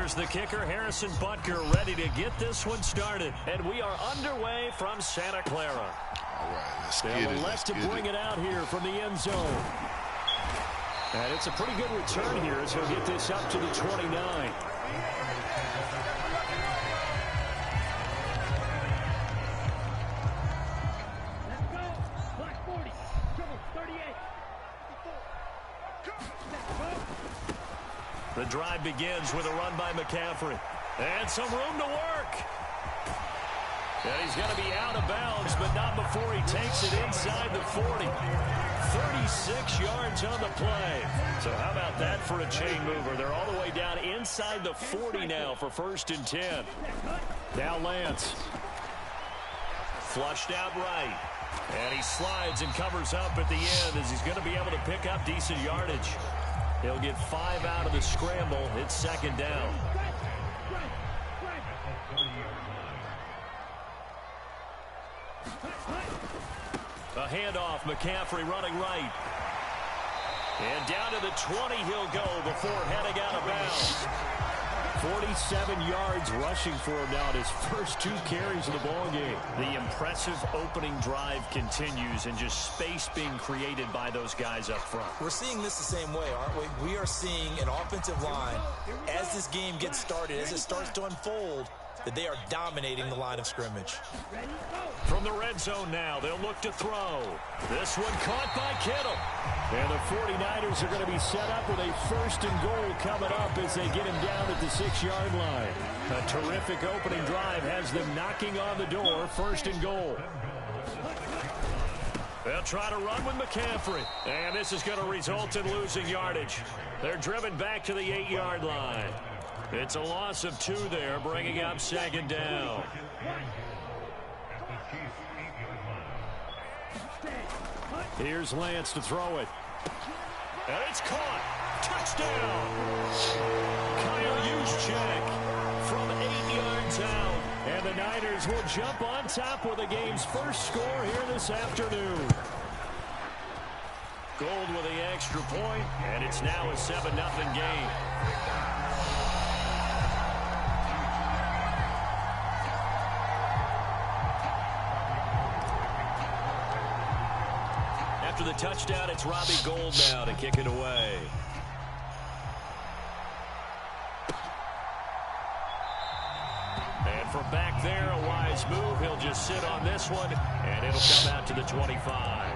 Here's the kicker, Harrison Butker, ready to get this one started. And we are underway from Santa Clara. All right, let's get They'll it. elect to bring it out here from the end zone. And it's a pretty good return here as he'll get this up to the 29. The drive begins with a run by McCaffrey. And some room to work. And he's going to be out of bounds, but not before he takes it inside the 40. 36 yards on the play. So how about that for a chain mover? They're all the way down inside the 40 now for 1st and 10. Now Lance. Flushed out right. And he slides and covers up at the end as he's going to be able to pick up decent yardage. He'll get 5 out of the scramble. It's 2nd down. A handoff, McCaffrey running right. And down to the 20 he'll go before heading out of bounds. 47 yards rushing for him now at his first 2 carries of the ballgame. The impressive opening drive continues and just space being created by those guys up front. We're seeing this the same way, aren't we? We are seeing an offensive line, as this game gets started, as it starts to unfold, that they are dominating the line of scrimmage. From the red zone now, they'll look to throw. This one caught by Kittle. And the 49ers are going to be set up with a 1st and goal coming up as they get him down at the 6-yard line. A terrific opening drive has them knocking on the door, 1st and goal. They'll try to run with McCaffrey. And this is going to result in losing yardage. They're driven back to the 8-yard line. It's a loss of 2 there, bringing up 2nd down. Here's Lance to throw it. And it's caught. Touchdown. Kyle Juszczyk from 8 yards out. And the Niners will jump on top with the game's first score here this afternoon. Gold with the extra point, and it's now a 7-0 game. After the touchdown, it's Robbie Gould now to kick it away. And from back there, a wise move. He'll just sit on this one, and it'll come out to the 25.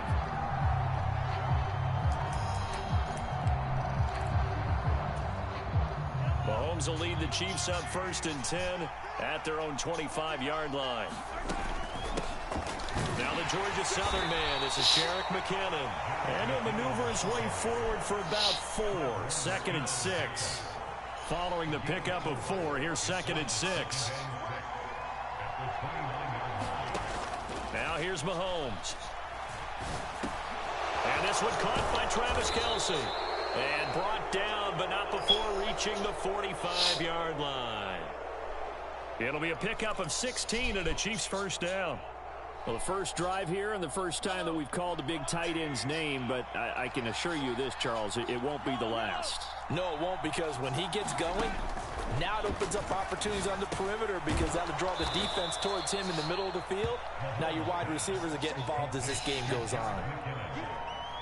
Mahomes will lead the Chiefs up 1st and 10 at their own 25-yard line. Now the Georgia Southern man, this is Jerick McKinnon. And he'll maneuver his way forward for about 4. 2nd and 6. Following the pickup of 4, here's 2nd and 6. Now here's Mahomes. And this one caught by Travis Kelce. And brought down, but not before reaching the 45-yard line. It'll be a pickup of 16 and a Chiefs 1st down. Well, the first drive here and the first time that we've called the big tight end's name, but I can assure you this, Charles, it won't be the last. No, it won't, because when he gets going, now it opens up opportunities on the perimeter because that'll draw the defense towards him in the middle of the field. Now your wide receivers will get involved as this game goes on.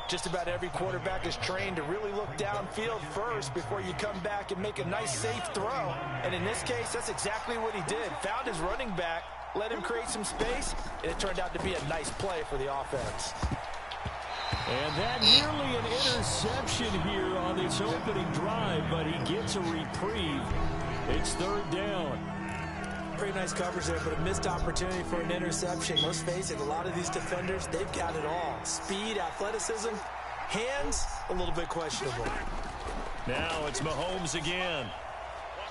Just about every quarterback is trained to really look downfield first before you come back and make a nice, safe throw. And in this case, that's exactly what he did. Found his running back, let him create some space, and it turned out to be a nice play for the offense. And that nearly an interception here on this opening drive, but he gets a reprieve. It's 3rd down. Pretty nice coverage there, but a missed opportunity for an interception. Let's face it, a lot of these defenders, they've got it all. Speed, athleticism, hands, a little bit questionable. Now it's Mahomes again.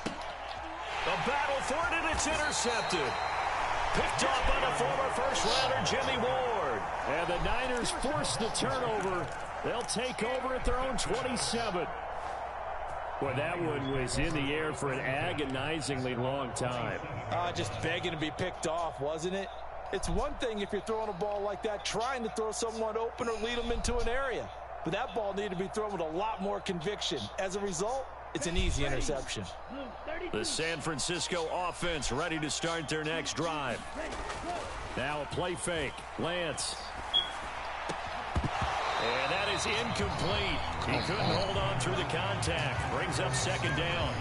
A battle for it, and it's intercepted. Picked off by the former first-rounder Jimmy Ward. And the Niners force the turnover. They'll take over at their own 27. Boy, that one was in the air for an agonizingly long time. Just begging to be picked off, wasn't it? It's one thing if you're throwing a ball like that, trying to throw someone open or lead them into an area. But that ball needed to be thrown with a lot more conviction. As a result, it's an easy interception. The San Francisco offense ready to start their next drive. Now a play fake. Lance. And that is incomplete. He couldn't hold on through the contact. Brings up second down.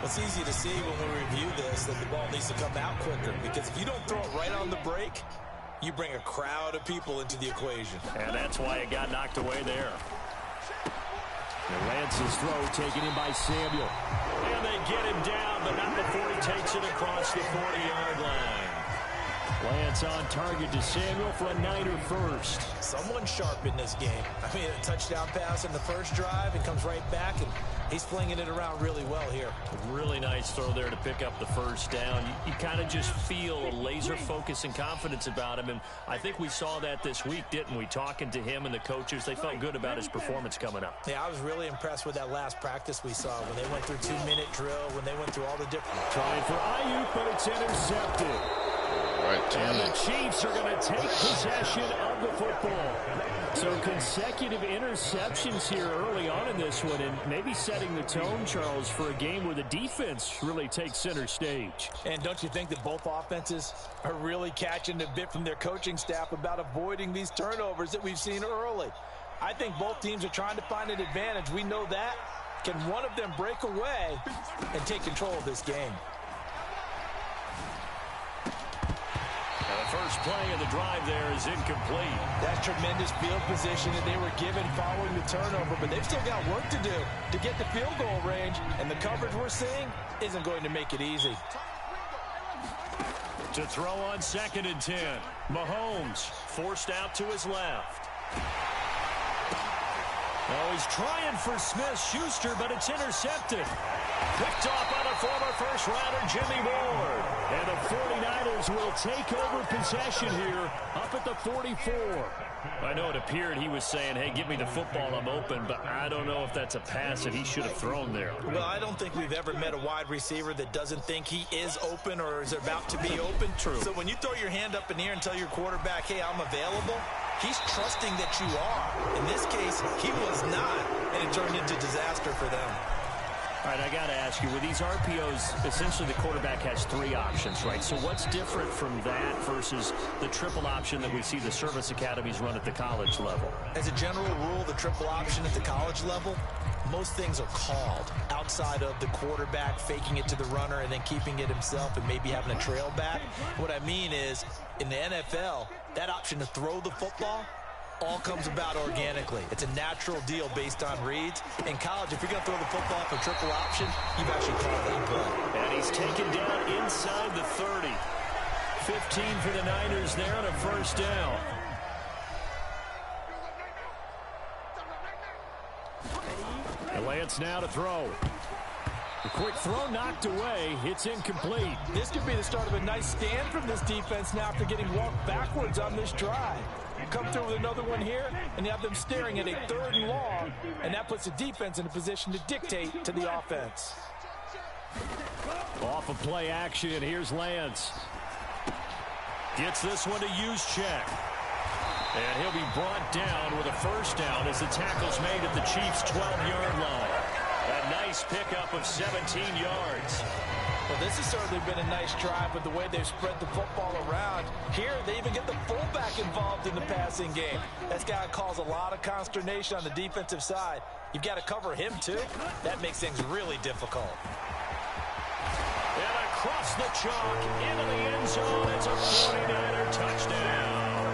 It's easy to see when we review this that the ball needs to come out quicker, because if you don't throw it right on the break, you bring a crowd of people into the equation. And that's why it got knocked away there. And Lance's throw taken in by Samuel. And they get him down, but not before he takes it across the 40-yard line. Lance on target to Samuel for a Niner first. Someone sharp in this game. I mean, a touchdown pass in the first drive and comes right back, and he's flinging it around really well here. Really nice throw there to pick up the first down. You kind of just feel a laser focus and confidence about him, and I think we saw that this week, didn't we? Talking to him and the coaches, they felt good about his performance coming up. Yeah, I was really impressed with that last practice we saw when they went through 2-minute drill, when they went through all the different... Trying for Ayuk, but it's intercepted. Right, and the Chiefs are going to take possession of the football. So consecutive interceptions here early on in this one, and maybe setting the tone, Charles, for a game where the defense really takes center stage. And don't you think that both offenses are really catching a bit from their coaching staff about avoiding these turnovers that we've seen early? I think both teams are trying to find an advantage. We know that. Can one of them break away and take control of this game? The first play of the drive there is incomplete. That tremendous field position that they were given following the turnover, but they've still got work to do to get the field goal range, and the coverage we're seeing isn't going to make it easy. To throw on 2nd and 10. Mahomes forced out to his left. Oh, he's trying for Smith-Schuster, but it's intercepted. Picked off by the former first-rounder Jimmy Ward. And the 49ers will take over possession here up at the 44. I know it appeared he was saying, hey, give me the football, I'm open, but I don't know if that's a pass that he should have thrown there. Well, I don't think we've ever met a wide receiver that doesn't think he is open or is about to be open. True. So when you throw your hand up in the air and tell your quarterback, hey, I'm available, he's trusting that you are. In this case, he was not, and it turned into disaster for them. All right, I got to ask you, with these RPOs, essentially the quarterback has 3 options, right? So what's different from that versus the triple option that we see the service academies run at the college level? As a general rule, the triple option at the college level, most things are called outside of the quarterback faking it to the runner and then keeping it himself and maybe having a trail back. What I mean is, in the NFL, that option to throw the football all comes about organically. It's a natural deal based on reads. In college, if you're going to throw the football for triple option, you've actually called that play. And he's taken down inside the 30. 15 for the Niners there on a first down. And Lance now to throw. A quick throw knocked away. It's incomplete. This could be the start of a nice stand from this defense now after getting walked backwards on this drive. Come through with another one here, and you have them staring at a 3rd and long, and that puts the defense in a position to dictate to the offense. Off of play action, here's Lance. Gets this one to Juszczyk. And he'll be brought down with a first down as the tackle's made at the Chiefs' 12-yard line. A nice pickup of 17 yards. Well, this has certainly been a nice drive with the way they've spread the football around. Here, they even get the fullback involved in the passing game. That's got to cause a lot of consternation on the defensive side. You've got to cover him, too. That makes things really difficult. And across the chalk, into the end zone. It's a 49er touchdown.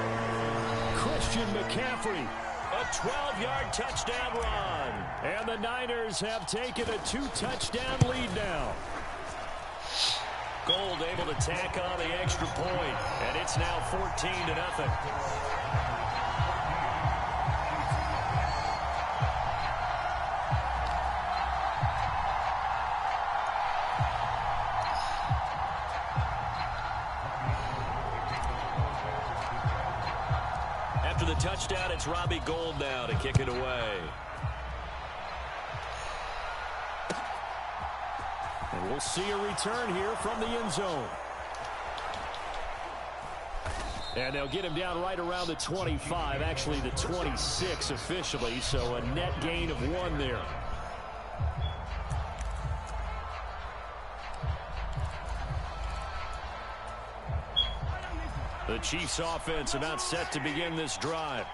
Christian McCaffrey. A 12-yard touchdown run. And the Niners have taken a 2-touchdown lead now. Gold able to tack on the extra point, and it's now 14-0. After the touchdown, it's Robbie Gould now to kick it away. And we'll see a return here from the end zone. And they'll get him down right around the 25, actually the 26 officially, so a net gain of 1 there. The Chiefs offense about set to begin this drive.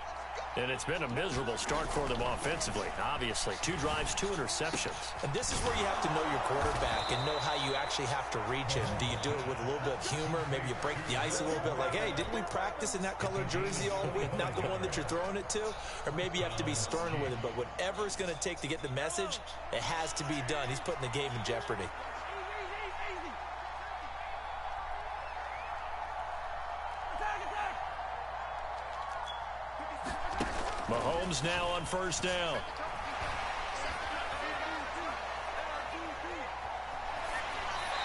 And it's been a miserable start for them offensively, obviously. 2 drives, 2 interceptions. And this is where you have to know your quarterback and know how you actually have to reach him. Do you do it with a little bit of humor? Maybe you break the ice a little bit like, hey, didn't we practice in that color jersey all week, not the one that you're throwing it to? Or maybe you have to be stern with him. But whatever it's going to take to get the message, it has to be done. He's putting the game in jeopardy. Mahomes now on first down.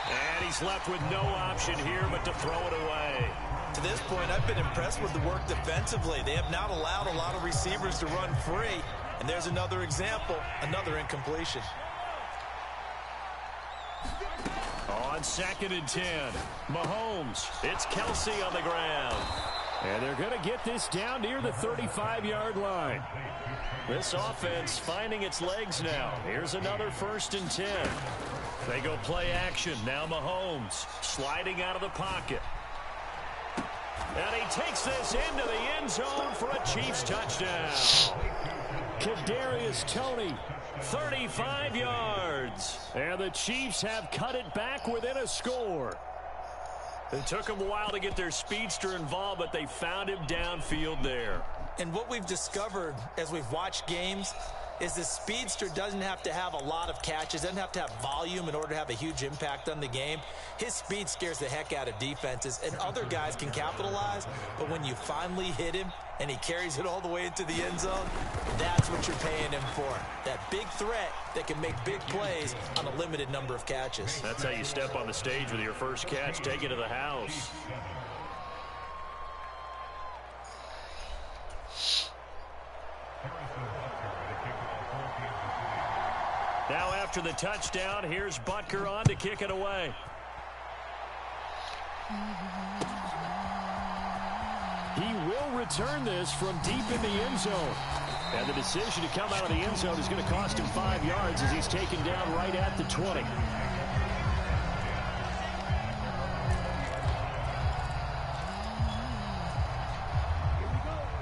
And he's left with no option here but to throw it away. To this point, I've been impressed with the work defensively. They have not allowed a lot of receivers to run free. And there's another example, another incompletion. On 2nd and 10, Mahomes. It's Kelsey on the ground. And they're going to get this down near the 35-yard line. This offense finding its legs now. Here's another 1st and 10. They go play action. Now Mahomes sliding out of the pocket. And he takes this into the end zone for a Chiefs touchdown. Kadarius Toney, 35 yards. And the Chiefs have cut it back within a score. It took them a while to get their speedster involved, but they found him downfield there. And what we've discovered as we've watched games is the speedster doesn't have to have a lot of catches, doesn't have to have volume in order to have a huge impact on the game. His speed scares the heck out of defenses, and other guys can capitalize, but when you finally hit him and he carries it all the way into the end zone, that's what you're paying him for. That big threat that can make big plays on a limited number of catches. That's how you step on the stage with your first catch, take it to the house. Now after the touchdown, here's Butker on to kick it away. He will return this from deep in the end zone. And the decision to come out of the end zone is going to cost him 5 yards as he's taken down right at the 20.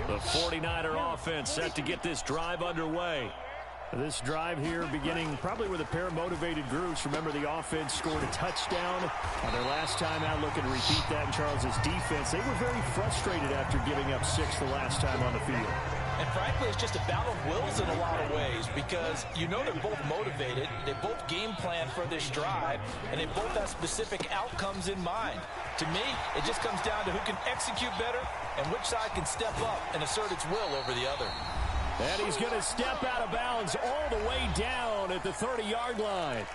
The 49er offense set to get this drive underway. This drive here beginning probably with a pair of motivated groups. Remember, the offense scored a touchdown on their last time out, looking to repeat that in Charles's defense. They were very frustrated after giving up 6 the last time on the field. And frankly, it's just a battle of wills in a lot of ways because you know they're both motivated, they both game plan for this drive, and they both have specific outcomes in mind. To me, it just comes down to who can execute better and which side can step up and assert its will over the other. And he's going to step out of bounds all the way down at the 30-yard line.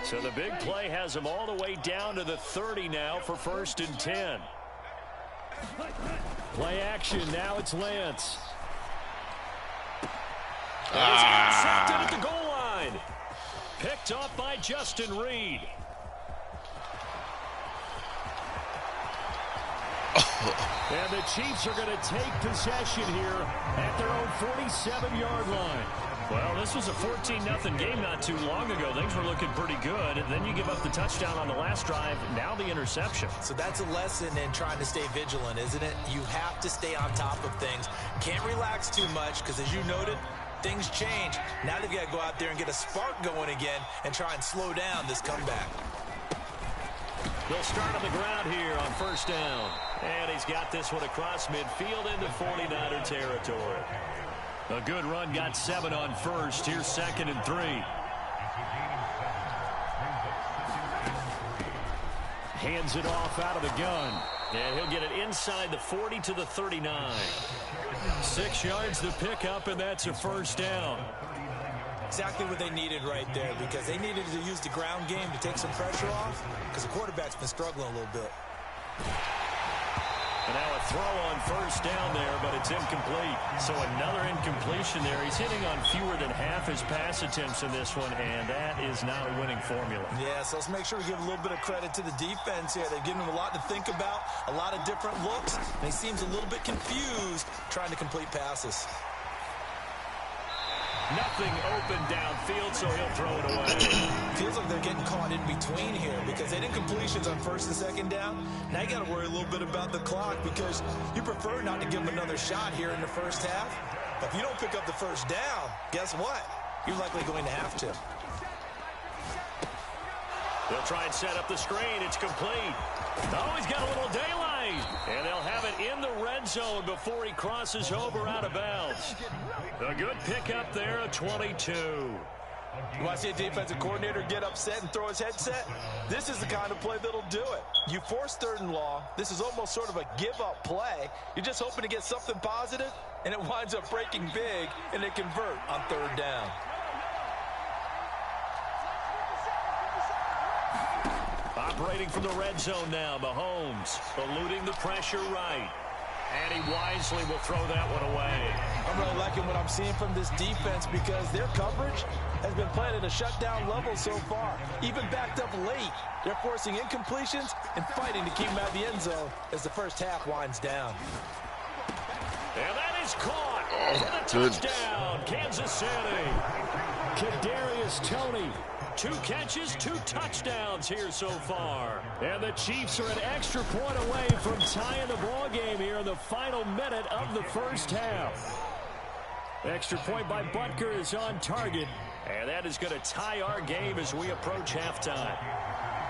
So the big play has him all the way down to the 30 now for 1st and 10. Play action. Now it's Lance. And he's intercepted at the goal line. Picked off by Justin Reed. And the Chiefs are going to take possession here at their own 47-yard line. Well, this was a 14-0 game not too long ago. Things were looking pretty good. And then you give up the touchdown on the last drive. Now the interception. So that's a lesson in trying to stay vigilant, isn't it? You have to stay on top of things. Can't relax too much because, as you noted, things change. Now they've got to go out there and get a spark going again and try and slow down this comeback. They'll start on the ground here on 1st down. And he's got this one across midfield into 49er territory. A good run, got 7 on 1st. Here's 2nd and 3. Hands it off out of the gun. And he'll get it inside the 40 to the 39. 6 yards to pick up, and that's a 1st down. Exactly what they needed right there because they needed to use the ground game to take some pressure off because the quarterback's been struggling a little bit. And now a throw on 1st down there, but it's incomplete. So another incompletion there. He's hitting on fewer than half his pass attempts in this one, and that is not a winning formula. Yeah, so let's make sure we give a little bit of credit to the defense here. They've given him a lot to think about, a lot of different looks, and he seems a little bit confused trying to complete passes. Nothing open downfield, so he'll throw it away. Feels like they're getting caught in between here because they did completions on first and second down. Now you got to worry a little bit about the clock because you prefer not to give them another shot here in the first half. But if you don't pick up the first down, guess what? You're likely going to have to. They'll try and set up the screen. It's complete. Oh, he's got a little daylight. And they'll have it in the red zone before he crosses over out of bounds. A good pickup there, a 22. You want to see a defensive coordinator get upset and throw his headset? This is the kind of play that'll do it. You force 3rd and long. This is almost sort of a give-up play. You're just hoping to get something positive, and it winds up breaking big, and they convert on 3rd down. Operating from the red zone now, Mahomes eluding the pressure right. And he wisely will throw that one away. I'm really liking what I'm seeing from this defense because their coverage has been playing at a shutdown level so far. Even backed up late, they're forcing incompletions and fighting to keep them out of the end zone as the first half winds down. And that is caught for the touchdown, Kansas City. Kadarius Toney. 2 catches, 2 touchdowns here so far. And the Chiefs are an extra point away from tying the ball game here in the final minute of the first half. Extra point by Butker is on target. And that is going to tie our game as we approach halftime.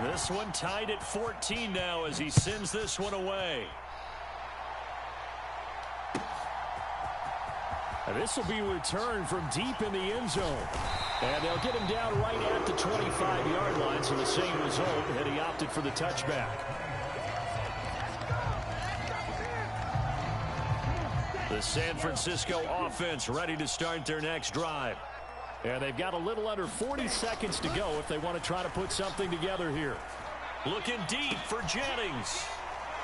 This one tied at 14 now as he sends this one away. And this will be returned from deep in the end zone. And they'll get him down right at the 25-yard line, so the same result, and he opted for the touchback. The San Francisco offense ready to start their next drive. And they've got a little under 40 seconds to go if they want to try to put something together here. Looking deep for Jennings.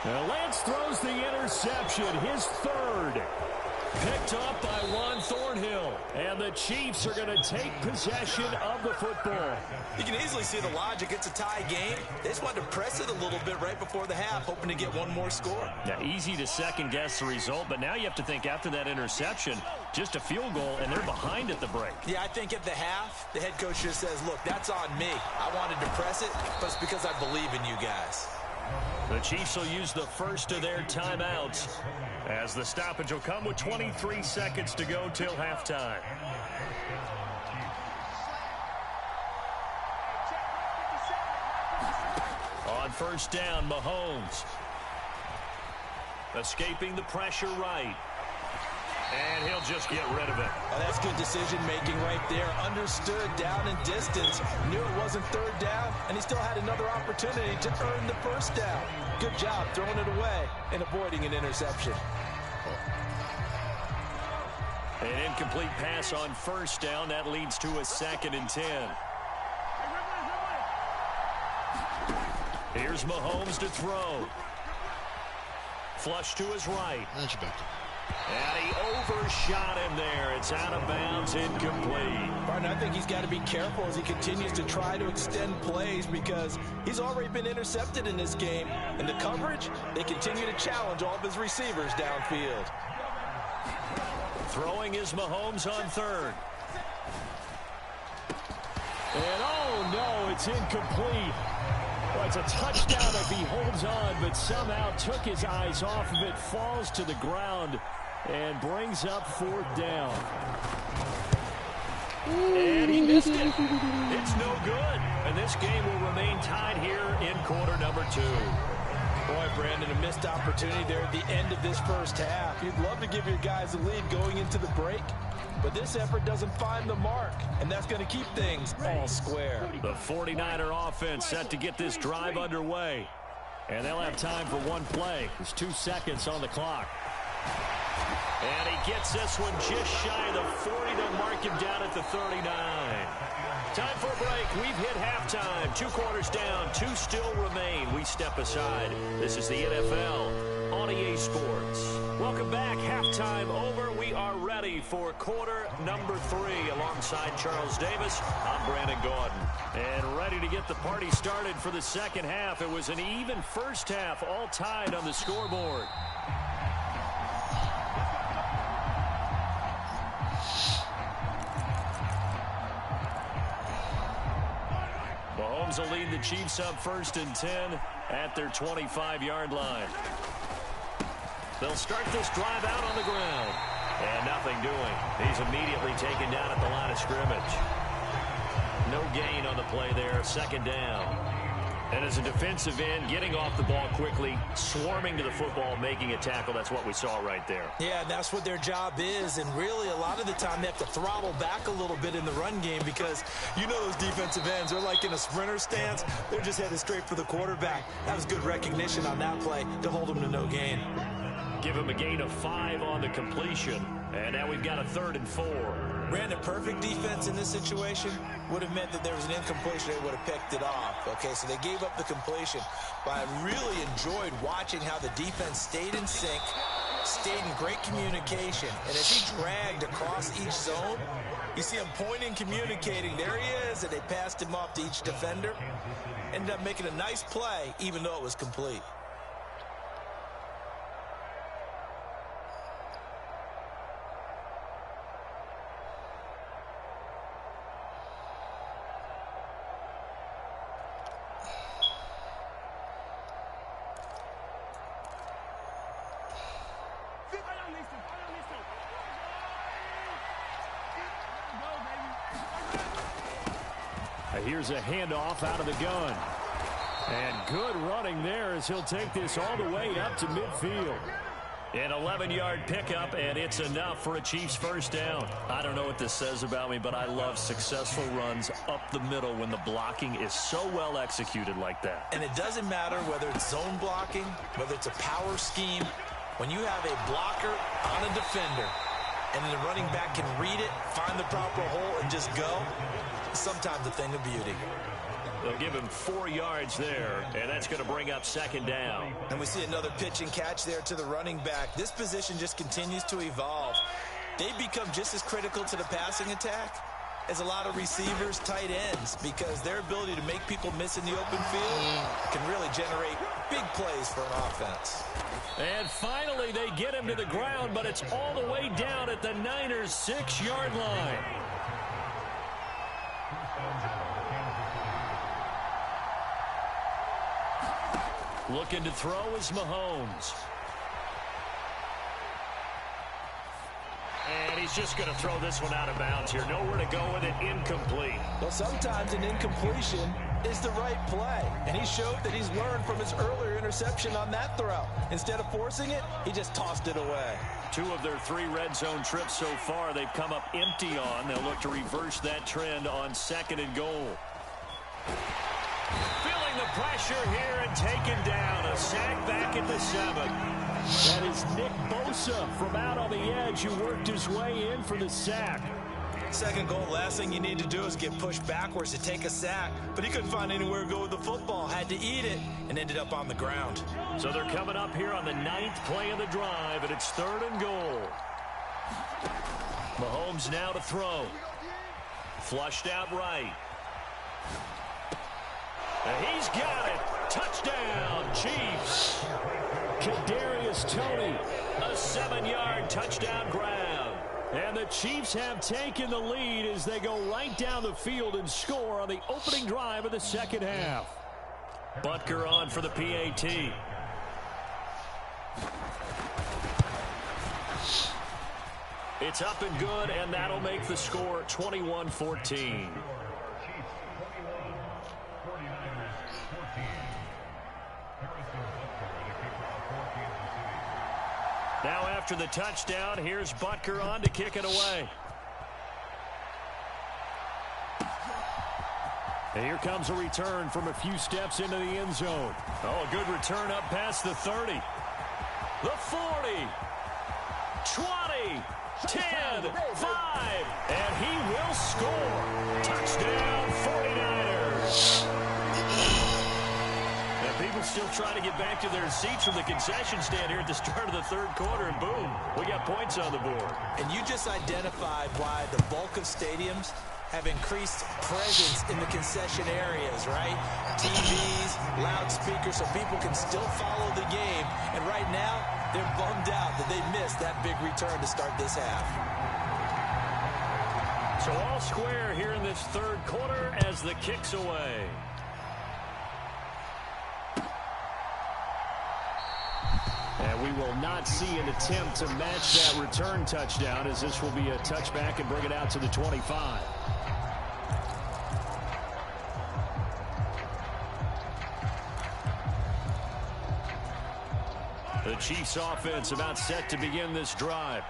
Now Lance throws the interception, his 3rd. Picked up by Juan Thornhill. And the Chiefs are going to take possession of the football. You can easily see the logic. It's a tie game. They just wanted to press it a little bit right before the half, hoping to get one more score. Now, easy to second-guess the result, but now you have to think after that interception, just a field goal, and they're behind at the break. Yeah, I think at the half, the head coach just says, look, that's on me. I wanted to press it, but it's because I believe in you guys. The Chiefs will use the first of their timeouts as the stoppage will come with 23 seconds to go till halftime. On first down, Mahomes. Escaping the pressure right. And he'll just get rid of it. Oh, that's good decision-making right there. Understood down and distance. Knew it wasn't 3rd down, and he still had another opportunity to earn the first down. Good job throwing it away and avoiding an interception. An incomplete pass on first down. That leads to a 2nd and 10. Here's Mahomes to throw. Flush to his right. And he overshot him there. It's out of bounds, incomplete. Martin, I think he's got to be careful as he continues to try to extend plays because he's already been intercepted in this game. And the coverage, they continue to challenge all of his receivers downfield. Throwing is Mahomes on 3rd. And oh no, it's incomplete. Well, it's a touchdown if he holds on, but somehow took his eyes off of it, falls to the ground, and brings up 4th down. And he missed it. It's no good. And this game will remain tied here in quarter number 2. Boy, Brandon, a missed opportunity there at the end of this first half. You'd love to give your guys a lead going into the break, but this effort doesn't find the mark, and that's going to keep things all square. The 49er offense set to get this drive underway, and they'll have time for one play. There's 2 seconds on the clock. And he gets this one just shy of the 40 to mark him down at the 39. Time for a break. We've hit halftime. 2 quarters down. 2 still remain. We step aside. This is the NFL on EA Sports. Welcome back. Halftime over. We are ready for quarter number 3 alongside Charles Davis. I'm Brandon Gordon. And ready to get the party started for the second half. It was an even first half, all tied on the scoreboard. Mahomes will lead the Chiefs up 1st and 10 at their 25-yard line. They'll start this drive out on the ground. And nothing doing. He's immediately taken down at the line of scrimmage. No gain on the play there. 2nd down. And as a defensive end, getting off the ball quickly, swarming to the football, making a tackle, that's what we saw right there. Yeah, that's what their job is. And really, a lot of the time, they have to throttle back a little bit in the run game because you know those defensive ends, they're like in a sprinter stance. They're just headed straight for the quarterback. That was good recognition on that play to hold them to no gain. Give him a gain of 5 on the completion. And now we've got a 3rd and 4. Ran a perfect defense in this situation would have meant that there was an incompletion. They would have picked it off. Okay, so they gave up the completion. But I really enjoyed watching how the defense stayed in sync, stayed in great communication. And as he dragged across each zone, you see him pointing, communicating. There he is, and they passed him off to each defender. Ended up making a nice play, even though it was complete. Here's a handoff out of the gun. And good running there as he'll take this all the way up to midfield. An 11-yard pickup, and it's enough for a Chiefs 1st down. I don't know what this says about me, but I love successful runs up the middle when the blocking is so well executed like that. And it doesn't matter whether it's zone blocking, whether it's a power scheme. When you have a blocker on a defender, and the running back can read it, find the proper hole, and just go, sometimes a thing of beauty. They'll give him 4 yards there, and that's going to bring up 2nd down. And we see another pitch and catch there to the running back. This position just continues to evolve. They become just as critical to the passing attack as a lot of receivers, tight ends, because their ability to make people miss in the open field can really generate big plays for an offense. And finally, they get him to the ground, but it's all the way down at the Niners' 6-yard line. Looking to throw is Mahomes. And he's just going to throw this one out of bounds here. Nowhere to go with it. Incomplete. Well, sometimes an incompletion is the right play. And he showed that he's learned from his earlier interception on that throw. Instead of forcing it, he just tossed it away. 2 of their 3 red zone trips so far, they've come up empty on. They'll look to reverse that trend on 2nd and goal. Feeling the pressure here and taken down. A sack back at the 7. That is Nick Bosa from out on the edge who worked his way in for the sack. 2nd goal, last thing you need to do is get pushed backwards to take a sack. But he couldn't find anywhere to go with the football. Had to eat it and ended up on the ground. So they're coming up here on the 9th play of the drive, and it's 3rd and goal. Mahomes now to throw. Flushed out right. And he's got it. Touchdown, Chiefs. Kadarius Toney, a 7-yard touchdown grab. And the Chiefs have taken the lead as they go right down the field and score on the opening drive of the 2nd half. Butker on for the PAT. It's up and good, and that'll make the score 21-14. Now after the touchdown, here's Butker on to kick it away. And here comes a return from a few steps into the end zone. Oh, a good return up past the 30. The 40. 20. 10. 5. And he will score. Touchdown, 49ers. People still trying to get back to their seats from the concession stand here at the start of the 3rd quarter, and boom, we got points on the board. And you just identified why the bulk of stadiums have increased presence in the concession areas, right? TVs, loudspeakers, so people can still follow the game. And right now, they're bummed out that they missed that big return to start this half. So all square here in this 3rd quarter as the kick's away. And we will not see an attempt to match that return touchdown, as this will be a touchback and bring it out to the 25. The Chiefs offense about set to begin this drive.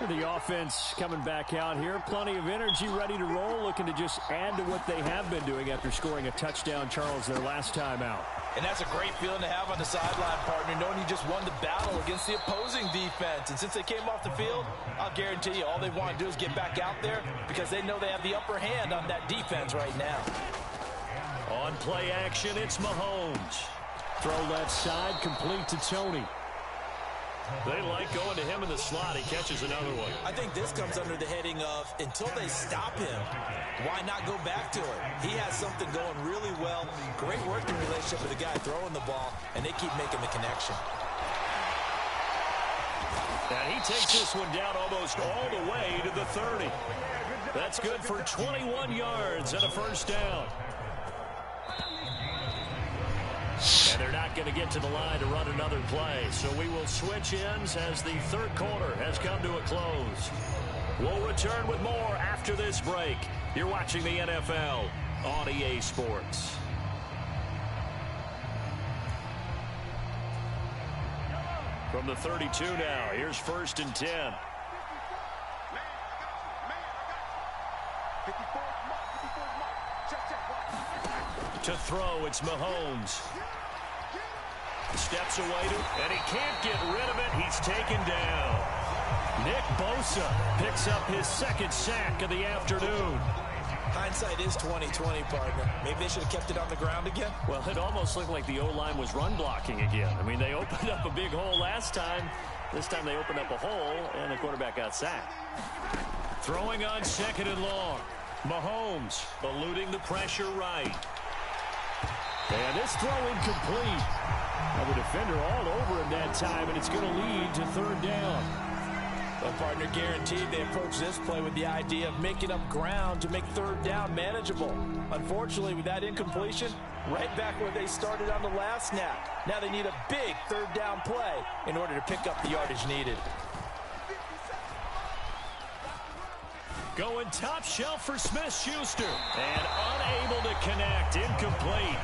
The offense coming back out here. Plenty of energy, ready to roll, looking to just add to what they have been doing after scoring a touchdown, Charles, their last time out. And that's a great feeling to have on the sideline, partner, knowing you just won the battle against the opposing defense. And since they came off the field, I'll guarantee you all they want to do is get back out there because they know they have the upper hand on that defense right now. On play action, it's Mahomes. Throw left side, complete to Tony. They like going to him in the slot. He catches another one. I think this comes under the heading of until they stop him, why not go back to it? He has something going really well. Great working relationship with the guy throwing the ball, and they keep making the connection. And he takes this one down almost all the way to the 30. That's good for 21 yards and a first down. And they're not going to get to the line to run another play. So we will switch ends as the third quarter has come to a close. We'll return with more after this break. You're watching the NFL on EA Sports. From the 32 now, here's 1st and 10. To throw, it's Mahomes. Steps away and he can't get rid of it. He's taken down. Nick Bosa picks up his second sack of the afternoon. Hindsight is 20/20, partner. Maybe they should have kept it on the ground again. Well, it almost looked like the O-line was run blocking again. I mean, they opened up a big hole last time. This time they opened up a hole, and the quarterback got sacked. Throwing on 2nd and long. Mahomes eluding the pressure right. And this throw incomplete. The defender all over him that time, and it's going to lead to 3rd down. Well, partner, guaranteed they approach this play with the idea of making up ground to make 3rd down manageable. Unfortunately, with that incompletion, right back where they started on the last snap. Now they need a big 3rd down play in order to pick up the yardage needed. Going top shelf for Smith-Schuster. And unable to connect. Incomplete.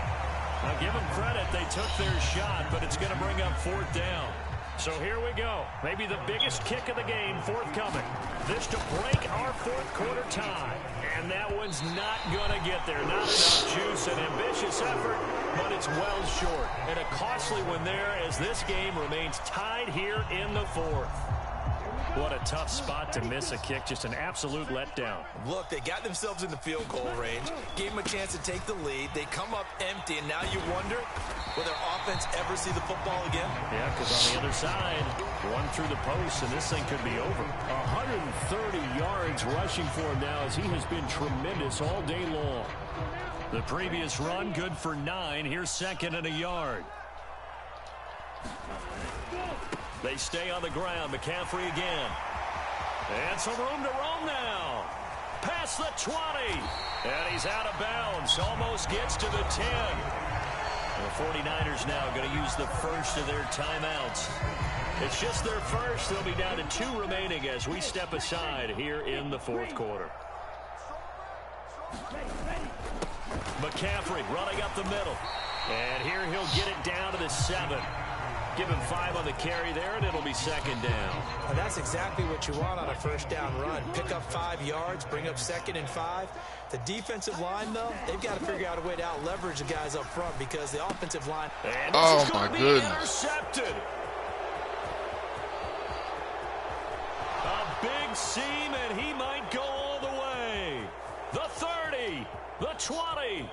Now give them credit. They took their shot, but it's going to bring up 4th down. So here we go. Maybe the biggest kick of the game forthcoming. This to break our 4th quarter tie. And that one's not going to get there. Not enough juice. An ambitious effort, but it's well short. And a costly one there as this game remains tied here in the 4th. What a tough spot to miss a kick. Just an absolute letdown. Look, they got themselves in the field goal range, gave them a chance to take the lead. They come up empty, and now you wonder, will their offense ever see the football again? Yeah, because on the other side, one through the post, and this thing could be over. 130 yards rushing for him now as he has been tremendous all day long. The previous run, good for 9. Here's 2nd and a yard. They stay on the ground. McCaffrey again. And some room to roam now. Past the 20. And he's out of bounds. Almost gets to the 10. The 49ers now going to use the first of their timeouts. It's just their first. They'll be down to 2 remaining as we step aside here in the 4th quarter. McCaffrey running up the middle. And here he'll get it down to the 7. Give him 5 on the carry there, and it'll be 2nd down. And that's exactly what you want on a 1st down run. Pick up 5 yards, bring up 2nd and 5. The defensive line, though, they've got to figure out a way to out-leverage the guys up front because the offensive line... And this is going to be intercepted. A big seam, and he might go all the way. The 30, the 20.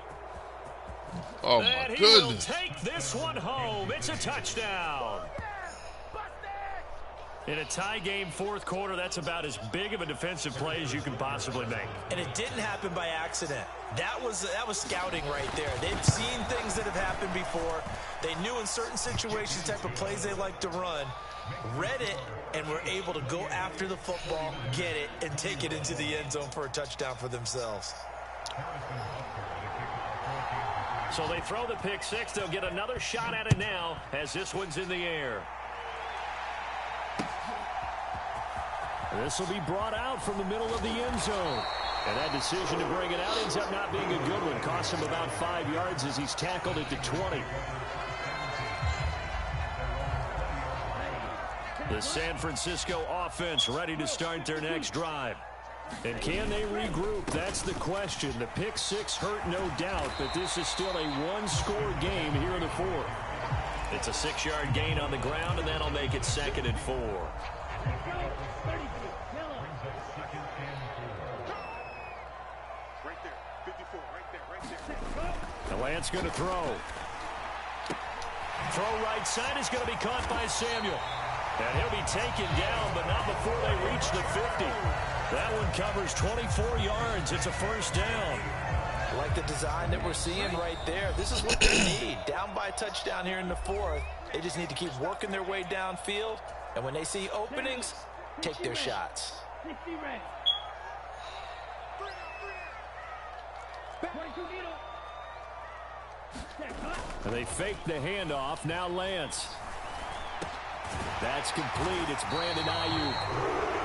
Oh, my and he goodness. will take this one home. It's a touchdown. In a tie game 4th quarter, that's about as big of a defensive play as you can possibly make. And it didn't happen by accident. That was scouting right there. They've seen things that have happened before. They knew in certain situations the type of plays they like to run, read it, and were able to go after the football, get it, and take it into the end zone for a touchdown for themselves. So they throw the pick 6. They'll get another shot at it now as this one's in the air. This will be brought out from the middle of the end zone. And that decision to bring it out ends up not being a good one. Cost him about 5 yards as he's tackled at the 20. The San Francisco offense ready to start their next drive. And can they regroup? That's the question. The pick six hurt, no doubt, but this is still a one-score game here in the fourth. It's a 6-yard gain on the ground, and that'll make it 2nd and 4. And Lance going to throw. Throw right side is going to be caught by Samuel. And he'll be taken down, but not before they reach the 50. That one covers 24 yards. It's a first down. I like the design that we're seeing right there. This is what they need. Down by a touchdown here in the fourth. They just need to keep working their way downfield. And when they see openings, take their shots. And they fake the handoff. Now Lance. That's complete. It's Brandon Ayuk.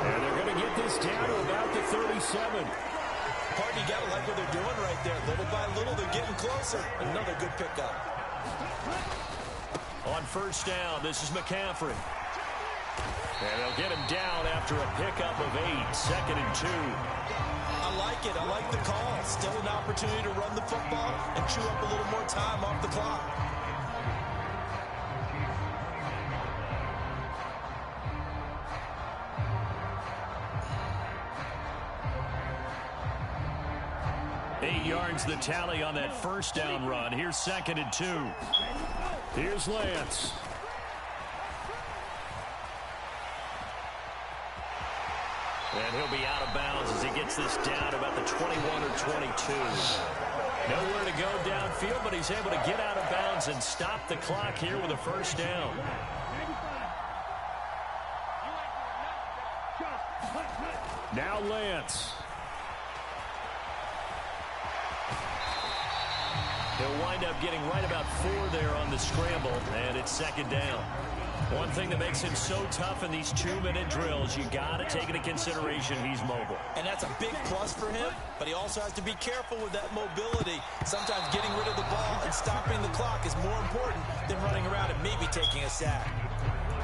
And they're going to get this down to about the 37. Party, you got to like what they're doing right there. Little by little, they're getting closer. Another good pickup. On first down, this is McCaffrey. And they'll get him down after a pickup of 8. 2nd and 2. I like it. I like the call. Still an opportunity to run the football and chew up a little more time off the clock. The tally on that first down run. Here's 2nd and 2. Here's Lance. And he'll be out of bounds as he gets this down about the 21 or 22. Nowhere to go downfield, but he's able to get out of bounds and stop the clock here with a first down. Now Lance. He'll wind up getting right about 4 there on the scramble, and it's 2nd down. One thing that makes him so tough in these 2-minute drills, you got to take into consideration he's mobile. And that's a big plus for him, but he also has to be careful with that mobility. Sometimes getting rid of the ball and stopping the clock is more important than running around and maybe taking a sack.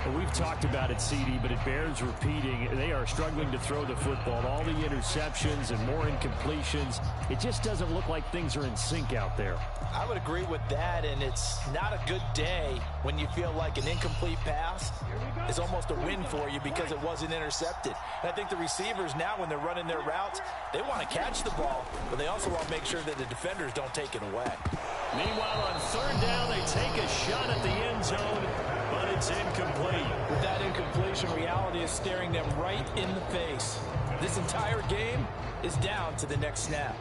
Well, we've talked about it, CD, but it bears repeating. They are struggling to throw the football. All the interceptions and more incompletions. It just doesn't look like things are in sync out there. I would agree with that, and it's not a good day when you feel like an incomplete pass is almost a win for you because it wasn't intercepted. And I think the receivers now, when they're running their routes, they want to catch the ball, but they also want to make sure that the defenders don't take it away. Meanwhile, on 3rd down, they take a shot at the end zone, but it's incomplete. With that incompletion, reality is staring them right in the face. This entire game is down to the next snap.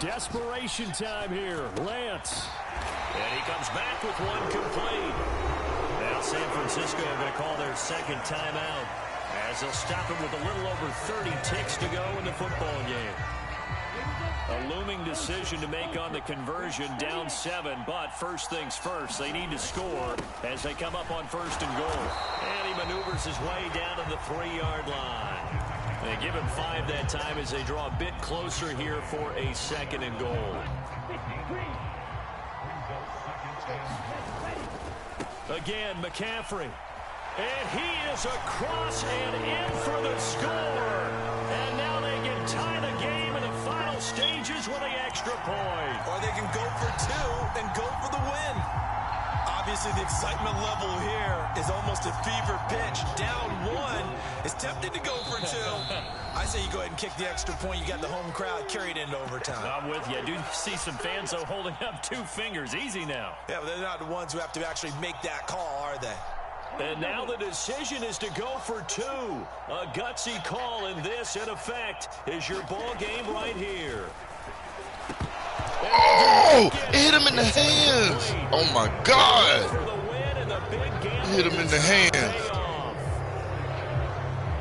Desperation time here. Lance. And he comes back with one complete. Now San Francisco are going to call their 2nd timeout as they'll stop him with a little over 30 ticks to go in the football game. A looming decision to make on the conversion, down 7, but first things first, they need to score as they come up on 1st and goal. And he maneuvers his way down to the 3-yard line. They give him 5 that time as they draw a bit closer here for a 2nd and goal. Again, McCaffrey. And he is across and in for the score. And now they can tie the game in the final stages with the extra point. Or they can go for 2 and go for the win. Obviously, the excitement level here is almost a fever pitch. Down 1 is tempted to go for 2. I say you go ahead and kick the extra point. You got the home crowd carried into overtime. I'm with you. I do see some fans, though, holding up 2 fingers. Easy now. Yeah, but they're not the ones who have to actually make that call, are they? And now the decision is to go for 2. A gutsy call, and this, in effect, is your ball game right here. Oh, it hit him in the hands. Oh, my God. Hit him in the hands.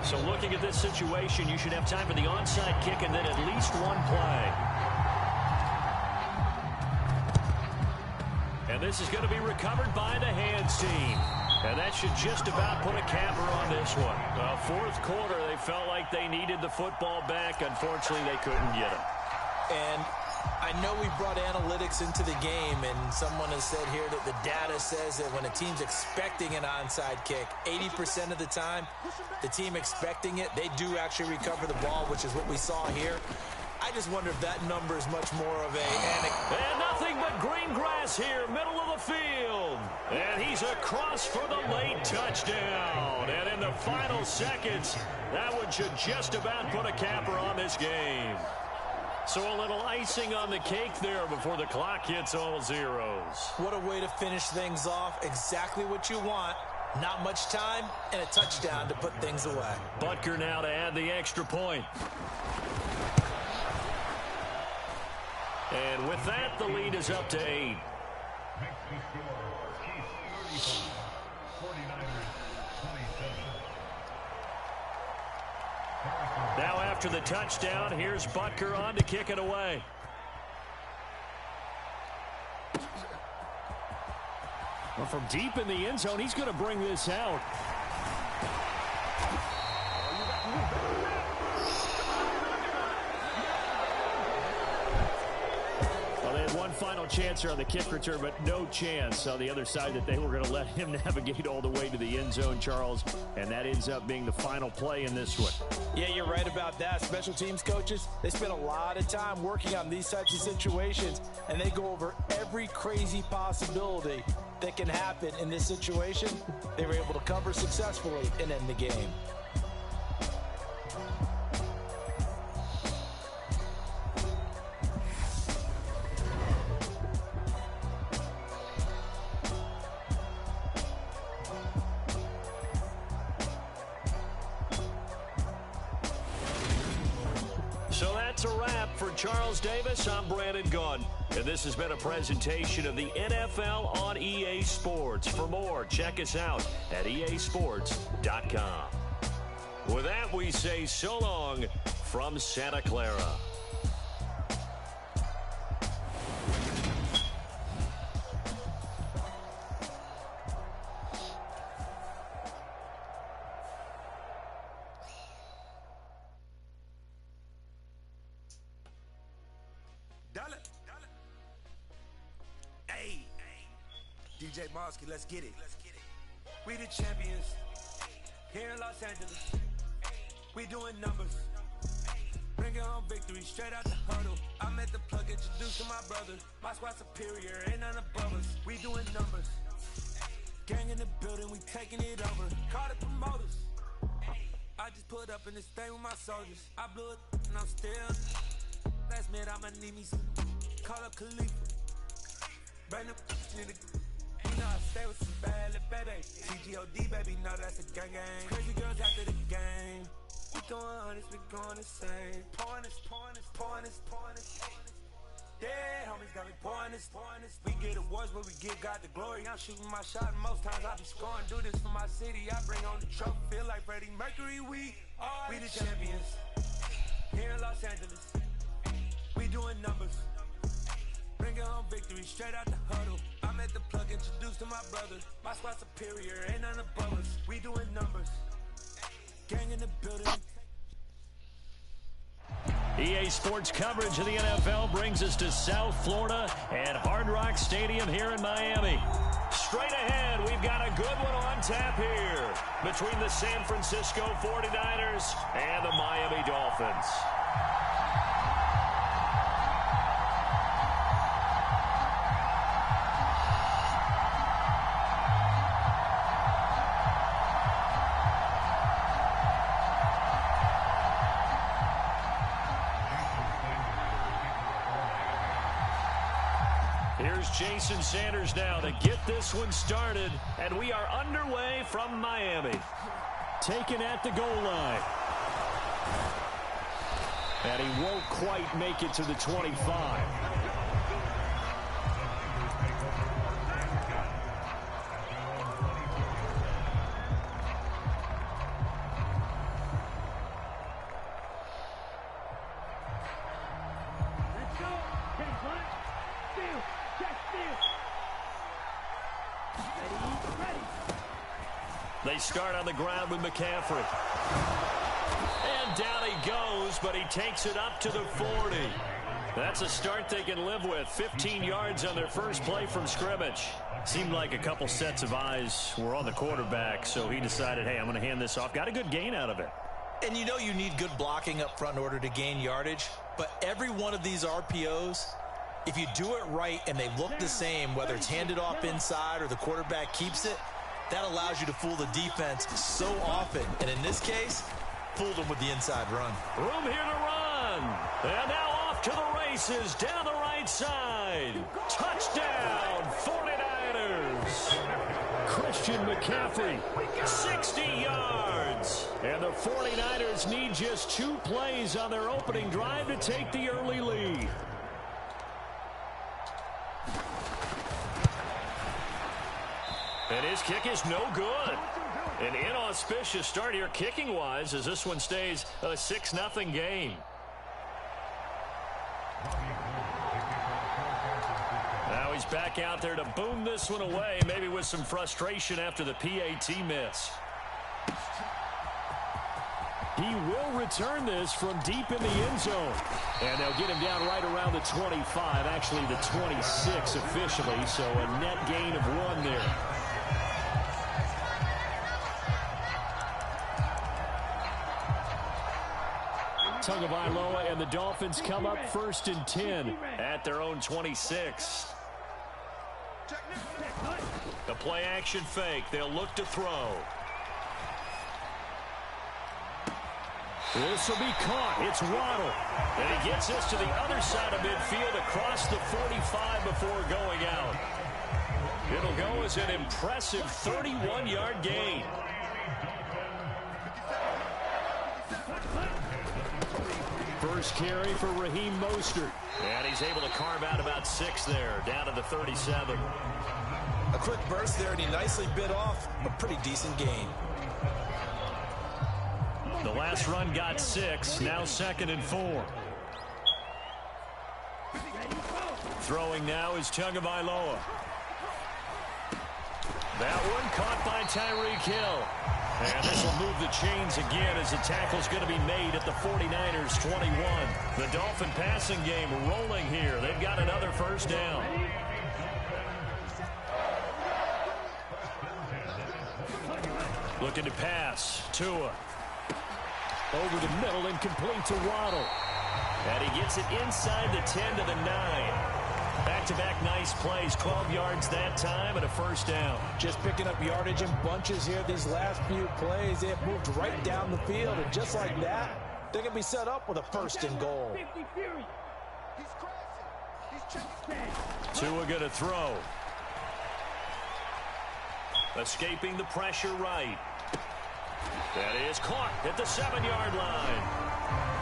So looking at this situation, you should have time for the onside kick and then at least one play. And this is going to be recovered by the hands team. And that should just about put a capper on this one. Fourth quarter, they felt like they needed the football back. Unfortunately, they couldn't get it. And I know we brought analytics into the game, and someone has said here that the data says that when a team's expecting an onside kick, 80% of the time, the team expecting it, they do actually recover the ball, which is what we saw here. I just wonder if that number is much more of a... And nothing but green grass here, middle of the field. And he's across for the late touchdown. And in the final seconds, that one should just about put a capper on this game. So a little icing on the cake there before the clock hits all zeros. What a way to finish things off. Exactly what you want. Not much time and a touchdown to put things away. Butker now to add the extra point. And with that, the lead is up to 8. Now after the touchdown, here's Butker on to kick it away. Well, from deep in the end zone, he's going to bring this out. One final chance here on the kick return, but no chance on the other side that they were going to let him navigate all the way to the end zone, Charles, and that ends up being the final play in this one. Yeah, you're right about that. Special teams coaches, they spend a lot of time working on these types of situations, and they go over every crazy possibility that can happen in this situation. They were able to cover successfully and end the game. So that's a wrap for Charles Davis. I'm Brandon Gaudin, and this has been a presentation of the NFL on EA Sports. For more, check us out at easports.com. With that, we say so long from Santa Clara. DJ Mosky, let's get it. We the champions here in Los Angeles. We doing numbers. Bringing home victory straight out the huddle. I'm at the plug, introduced to my brother. My squad superior, ain't none above us. We doing numbers. Gang in the building, we taking it over. Call the promoters. I just put up in this thing with my soldiers. I blew it and I'm still. Last minute, I'ma need me some. Call up Khalifa. Bring the in the. You know I stay with some bad little baby. CGOD, baby, know that's a gang gang. Crazy girls after the game. We throwing hundreds, we going insane. Pouring this. Yeah, homies got me pouring this. We get awards, but we give God the glory. I'm shooting my shot, and most times I be scoring. Do this for my city, I bring on the trophy. Feel like Freddie Mercury, we the champions. Here in Los Angeles, we doing numbers. Bringing home victory straight out the huddle. I'm at the plug, introduced to my brother. My squad superior, ain't none above us. We doing numbers. Gang in the building. EA Sports coverage of the NFL brings us to South Florida and Hard Rock Stadium here in Miami. Straight ahead, we've got a good one on tap here between the San Francisco 49ers and the Miami Dolphins. Here's Jason Sanders now to get this one started, and we are underway from Miami. Taken at the goal line. And he won't quite make it to the 25. They start on the ground with McCaffrey. And down he goes, but he takes it up to the 40. That's a start they can live with. 15 yards on their first play from scrimmage. Seemed like a couple sets of eyes were on the quarterback, so he decided, hey, I'm going to hand this off. Got a good gain out of it. And you know you need good blocking up front in order to gain yardage, but every one of these RPOs, if you do it right and they look the same, whether it's handed off inside or the quarterback keeps it, that allows you to fool the defense so often. And in this case, fooled them with the inside run. Room here to run. And now off to the races down the right side. Touchdown, 49ers. Christian McCaffrey, 60 yards. And the 49ers need just 2 plays on their opening drive to take the early lead. And his kick is no good. An inauspicious start here kicking-wise as this one stays a 6-0 game. Now he's back out there to boom this one away, maybe with some frustration after the PAT miss. He will return this from deep in the end zone. And they'll get him down right around the 25, actually the 26 officially, so a net gain of 1 there. Tagovailoa and the Dolphins come up 1st and 10 at their own 26. The play action fake. They'll look to throw. This will be caught. It's Waddle. And he gets this to the other side of midfield across the 45 before going out. It'll go as an impressive 31-yard gain. First carry for Raheem Mostert. And he's able to carve out about 6 there, down to the 37. A quick burst there, and he nicely bit off a pretty decent gain. The last run got 6, now 2nd and 4. Throwing now is Tagovailoa. That one caught by Tyreek Hill. And this will move the chains again as the tackle's going to be made at the 49ers 21. The Dolphin passing game rolling here. They've got another first down. Looking to pass. Tua. Over the middle and complete to Waddle. And he gets it inside the 10 to the 9. Back-to-back nice plays, 12 yards that time and a first down. Just picking up yardage in bunches here these last few plays. They have moved right down the field, and just like that, they're going to be set up with a 1st and goal. Tua going to throw. Escaping the pressure right. That is caught at the 7-yard line.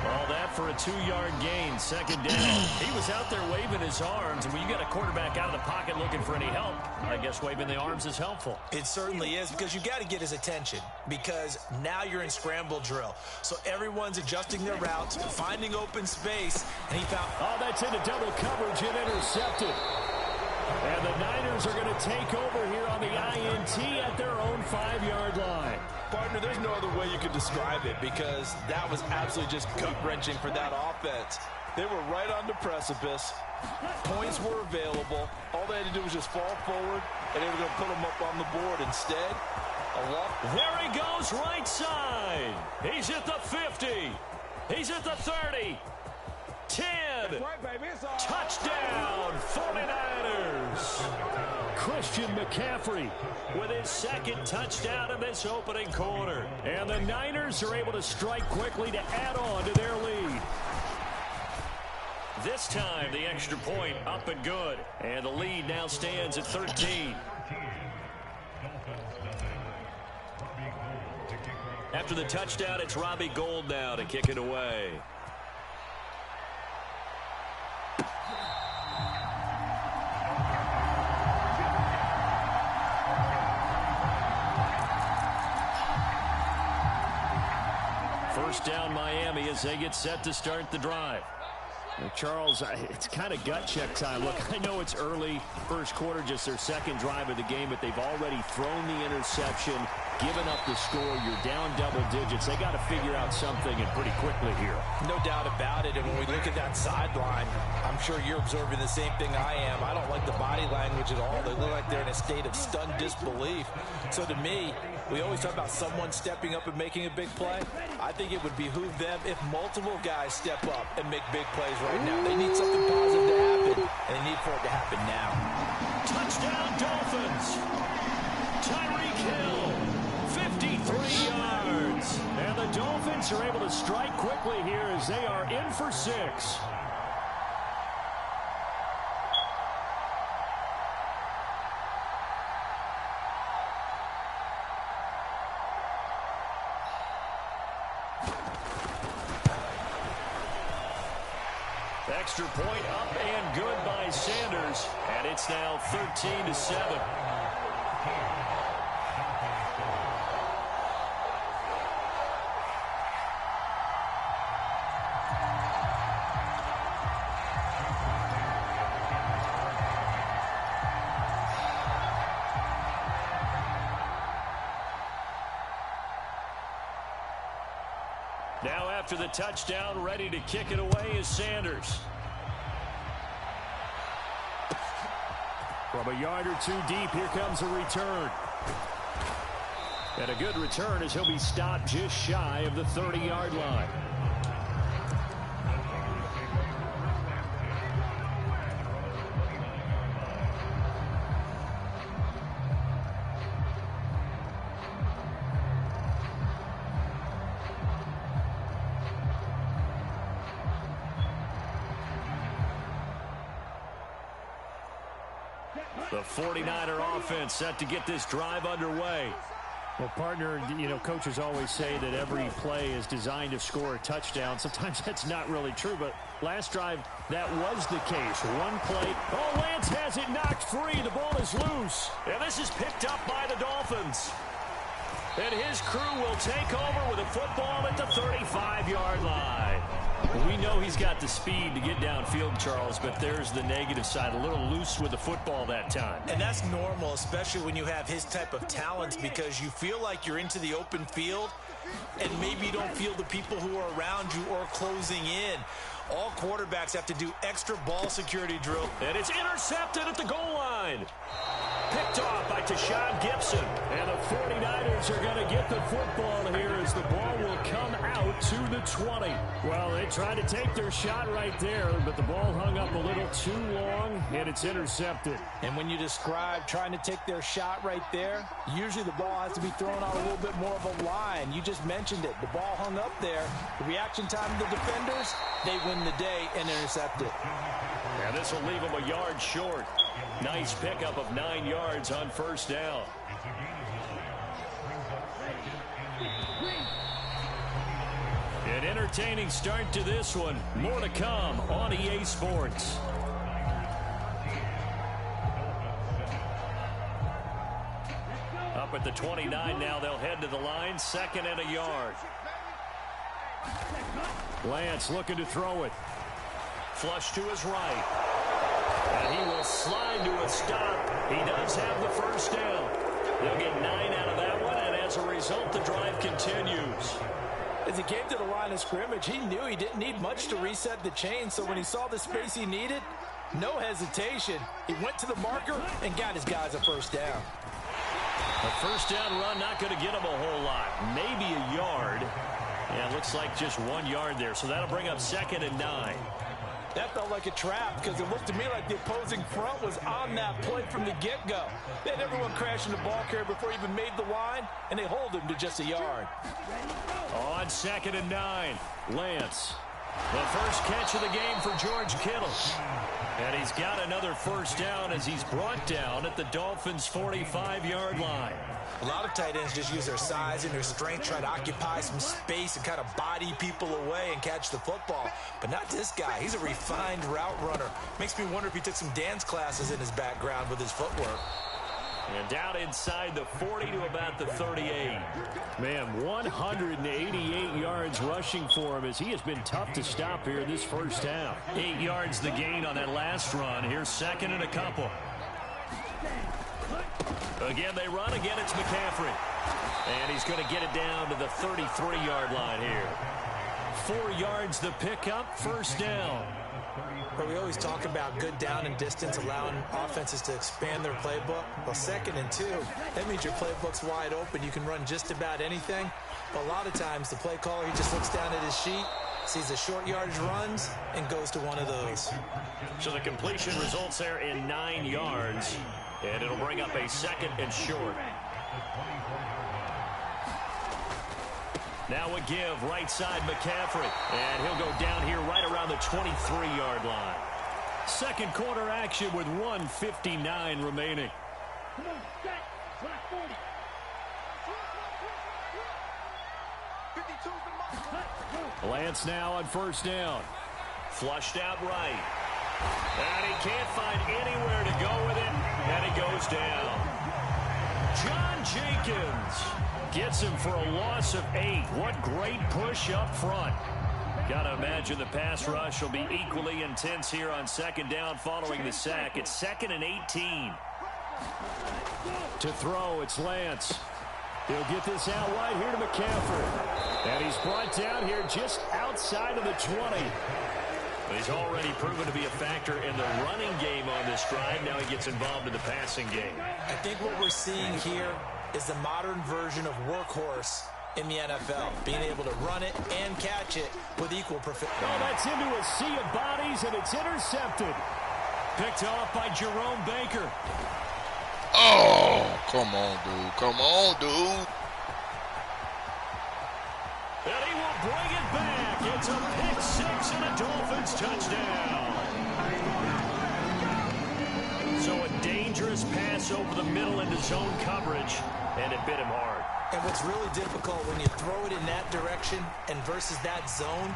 All that for a 2-yard gain, 2nd down. He was out there waving his arms, and when you got a quarterback out of the pocket looking for any help, I guess waving the arms is helpful. It certainly is, because you got to get his attention, because now you're in scramble drill. So everyone's adjusting their routes, finding open space, and he found... Oh, that's into double coverage and intercepted. And the Niners are going to take over here on the INT at their own 5-yard line. Partner, there's no other way you could describe it, because that was absolutely just gut-wrenching for that offense. They were right on the precipice. Points were available. All they had to do was just fall forward, and they were going to put them up on the board. Instead, a walk. There he goes, right side. He's at the 50. He's at the 30. 10. Touchdown, 49ers. Christian McCaffrey with his 2nd touchdown of this opening quarter. And the Niners are able to strike quickly to add on to their lead. This time, the extra point up and good. And the lead now stands at 13. After the touchdown, it's Robbie Gould now to kick it away. First down Miami as they get set to start the drive. Well, Charles, it's kind of gut check time. Look, I know it's early, first quarter, just their 2nd drive of the game, but they've already thrown the interception. giving up the score. You're down double digits. They got to figure out something, and pretty quickly here. No doubt about it. And when we look at that sideline, I'm sure you're observing the same thing I am. I don't like the body language at all. They look like they're in a state of stunned disbelief. So to me, we always talk about someone stepping up and making a big play. I think it would behoove them if multiple guys step up and make big plays right now. They need something positive to happen, and they need for it to happen now. Touchdown, Dolphins. Tyreek Hill, 53 yards. And the Dolphins are able to strike quickly here as they are in for 6. Extra point up and good by Sanders, and it's now 13-7. Now after the touchdown, ready to kick it away is Sanders. From a yard or two deep, here comes a return. And a good return as he'll be stopped just shy of the 30-yard line. The 49er offense set to get this drive underway. Well, partner, coaches always say that every play is designed to score a touchdown. Sometimes that's not really true, but last drive, that was the case. One play. Oh, Lance has it knocked free. The ball is loose. And this is picked up by the Dolphins. And his crew will take over with a football at the 35-yard line. We know he's got the speed to get downfield, Charles, but there's the negative side. A little loose with the football that time. And that's normal, especially when you have his type of talents, because you feel like you're into the open field, and maybe you don't feel the people who are around you or closing in. All quarterbacks have to do extra ball security drill. And it's intercepted at the goal line. Picked off by Tashawn Gibson. And the 49ers are going to get the football here as the ball will come out to the 20. Well, they tried to take their shot right there, but the ball hung up a little too long, and it's intercepted. And when you describe trying to take their shot right there, usually the ball has to be thrown out a little bit more of a line. You just mentioned it. The ball hung up there. The reaction time of the defenders, they win the day and intercept it. And this will leave them a yard short. Nice pickup of 9 yards on first down. An entertaining start to this one. More to come on EA Sports. Up at the 29 now, they'll head to the line. 2nd and a yard. Lance looking to throw it. Flush to his right. And he will slide to a stop. He does have the first down. They'll get 9 out of that one, and as a result, the drive continues. As he came to the line of scrimmage, he knew he didn't need much to reset the chain, so when he saw the space he needed, no hesitation. He went to the marker and got his guys a first down. A first down run not going to get him a whole lot. Maybe a yard. Yeah, it looks like just 1 yard there, so that'll bring up 2nd and 9. That felt like a trap because it looked to me like the opposing front was on that play from the get-go. They had everyone crashing the ball carrier before he even made the line, and they hold him to just a yard. On 2nd and 9, Lance. The first catch of the game for George Kittle. And he's got another first down as he's brought down at the Dolphins' 45-yard line. A lot of tight ends just use their size and their strength, try to occupy some space and kind of body people away and catch the football. But not this guy. He's a refined route runner. Makes me wonder if he took some dance classes in his background with his footwork. And down inside the 40 to about the 38. Man, 188 yards rushing for him as he has been tough to stop here this first half. 8 yards the gain on that last run. Here's 2nd and a couple. Again, they run. Again, it's McCaffrey. And he's going to get it down to the 33-yard line here. 4 yards the pickup, first down. But we always talk about good down and distance, allowing offenses to expand their playbook. Well, 2nd and 2, that means your playbook's wide open. You can run just about anything. But a lot of times, the play caller, he just looks down at his sheet, sees the short yardage runs, and goes to one of those. So the completion results there in 9 yards, and it'll bring up a 2nd and short. Now a give, right side McCaffrey. And he'll go down here right around the 23-yard line. Second quarter action with 1:59 remaining. Lance now on first down. Flushed out right. And he can't find anywhere to go with it. And it goes down. John Jenkins gets him for a loss of 8. What great push up front. Got to imagine the pass rush will be equally intense here on second down following the sack. It's 2nd and 18. To throw, it's Lance. He'll get this out wide here to McCaffrey. And he's brought down here just outside of the 20. He's already proven to be a factor in the running game on this drive. Now he gets involved in the passing game. I think what we're seeing here is the modern version of workhorse in the NFL, being able to run it and catch it with equal perfection. Oh, that's into a sea of bodies, and it's intercepted. Picked off by Jerome Baker. Oh, come on, dude. Come on, dude. And he will bring it back. It's a pick 6 and a Dolphins touchdown. So a dangerous pass over the middle into zone coverage, and it bit him hard. And what's really difficult when you throw it in that direction and versus that zone,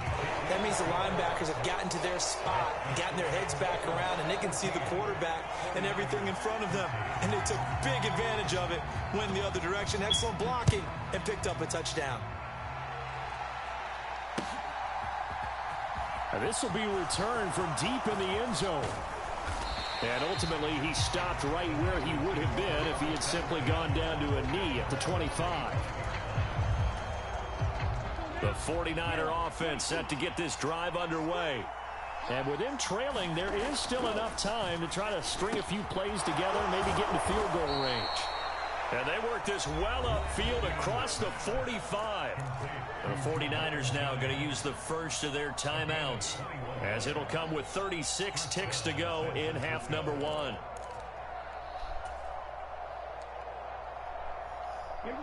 that means the linebackers have gotten to their spot and gotten their heads back around, and they can see the quarterback and everything in front of them. And they took big advantage of it, went the other direction, excellent blocking, and picked up a touchdown. And this will be returned from deep in the end zone. And ultimately, he stopped right where he would have been if he had simply gone down to a knee at the 25. The 49er offense set to get this drive underway. And with them trailing, there is still enough time to try to string a few plays together and maybe get into field goal range. And they work this well upfield across the 45. The 49ers now going to use the first of their timeouts, as it'll come with 36 ticks to go in half number 1.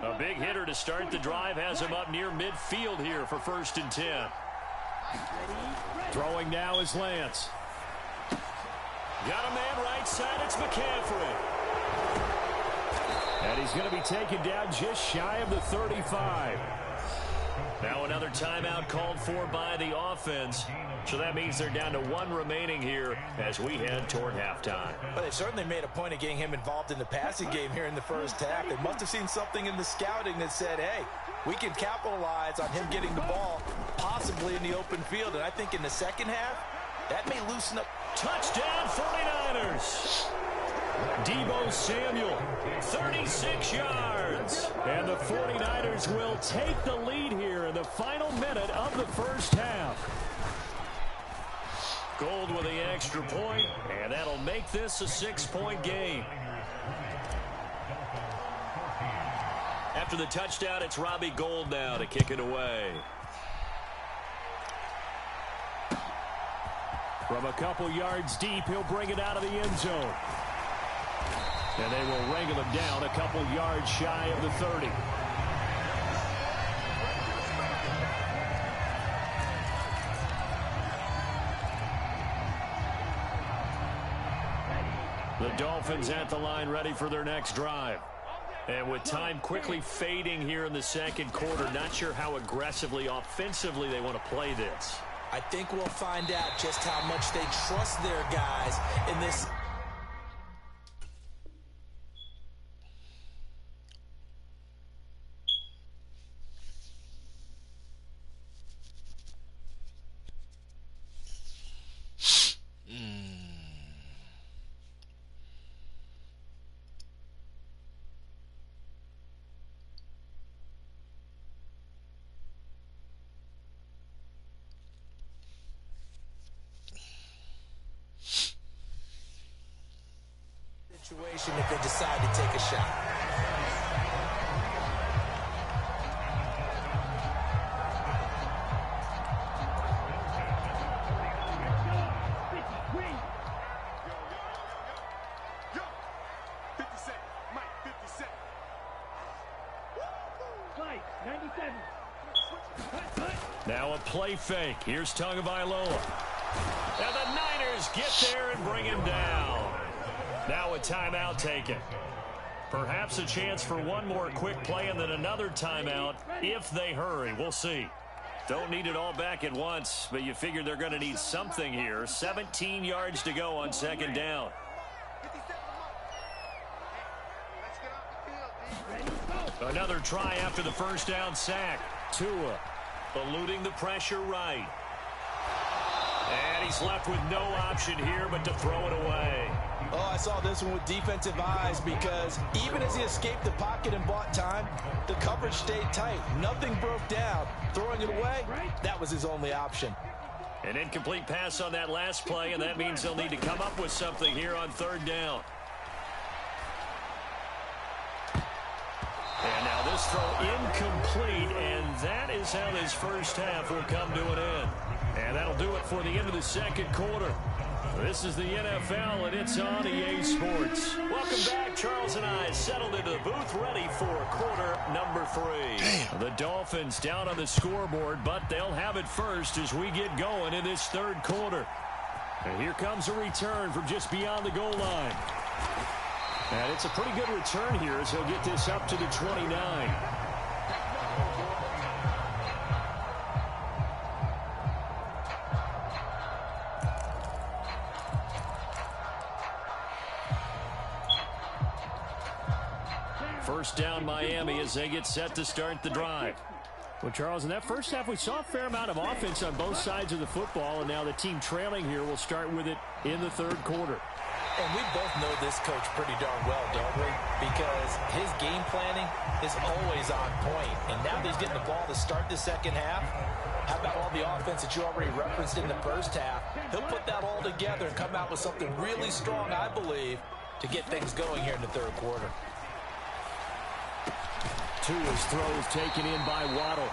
A big hitter to start the drive has him up near midfield here for 1st and 10. Throwing now is Lance. Got a man right side, it's McCaffrey. And he's going to be taken down just shy of the 35. Now another timeout called for by the offense. So that means they're down to 1 remaining here as we head toward halftime. But they've certainly made a point of getting him involved in the passing game here in the first half. They must have seen something in the scouting that said, hey, we can capitalize on him getting the ball, possibly in the open field. And I think in the second half, that may loosen up. Touchdown 49ers. Deebo Samuel, 36 yards. And the 49ers will take the lead here in the final minute of the first half. Gold with the extra point, and that'll make this a 6-point game. After the touchdown, it's Robbie Gould now to kick it away. From a couple yards deep, he'll bring it out of the end zone. And they will wrangle him down a couple yards shy of the 30. The Dolphins at the line ready for their next drive. And with time quickly fading here in the second quarter, not sure how aggressively, offensively they want to play this. I think we'll find out just how much they trust their guys in this. situation if they decide to take a shot. Now a play fake. Here's Tagovailoa. And the Niners get there and bring him down. Now a timeout taken. Perhaps a chance for one more quick play and then another timeout if they hurry. We'll see. Don't need it all back at once, but you figure they're going to need something here. 17 yards to go on second down. Another try after the first down sack. Tua eluding the pressure right. And he's left with no option here but to throw it away. Oh, I saw this one with defensive eyes because even as he escaped the pocket and bought time, the coverage stayed tight. Nothing broke down. Throwing it away, that was his only option. An incomplete pass on that last play, and that means they'll need to come up with something here on third down. And now this throw incomplete, and that is how this first half will come to an end. And that'll do it for the end of the second quarter. This is the NFL, and it's on EA Sports. Welcome back. Charles and I settled into the booth, ready for quarter number 3. Damn. The Dolphins down on the scoreboard, but they'll have it first as we get going in this third quarter. And here comes a return from just beyond the goal line. And it's a pretty good return here as he'll get this up to the 29. First down Miami as they get set to start the drive. Well, Charles, in that first half, we saw a fair amount of offense on both sides of the football, and now the team trailing here will start with it in the third quarter. And we both know this coach pretty darn well, don't we? Because his game planning is always on point. And now that he's getting the ball to start the second half, how about all the offense that you already referenced in the first half? He'll put that all together and come out with something really strong, I believe, to get things going here in the third quarter. Tua's throw is taken in by Waddle.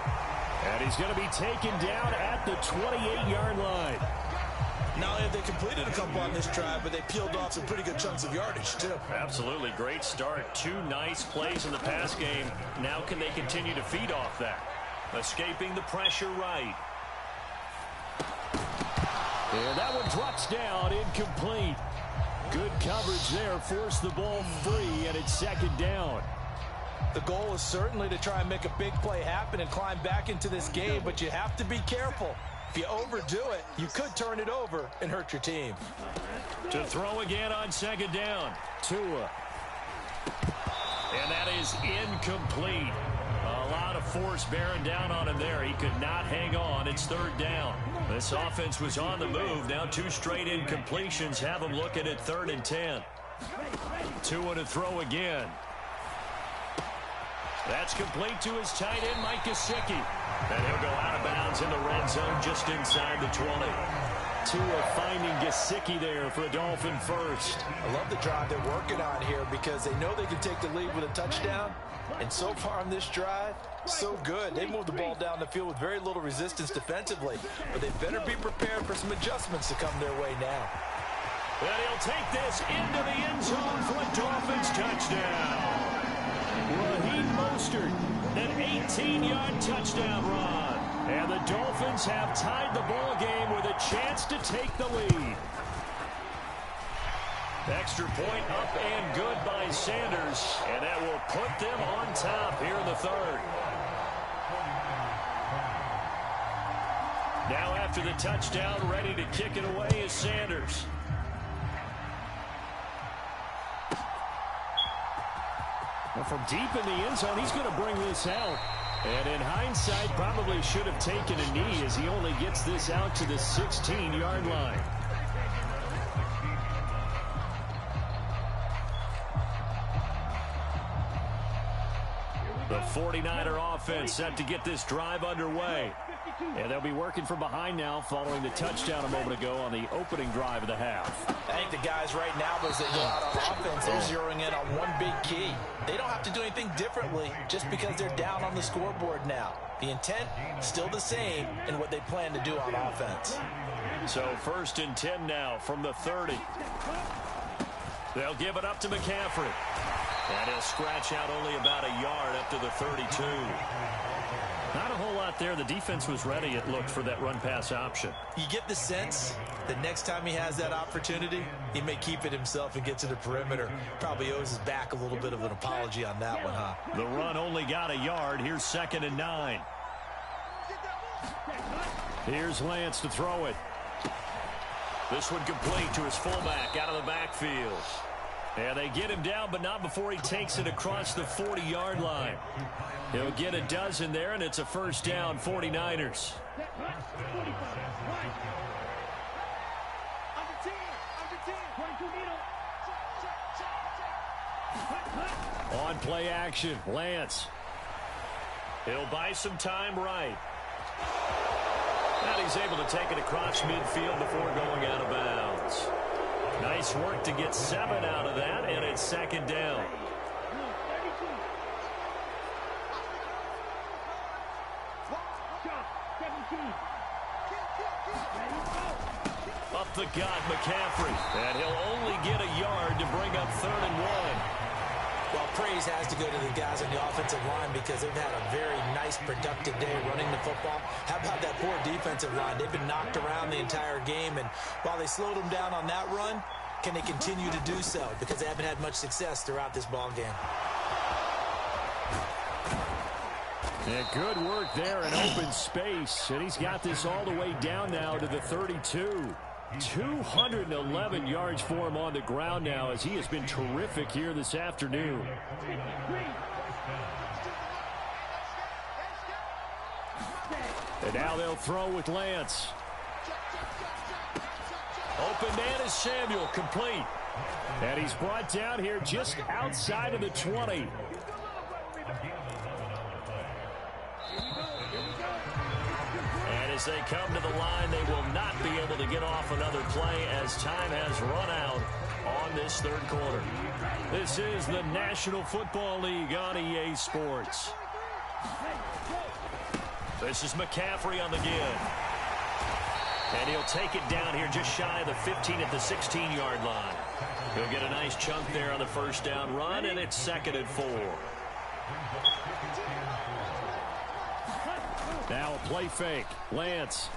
And he's going to be taken down at the 28-yard line. Not only have they completed a couple on this drive, but they peeled off some pretty good chunks of yardage, too. Absolutely. Great start. 2 nice plays in the pass game. Now can they continue to feed off that? Escaping the pressure right. And that one drops down, incomplete. Good coverage there. Forced the ball free, and it's second down. The goal is certainly to try and make a big play happen and climb back into this game, but you have to be careful. If you overdo it, you could turn it over and hurt your team. To throw again on second down. Tua. And that is incomplete. A lot of force bearing down on him there. He could not hang on. It's third down. This offense was on the move. Now 2 straight incompletions have him looking at 3rd and 10. Tua to throw again. That's complete to his tight end, Mike Gesicki. And he'll go out of bounds in the red zone just inside the 20. Tua finding Gesicki there for a Dolphin first. I love the drive they're working on here because they know they can take the lead with a touchdown. And so far on this drive, so good. They moved the ball down the field with very little resistance defensively. But they better be prepared for some adjustments to come their way now. And he'll take this into the end zone for a Dolphins touchdown. Raheem Mostert, an 18-yard touchdown run. And the Dolphins have tied the ball game with a chance to take the lead. Extra point up and good by Sanders. And that will put them on top here in the third. Now after the touchdown, ready to kick it away is Sanders. Well, from deep in the end zone, he's going to bring this out. And in hindsight, probably should have taken a knee as he only gets this out to the 16-yard line. The 49er offense set to get this drive underway. And they'll be working from behind now following the touchdown a moment ago on the opening drive of the half. I think the guys right now, as they go out on offense, they're zeroing in on one big key. They don't have to do anything differently just because they're down on the scoreboard now. The intent, still the same in what they plan to do on offense. So 1st and 10 now from the 30. They'll give it up to McCaffrey. And he'll scratch out only about a yard up to the 32. Not a whole lot there. The defense was ready, it looked, for that run-pass option. You get the sense that next time he has that opportunity, he may keep it himself and get to the perimeter. Probably owes his back a little bit of an apology on that one, huh? The run only got a yard. Here's 2nd and 9. Here's Lance to throw it. This one complete to his fullback out of the backfield. And they get him down, but not before he takes it across the 40-yard line. He'll get a dozen there, and it's a 1st down, 49ers. On play action, Lance. He'll buy some time right. And he's able to take it across midfield before going out of bounds. Nice work to get 7 out of that, and it's 2nd down. Up the gut, McCaffrey. And he'll only get a yard to bring up 3rd and 1. Well, praise has to go to the guys on the offensive line because they've had a very nice, productive day running the football. How about that poor defensive line? They've been knocked around the entire game, and while they slowed them down on that run, can they continue to do so? Because they haven't had much success throughout this ball game. And good work there in open space. And he's got this all the way down now to the 32. 211 yards for him on the ground now as he has been terrific here this afternoon. And now they'll throw with Lance. Open man is Samuel, complete. And he's brought down here just outside of the 20. And as they come to the line, they will not be able to get off another play as time has run out on this 3rd quarter. This is the National Football League on EA Sports. This is McCaffrey on the give. And he'll take it down here just shy of the 15 at the 16-yard line. He'll get a nice chunk there on the 1st down run, and it's 2nd and 4. Now a play fake. Lance.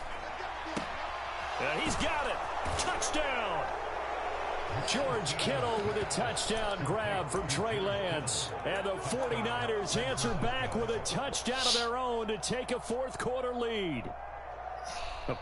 And he's got it. Touchdown. George Kittle with a touchdown grab from Trey Lance. And the 49ers answer back with a touchdown of their own to take a 4th quarter lead.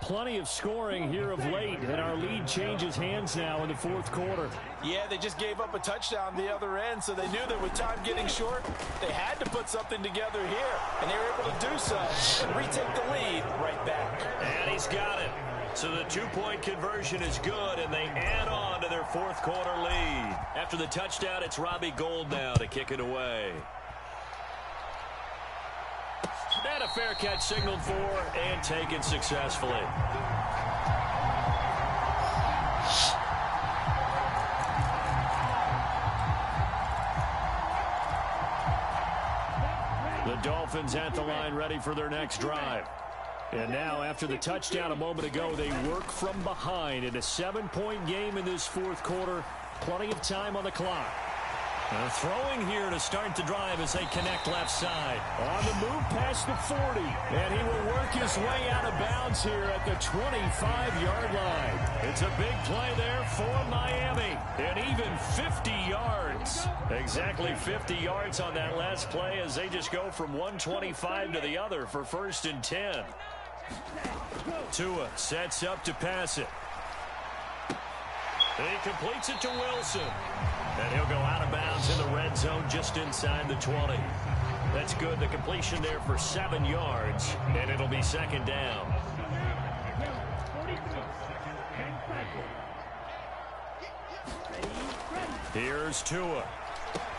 Plenty of scoring here of late, and our lead changes hands now in the 4th quarter. Yeah, they just gave up a touchdown the other end, so they knew that with time getting short, they had to put something together here, and they were able to do so and retake the lead right back. And he's got it. So the 2-point conversion is good, and they add on to their 4th quarter lead. After the touchdown, it's Robbie Gould now to kick it away. And a fair catch signaled for and taken successfully. The Dolphins at the line ready for their next drive. And now after the touchdown a moment ago, they work from behind in a 7-point game in this 4th quarter. Plenty of time on the clock. Throwing here to start the drive as they connect left side. On the move past the 40. And he will work his way out of bounds here at the 25-yard line. It's a big play there for Miami. And even 50 yards. Exactly 50 yards on that last play as they just go from 125 to the other for 1st and 10. Tua sets up to pass it. He completes it to Wilson. And he'll go out of bounds in the red zone just inside the 20. That's good. The completion there for 7 yards. And it'll be 2nd down. Here's Tua.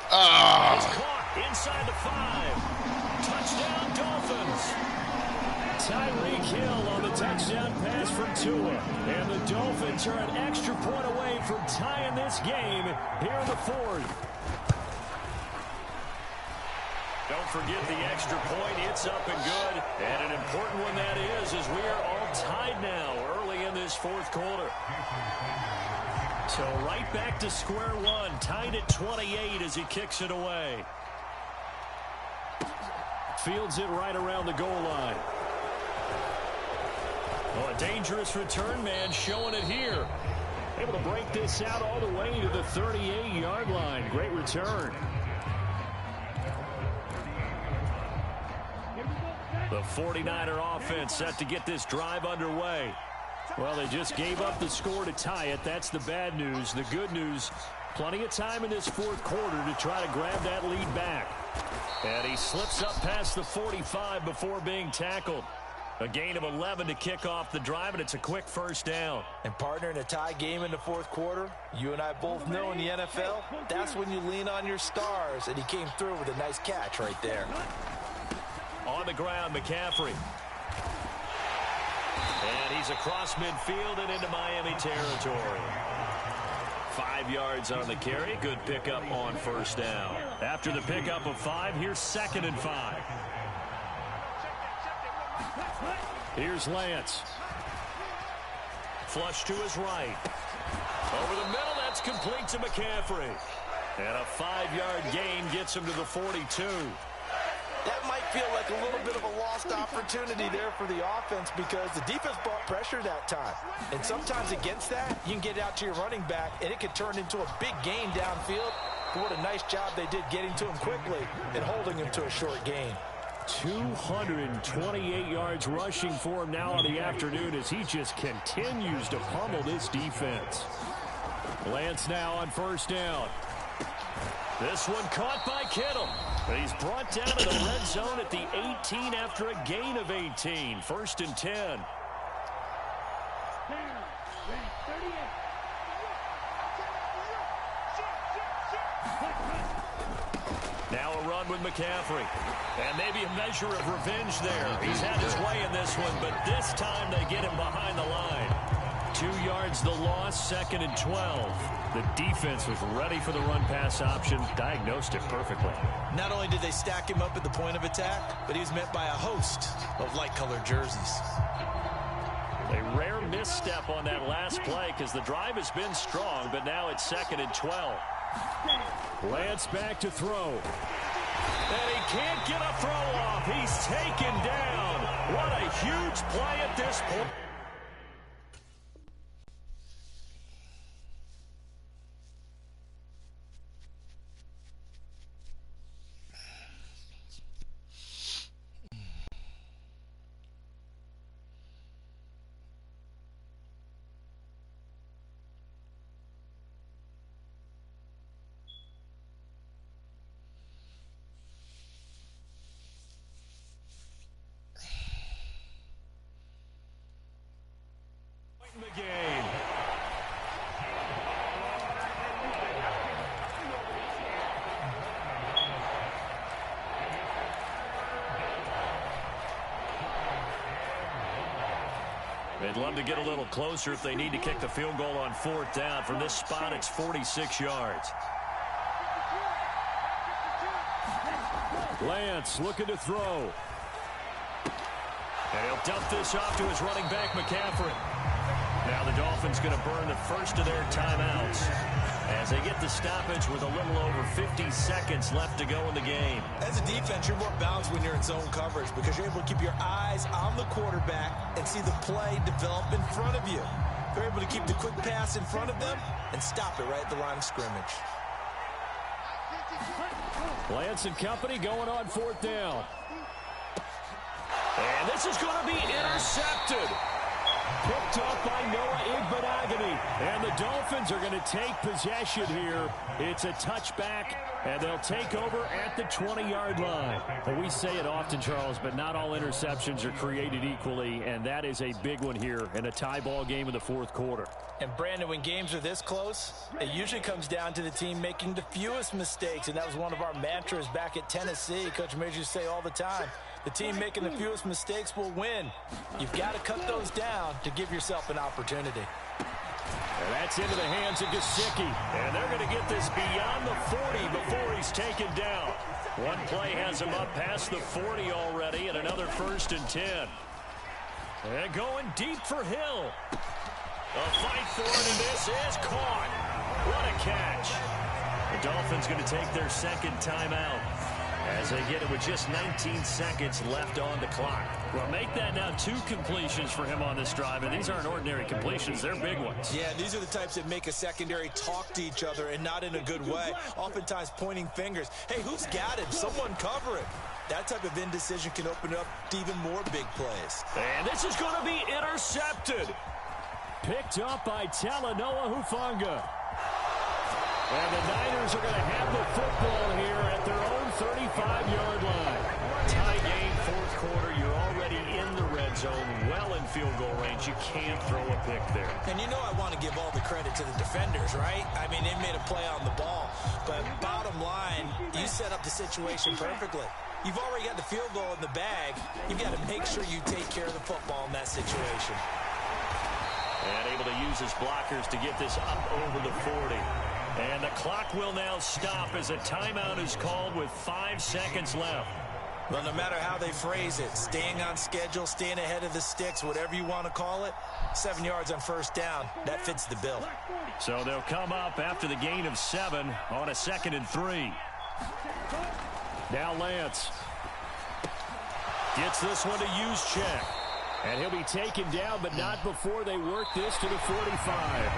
He's caught. inside the 5. Touchdown, Dolphins. Tyreek Hill on the touchdown pass from Tua. And the Dolphins are an extra point away from tying this game here in the 4th. Don't forget the extra point. It's up and good. And an important one that is, as we are all tied now early in this 4th quarter. So right back to square one, tied at 28 as he kicks it away. Fields it right around the goal line. Oh, a dangerous return man showing it here. Able to break this out all the way to the 38-yard line. Great return. The 49er offense set to get this drive underway. Well, they just gave up the score to tie it. That's the bad news. The good news, plenty of time in this 4th quarter to try to grab that lead back. And he slips up past the 45 before being tackled. A gain of 11 to kick off the drive, and it's a quick first down. And partner, in a tie game in the 4th quarter, you and I both know in the NFL, that's when you lean on your stars, and he came through with a nice catch right there. On the ground, McCaffrey. And he's across midfield and into Miami territory. 5 yards on the carry. Good pickup on first down. After the pickup of 5, here's 2nd and 5. Here's Lance. Flush to his right. Over the middle, that's complete to McCaffrey. And a 5-yard gain gets him to the 42. That might feel like a little bit of a lost opportunity there for the offense because the defense brought pressure that time. And sometimes against that, you can get out to your running back, and it could turn into a big gain downfield. But what a nice job they did getting to him quickly and holding him to a short gain. 228 yards rushing for him now on the afternoon as he just continues to pummel this defense. Lance now on first down. This one caught by Kittle. But he's brought down to the red zone at the 18 after a gain of 18. 1st and 10. Now a run with McCaffrey. And maybe a measure of revenge there. He's had his way in this one, but this time they get him behind the line. 2 yards the loss, 2nd and 12. The defense was ready for the run-pass option, diagnosed it perfectly. Not only did they stack him up at the point of attack, but he was met by a host of light-colored jerseys. A rare misstep on that last play because the drive has been strong, but now it's 2nd and 12. Lance back to throw. And he can't get a throw off. He's taken down. What a huge play at this point. The game. They'd love to get a little closer if they need to kick the field goal on 4th down. From this spot, it's 46 yards. Lance looking to throw. And he'll dump this off to his running back, McCaffrey. Now the Dolphins going to burn the first of their timeouts as they get the stoppage with a little over 50 seconds left to go in the game. As a defense, you're more balanced when you're in zone coverage because you're able to keep your eyes on the quarterback and see the play develop in front of you. They're able to keep the quick pass in front of them and stop it right at the line of scrimmage. Lance and company going on 4th down. And this is going to be intercepted. Picked up by Noah Igbenogany. And the Dolphins are going to take possession here. It's a touchback, and they'll take over at the 20-yard line. Well, we say it often, Charles, but not all interceptions are created equally, and that is a big one here in a tie ball game in the fourth quarter. And, Brandon, when games are this close, it usually comes down to the team making the fewest mistakes, and that was one of our mantras back at Tennessee. Coach Majors used to say all the time, the team making the fewest mistakes will win. You've got to cut those down to give yourself an opportunity. And that's into the hands of Gesicki. And they're going to get this beyond the 40 before he's taken down. One play has him up past the 40 already, and another 1st and 10. And going deep for Hill. A fight for it, and this is caught. What a catch. The Dolphins going to take their second timeout as they get it with just 19 seconds left on the clock. Well, make that now 2 completions for him on this drive, and these aren't ordinary completions. They're big ones. Yeah, these are the types that make a secondary talk to each other and not in a good way, oftentimes pointing fingers. Hey, who's got him? Someone cover him. That type of indecision can open up to even more big plays. And this is going to be intercepted. Picked up by Talanoa Hufanga. And the Niners are going to have the football here at their own 35-yard line. Tie game, fourth quarter. You're already in the red zone, well in field goal range. You can't throw a pick there. And you know I want to give all the credit to the defenders, right? I mean, they made a play on the ball. But bottom line, you set up the situation perfectly. You've already got the field goal in the bag. You've got to make sure you take care of the football in that situation. And able to use his blockers to get this up over the 40. And the clock will now stop as a timeout is called with 5 seconds left. Well, no matter how they phrase it, staying on schedule, staying ahead of the sticks, whatever you want to call it, 7 yards on first down, that fits the bill. So they'll come up after the gain of 7 on a 2nd and 3. Now Lance gets this one to Juszczyk. And he'll be taken down, but not before they work this to the 45.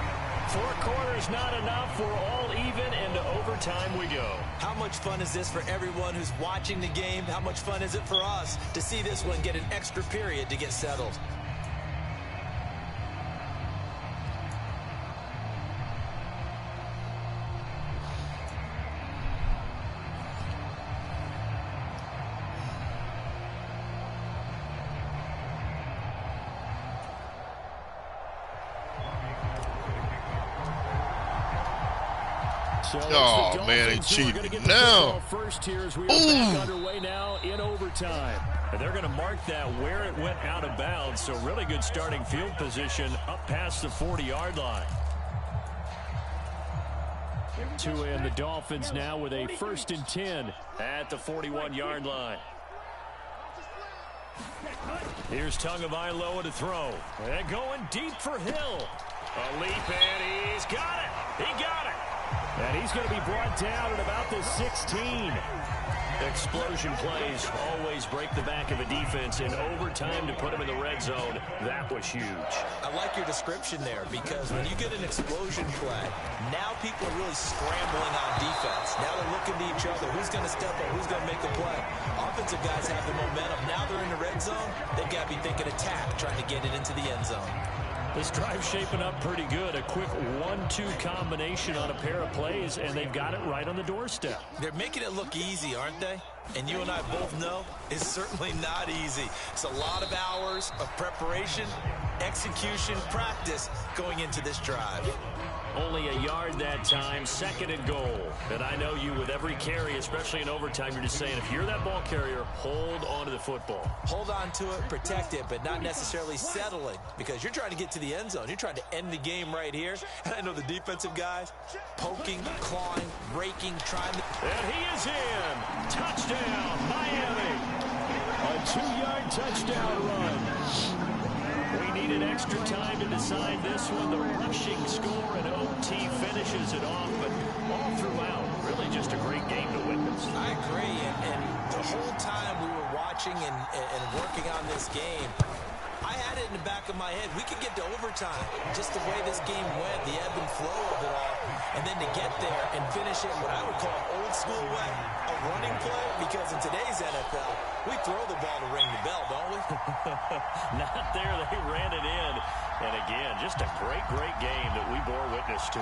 4 quarters not enough. We're all even, and to overtime we go. How much fun is this for everyone who's watching the game? How much fun is it for us to see this one get an extra period to get settled? So oh, man, they cheated now. First here as we are back underway now in overtime. And they're going to mark that where it went out of bounds. So really good starting field position up past the 40-yard line. And the Dolphins now with a 1st and 10 at the 41-yard line. Here's Tagovailoa to throw. And going deep for Hill. A leap, and he's got it. He got it. And he's going to be brought down at about the 16. Explosion plays always break the back of a defense. In overtime to put him in the red zone, that was huge. I like your description there, because when you get an explosion play, now people are really scrambling on defense. Now they're looking to each other. Who's going to step up? Who's going to make a play? Offensive guys have the momentum. Now they're in the red zone. They've got to be thinking attack, trying to get it into the end zone. This drive's shaping up pretty good. A quick 1-2 combination on a pair of plays, and they've got it right on the doorstep. They're making it look easy, aren't they? And you and I both know it's certainly not easy. It's a lot of hours of preparation, execution, practice going into this drive. Only a yard that time, 2nd and goal. And I know you with every carry, especially in overtime, you're just saying if you're that ball carrier, hold on to the football. Hold on to it, protect it, but not necessarily settling, because you're trying to get to the end zone. You're trying to end the game right here. And I know the defensive guys poking, clawing, raking, trying to... And he is in. Touchdown, Miami. A 2-yard touchdown run. We needed extra time to decide this one. The rushing score and OT finishes it off, but all throughout, really just a great game to witness. I agree, and the whole time we were watching and working on this game, I had it in the back of my head. We could get to overtime. Just the way this game went, the ebb and flow of it all, and then to get there and finish it what I would call old school way, a running play? Because in today's NFL, we throw the ball to ring the bell, don't we? Not there. They ran it in. And again, just a great, great game that we bore witness to.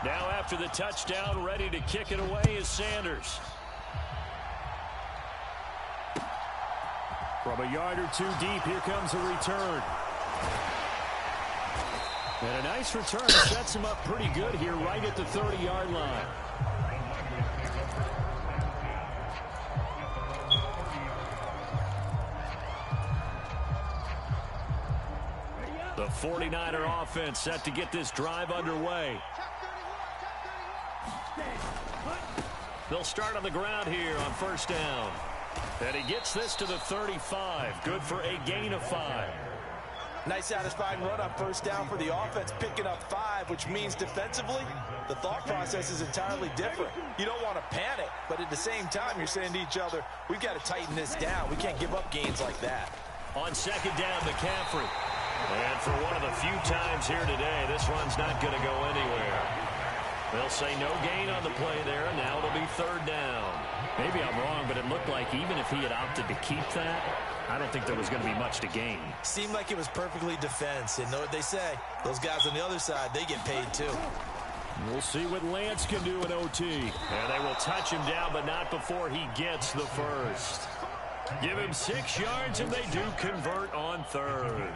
Now after the touchdown, ready to kick it away is Sanders. From a yard or two deep, here comes a return. And a nice return sets him up pretty good here right at the 30-yard line. The 49er offense set to get this drive underway. They'll start on the ground here on first down. And he gets this to the 35. Good for a gain of 5. Nice satisfying run on first down for the offense, picking up 5, which means defensively, the thought process is entirely different. You don't want to panic, but at the same time, you're saying to each other, we've got to tighten this down. We can't give up gains like that. On second down, McCaffrey. And for one of the few times here today, this run's not going to go anywhere. They'll say no gain on the play there, and now it'll be third down. Maybe I'm wrong, but it looked like even if he had opted to keep that, I don't think there was going to be much to gain. Seemed like it was perfectly defense, and know what they say. Those guys on the other side, they get paid too. We'll see what Lance can do in OT. And they will touch him down, but not before he gets the first. Give him 6 yards, and they do convert on third.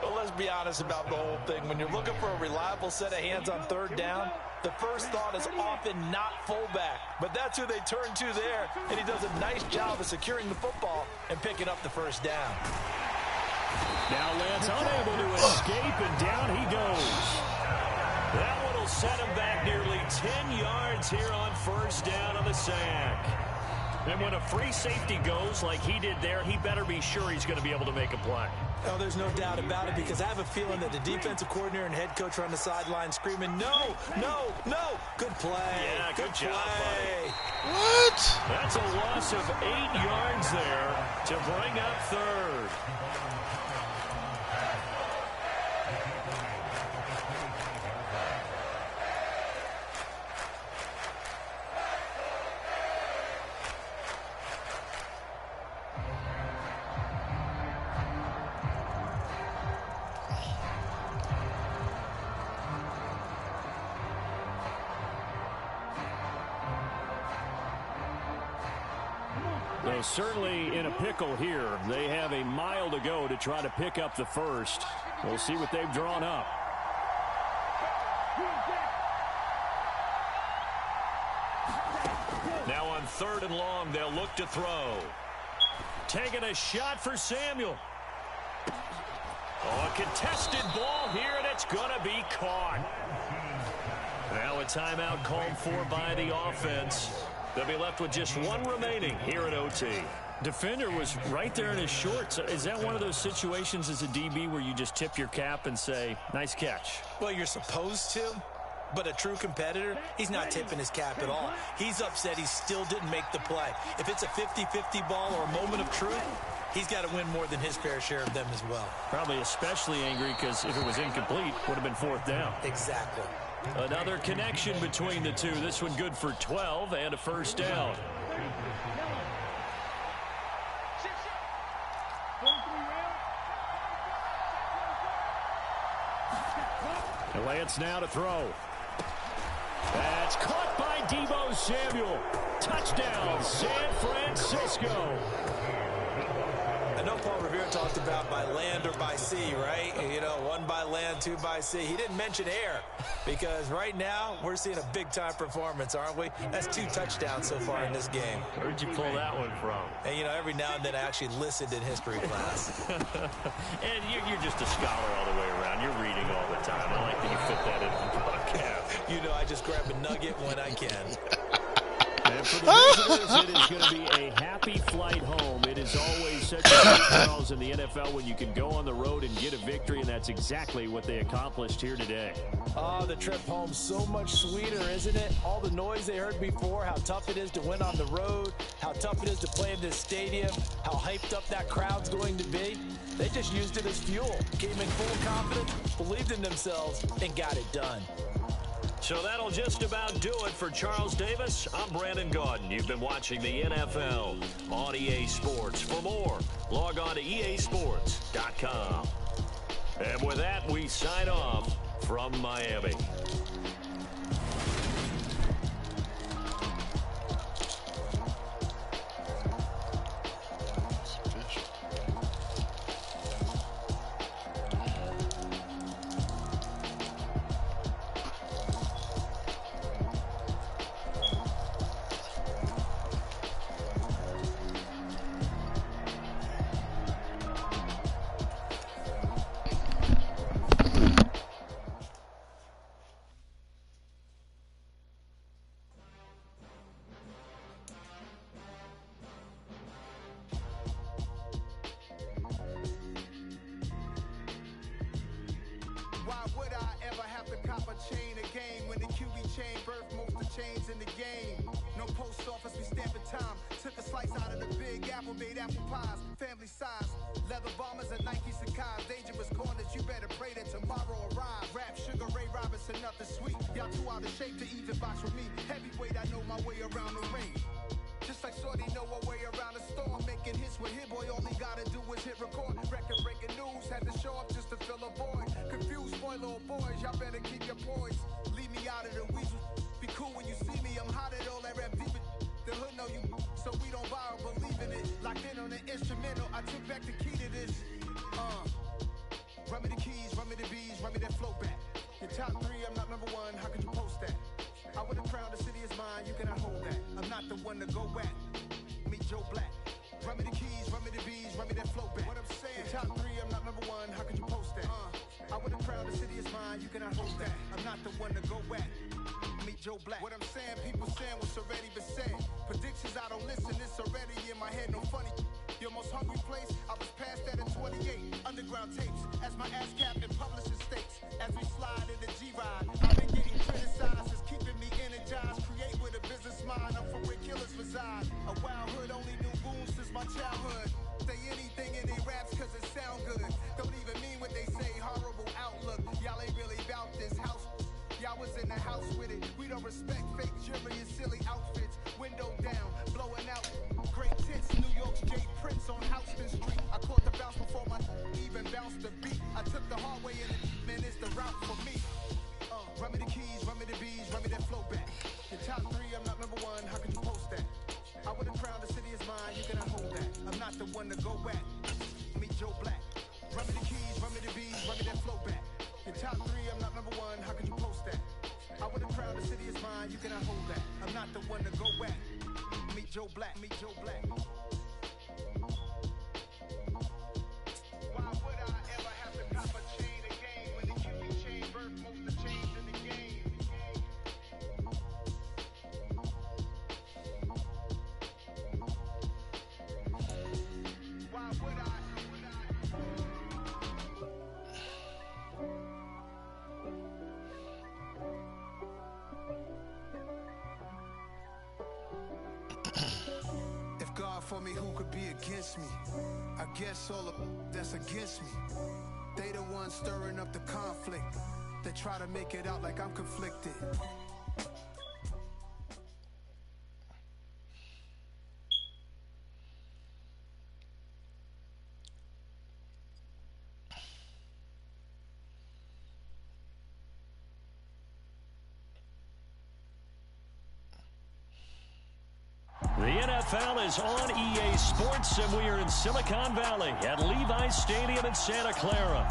Well, let's be honest about the whole thing. When you're looking for a reliable set of hands on third down, the first thought is often not fullback. But that's who they turn to there, and he does a nice job of securing the football and picking up the first down. Now Lance unable to escape, and down he goes. That one will set him back nearly 10 yards here on first down on the sack. And when a free safety goes like he did there, he better be sure he's going to be able to make a play. Oh, there's no doubt about it, because I have a feeling that the defensive coordinator and head coach are on the sideline screaming, no, no, no. Good play. Yeah, good job, buddy. What? That's a loss of 8 yards there to bring up third. So certainly in a pickle here. They have a mile to go to try to pick up the first. We'll see what they've drawn up. Now on third and long, they'll look to throw. Taking a shot for Samuel. Oh, a contested ball here, and it's going to be caught. Now a timeout called for by the offense. They'll be left with just one remaining here at OT. Defender was right there in his shorts. Is that one of those situations as a DB where you just tip your cap and say, nice catch? Well, you're supposed to, but a true competitor, he's not tipping his cap at all. He's upset he still didn't make the play. If it's a 50-50 ball or a moment of truth, he's got to win more than his fair share of them as well. Probably especially angry because if it was incomplete, would have been fourth down. Exactly. Another connection between the two. This one good for 12 and a first down. Lance now to throw. That's caught by Deebo Samuel. Touchdown, San Francisco. I know Paul Revere talked about by land or by sea, right? You know, 1 by land, 2 by sea. He didn't mention air because right now we're seeing a big-time performance, aren't we? That's 2 touchdowns so far in this game. Where'd you pull that one from? And, you know, every now and then I actually listened in history class. And you're just a scholar all the way around. You're reading all the time. I like that you fit that in the broadcast. You know, I just grab a nugget when I can. And for the visitors, it is going to be a happy flight home. It is always such a Charles, in the NFL when you can go on the road and get a victory, and that's exactly what they accomplished here today. Oh, the trip home so much sweeter, isn't it? All the noise they heard before, how tough it is to win on the road, how tough it is to play in this stadium, how hyped up that crowd's going to be. They just used it as fuel, came in full confidence, believed in themselves, and got it done. So that'll just about do it for Charles Davis. I'm Brandon Gaudin. You've been watching the NFL on EA Sports. For more, log on to easports.com. And with that, we sign off from Miami. Why would I ever have to cop a chain again when the QB chain birthed most of the chains in the game? No post office, we stamping time. Took a slice out of the big apple, made apple pies, family size. Leather bombers and Nike Sacai's, dangerous corners, you better pray that tomorrow arrives. Rap, Sugar Ray Robinson, nothing sweet. Y'all too out of shape to even box with me. Heavyweight, I know my way around the ring. Just like Shorty know her way around the storm. Making hits with Hit Boy, all he gotta do is hit record. Record-breaking news, had to show up just to fill a void. Confused, boy, little boys, y'all better keep your poise. Leave me out of the weasel. Be cool when you see me, I'm hot at all that rap deep. The hood know you, so we don't borrow, believe in it. Locked in on the instrumental, I took back the key to this. Run me the keys, run me the bees, run me that flow back. Your top three, I'm not number one, how could you post that? I would have crowned the city is mine, you cannot hold that. I'm not the one to go at. Meet Joe Black. Run me the keys, run me the bees, run me that flow back. What I'm saying, your top three, I'm not number one, how could you post that? I would have crowned the city is mine, you cannot hold that. I'm not the one to go at. Meet Joe Black. What I'm saying, people saying what's already been said. Predictions, I don't listen, it's already in my head, no funny. Your most hungry place, I was past that in 28. Underground tapes, as my ass cap in publishing states. As we slide in the G-Ride, I've been getting criticized, it's keeping me energized. Create with a business mind, I'm from where killers reside. A wild hood, only knew goons since my childhood. Say anything in they raps cause it sound good. Don't even mean what they say, horrible outlook. Y'all ain't really about this house. Y'all was in the house with it. We don't respect fake jewelry and silly outfits. Window down, blowing out. Great tits, New York's Jay Prince on Houston Street. I caught the bounce before my even bounced the beat. I took the hard way in it, man, it's the route for me. Run me the keys, run me the bees, run me that flow back. Your top three, I'm not number one, how could you post that? I would have crowned the city is mine, you cannot hold that. I'm not the one to go at. Meet Joe Black. Run me the keys, run me the bees, run me that flow back. Your top three, I'm not number one, how could you post that? I would have crowned the city is mine, you cannot hold that. I'm not the one to go at. Meet Joe Black, meet Joe Black. Why would I ever have to cop a chain again when the QB chain birthed most of the chains in the game? Why would I? If God for me, who could be against me? I guess all of that's against me. They the ones stirring up the conflict. They try to make it out like I'm conflicted. The NFL is on EA Sports, and we are in Silicon Valley at Levi's Stadium in Santa Clara.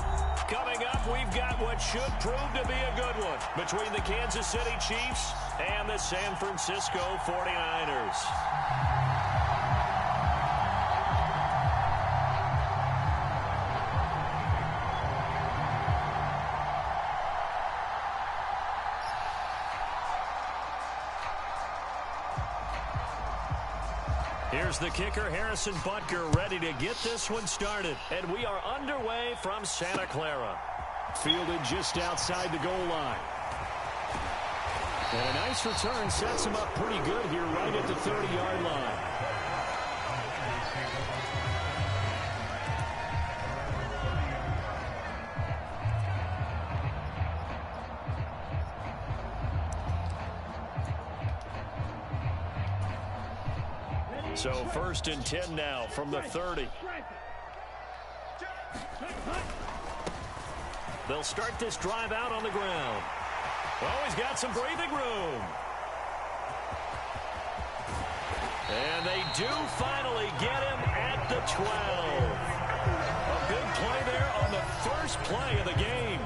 Coming up, we've got what should prove to be a good one between the Kansas City Chiefs and the San Francisco 49ers. Here Here's the kicker, Harrison Butker, ready to get this one started. And we are underway from Santa Clara. Fielded just outside the goal line. And a nice return sets him up pretty good here right at the 30-yard line. So 1st and 10 now from the 30. They'll start this drive out on the ground. Oh, he's got some breathing room. And they do finally get him at the 12. A big play there on the first play of the game.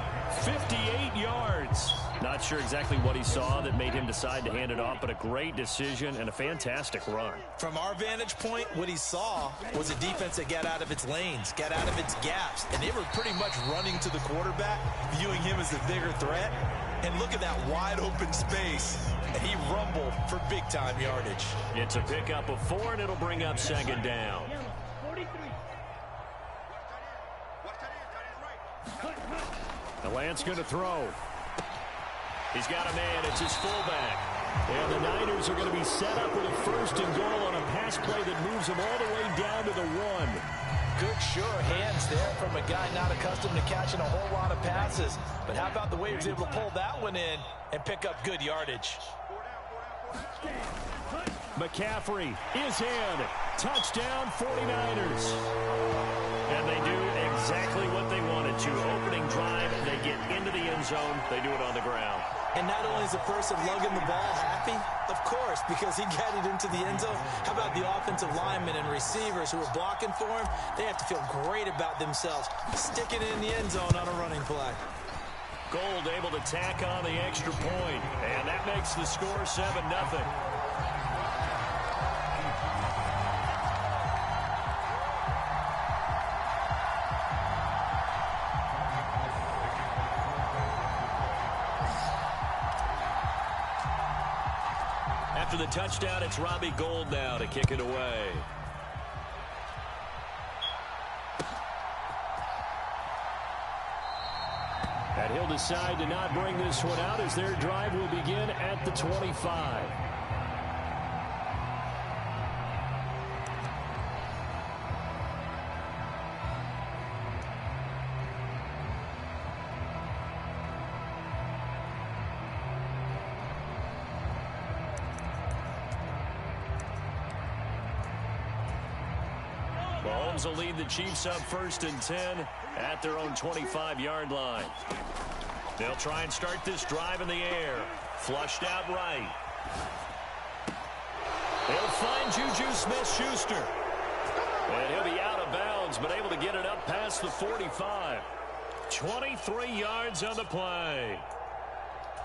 58 yards. Not sure exactly what he saw that made him decide to hand it off, but a great decision and a fantastic run. From our vantage point, what he saw was a defense that got out of its lanes, got out of its gaps, and they were pretty much running to the quarterback, viewing him as the bigger threat. And look at that wide open space. And he rumbled for big-time yardage. It's a pickup of 4, and it'll bring up 2nd down. The Lance going to throw. He's got a man. It's his fullback. And the Niners are going to be set up with a 1st and goal on a pass play that moves them all the way down to the 1. Good, sure hands there from a guy not accustomed to catching a whole lot of passes. But how about the way he was able to pull that one in and pick up good yardage? McCaffrey is in. Touchdown 49ers. And they do exactly what they wanted to. Opening drive, they get into the end zone. They do it on the ground. And not only is the person lugging the ball happy, of course, because he got it into the end zone. How about the offensive linemen and receivers who are blocking for him? They have to feel great about themselves, sticking it in the end zone on a running play. Gold able to tack on the extra point, and that makes the score 7-0. After the touchdown, it's Robbie Gould now to kick it away. And he'll decide to not bring this one out as their drive will begin at the 25. Mahomes will lead the Chiefs up 1st and 10 at their own 25-yard line. They'll try and start this drive in the air. Flushed out right. They'll find Juju Smith-Schuster. And he'll be out of bounds, but able to get it up past the 45. 23 yards on the play.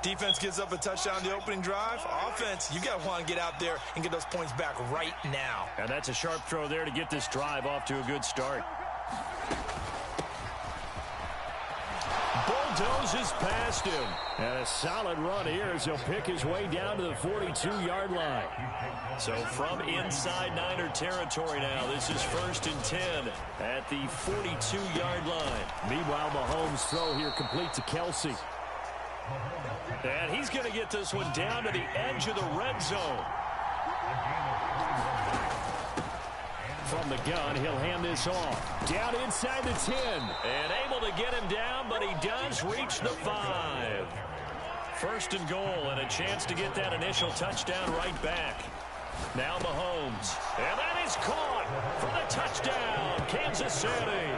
Defense gives up a touchdown the opening drive. Offense, you got to want to get out there and get those points back right now. And that's a sharp throw there to get this drive off to a good start. Bulldozes past him. And a solid run here as he'll pick his way down to the 42-yard line. So from inside Niner territory now, this is 1st and 10 at the 42-yard line. Meanwhile, Mahomes' throw here complete to Kelsey. And he's going to get this one down to the edge of the red zone. From the gun, he'll hand this off. Down inside the 10. And able to get him down, but he does reach the 5. 1st and goal, and a chance to get that initial touchdown right back. Now Mahomes. And that is caught for the touchdown, Kansas City.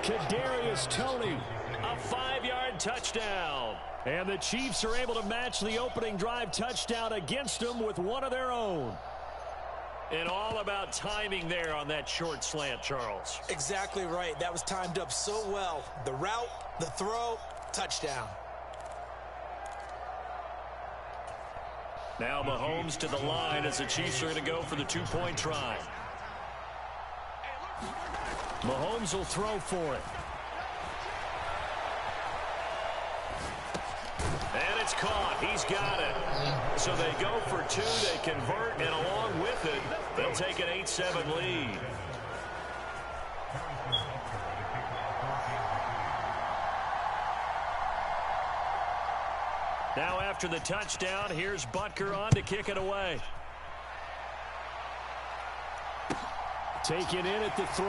Kadarius Toney, a 5-yard touchdown. And the Chiefs are able to match the opening drive touchdown against them with one of their own. And all about timing there on that short slant, Charles. Exactly right. That was timed up so well. The route, the throw, touchdown. Now Mahomes to the line as the Chiefs are going to go for the 2-point try. Mahomes will throw for it. And it's caught. He's got it. So they go for two. They convert, and along with it, they'll take an 8-7 lead. Now after the touchdown, here's Butker on to kick it away. Taken in at the 3.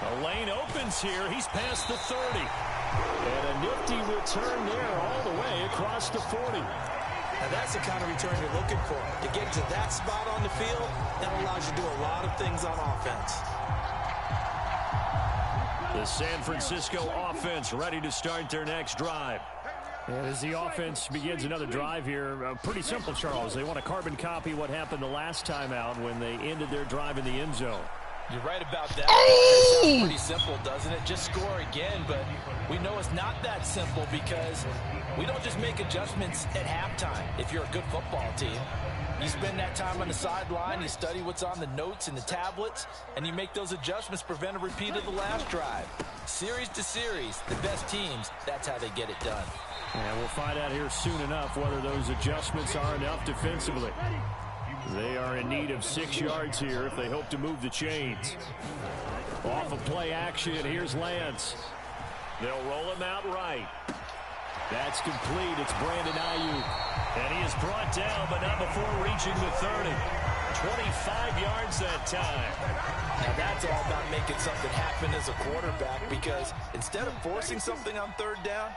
The lane opens here. He's past the 30. And a nifty return there all the way across the 40. Now that's the kind of return you're looking for. To get to that spot on the field, that allows you to do a lot of things on offense. The San Francisco offense ready to start their next drive. And as the offense begins another drive here, pretty simple, Charles. They want to carbon copy what happened the last time out when they ended their drive in the end zone. You're right about that. It sounds pretty simple, doesn't it? Just score again, but we know it's not that simple because we don't just make adjustments at halftime. If you're a good football team, you spend that time on the sideline, you study what's on the notes and the tablets, and you make those adjustments, prevent a repeat of the last drive. Series to series, the best teams, that's how they get it done. And we'll find out here soon enough whether those adjustments are enough defensively. They are in need of 6 yards here if they hope to move the chains. Off of play action, here's Lance. They'll roll him out right. That's complete. It's Brandon Ayuk. And he is brought down, but not before reaching the 30. 25 yards that time. Now that's all about making something happen as a quarterback, because instead of forcing something on third down,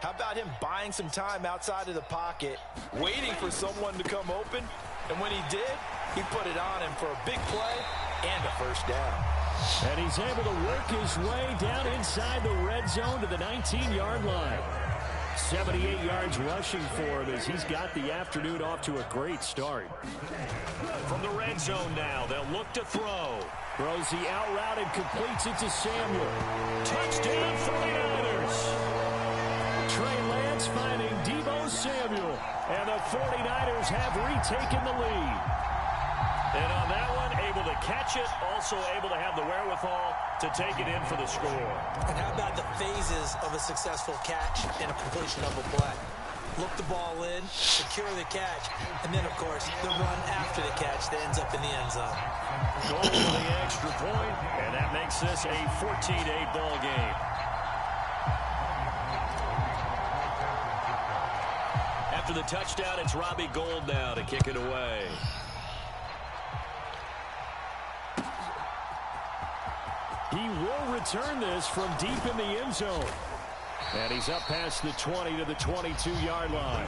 how about him buying some time outside of the pocket, waiting for someone to come open, and when he did, he put it on him for a big play and a first down. And he's able to work his way down inside the red zone to the 19-yard line. 78 yards rushing for him as he's got the afternoon off to a great start. From the red zone now, they'll look to throw. Throws the out route and completes it to Samuel. Touchdown 49ers. Trey Lance finding Deebo Samuel. And the 49ers have retaken the lead. And on that one, able to catch it, also able to have the wherewithal to take it in for the score. And how about the phases of a successful catch and a completion of a play? Look the ball in, secure the catch, and then, of course, the run after the catch that ends up in the end zone. Goal for the extra point, and that makes this a 14-8 ball game. After the touchdown, it's Robbie Gould now to kick it away. He will return this from deep in the end zone. And he's up past the 20 to the 22-yard line.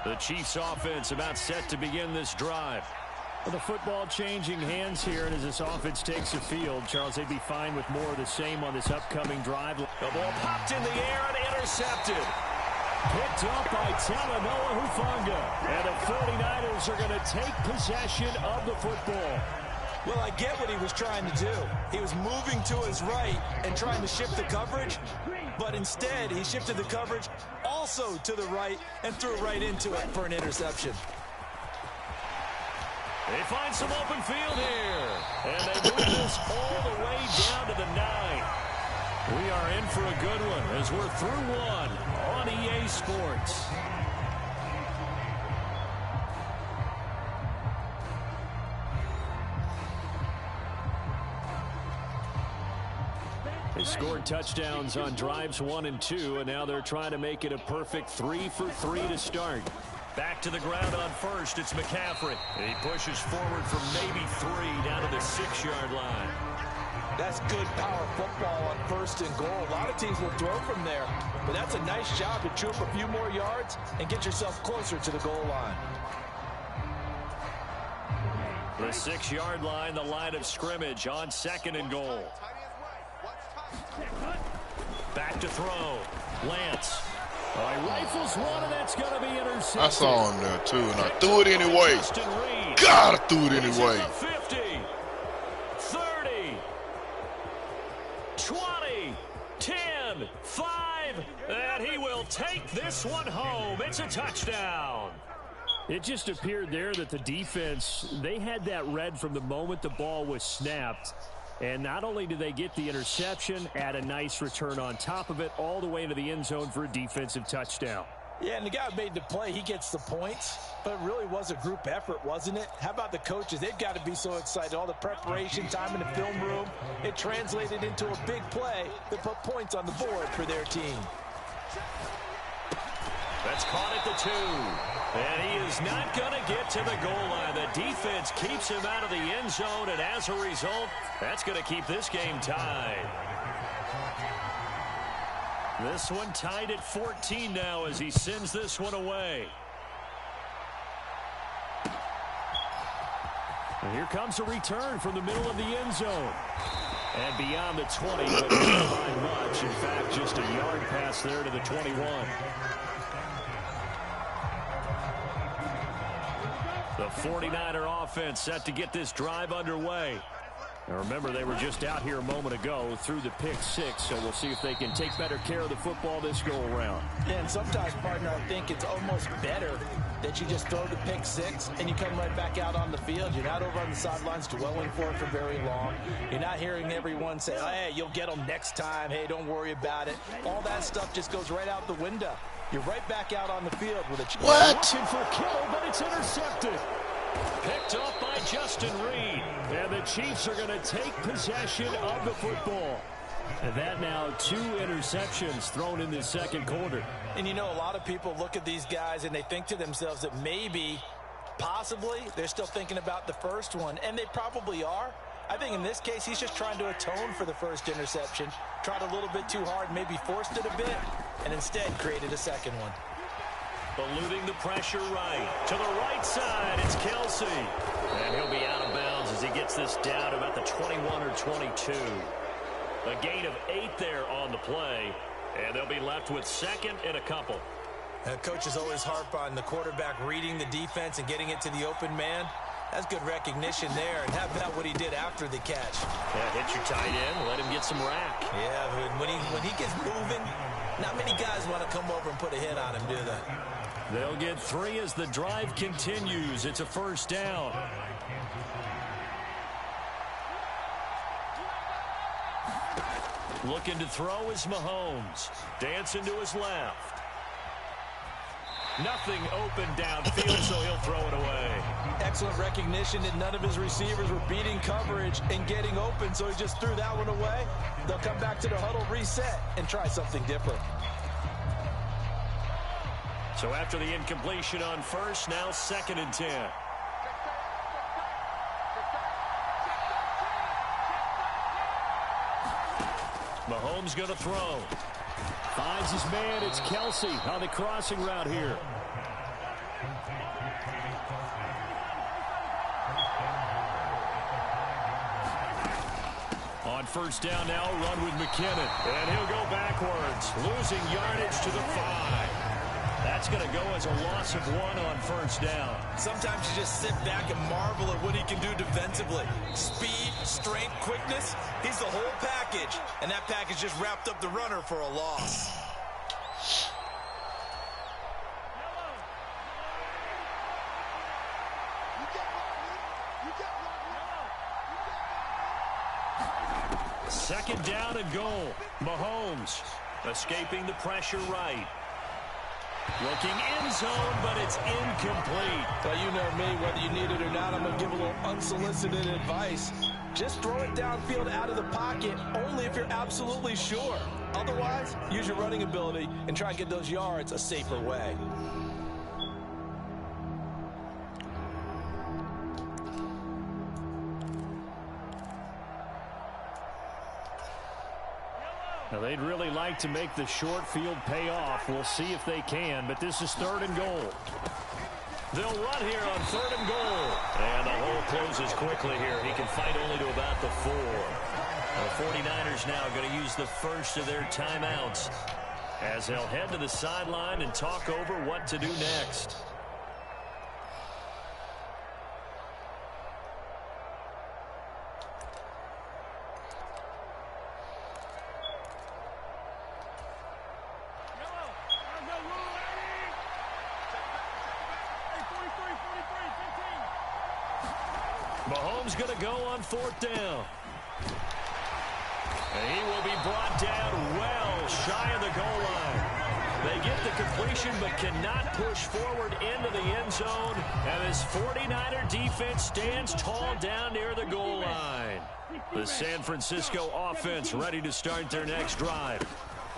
The Chiefs offense about set to begin this drive. Well, the football changing hands here, and as this offense takes the field, Charles, they'd be fine with more of the same on this upcoming drive. The ball popped in the air and intercepted. Picked up by Talanoa Hufanga. And the 49ers are going to take possession of the football. Well, I get what he was trying to do. He was moving to his right and trying to shift the coverage, but instead he shifted the coverage also to the right and threw right into it for an interception. They find some open field here. And they move this all the way down to the 9. We are in for a good one as we're through one on EA Sports. They scored touchdowns on drives 1 and 2, and now they're trying to make it a perfect 3 for 3 to start. Back to the ground on first. It's McCaffrey. He pushes forward from maybe 3 down to the 6-yard line. That's good power football on first and goal. A lot of teams will throw from there, but that's a nice job to troop a few more yards and get yourself closer to the goal line. The 6-yard line, the line of scrimmage on 2nd and goal. Back to throw. Lance. He rifles one, and that's going to be intercepted. I saw him there, too, and I threw it anyway. God, I threw it anyway. 50, 30, 20, 10, will take this one home. It's a touchdown. It just appeared there that the defense, they had that read from the moment the ball was snapped. And not only did they get the interception, add a nice return on top of it, all the way into the end zone for a defensive touchdown. Yeah, and the guy who made the play, he gets the points. But it really was a group effort, wasn't it? How about the coaches? They've got to be so excited. All the preparation, time in the film room, it translated into a big play that put points on the board for their team. That's caught at the 2. And he is not going to get to the goal line. The defense keeps him out of the end zone, and as a result, that's going to keep this game tied. This one tied at 14 now as he sends this one away. And here comes a return from the middle of the end zone. And beyond the 20, but not by much. In fact, just a yard pass there to the 21. The 49er offense set to get this drive underway. Now remember, they were just out here a moment ago through the pick 6, so we'll see if they can take better care of the football this go-around. Yeah, and sometimes, partner, I think it's almost better that you just throw the pick 6 and you come right back out on the field. You're not over on the sidelines dwelling for it for very long. You're not hearing everyone say, oh, hey, you'll get them next time. Hey, don't worry about it. All that stuff just goes right out the window. You're right back out on the field with a chance. Looking for Kittle, but it's intercepted. Picked off by Justin Reed. And the Chiefs are going to take possession of the football. And that now 2 interceptions thrown in this second quarter. And you know, a lot of people look at these guys and they think to themselves that maybe, possibly, they're still thinking about the first one. And they probably are. I think in this case, he's just trying to atone for the first interception. Tried a little bit too hard, maybe forced it a bit, and instead created a second one. Eluding the pressure right. To the right side, it's Kelsey. And he'll be out of bounds as he gets this down about the 21 or 22. A gain of 8 there on the play. And they'll be left with second and a couple. Coaches always harp on the quarterback reading the defense and getting it to the open man. That's good recognition there. And how about what he did after the catch? Yeah, hit your tight end, let him get some rack. Yeah, when he gets moving, not many guys want to come over and put a hit on him, do they? They'll get 3 as the drive continues. It's a first down. Looking to throw is Mahomes. Dancing to his left. Nothing open downfield, so he'll throw it away. Excellent recognition that none of his receivers were beating coverage and getting open, so he just threw that one away. They'll come back to the huddle, reset, and try something different. So after the incompletion on first, now 2nd and 10. Mahomes going to throw. Finds his man. It's Kelsey on the crossing route here. On first down now, run with McKinnon. And he'll go backwards, losing yardage to the 5. That's going to go as a loss of 1 on first down. Sometimes you just sit back and marvel at what he can do defensively. Speed, strength, quickness, he's the whole package. And that package just wrapped up the runner for a loss. Second down and goal. Mahomes escaping the pressure right. Looking end zone, but it's incomplete. Well, you know me, whether you need it or not, I'm going to give a little unsolicited advice. Just throw it downfield out of the pocket, only if you're absolutely sure. Otherwise, use your running ability and try and get those yards a safer way. Now, they'd really like to make the short field pay off. We'll see if they can, but this is 3rd and goal. They'll run here on 3rd and goal. And the hole closes quickly here. He can fight only to about the 4. The 49ers now going to use the first of their timeouts as they'll head to the sideline and talk over what to do next. Mahomes going to go on 4th down. And he will be brought down well shy of the goal line. They get the completion but cannot push forward into the end zone. And this 49er defense stands tall down near the goal line. The San Francisco offense ready to start their next drive.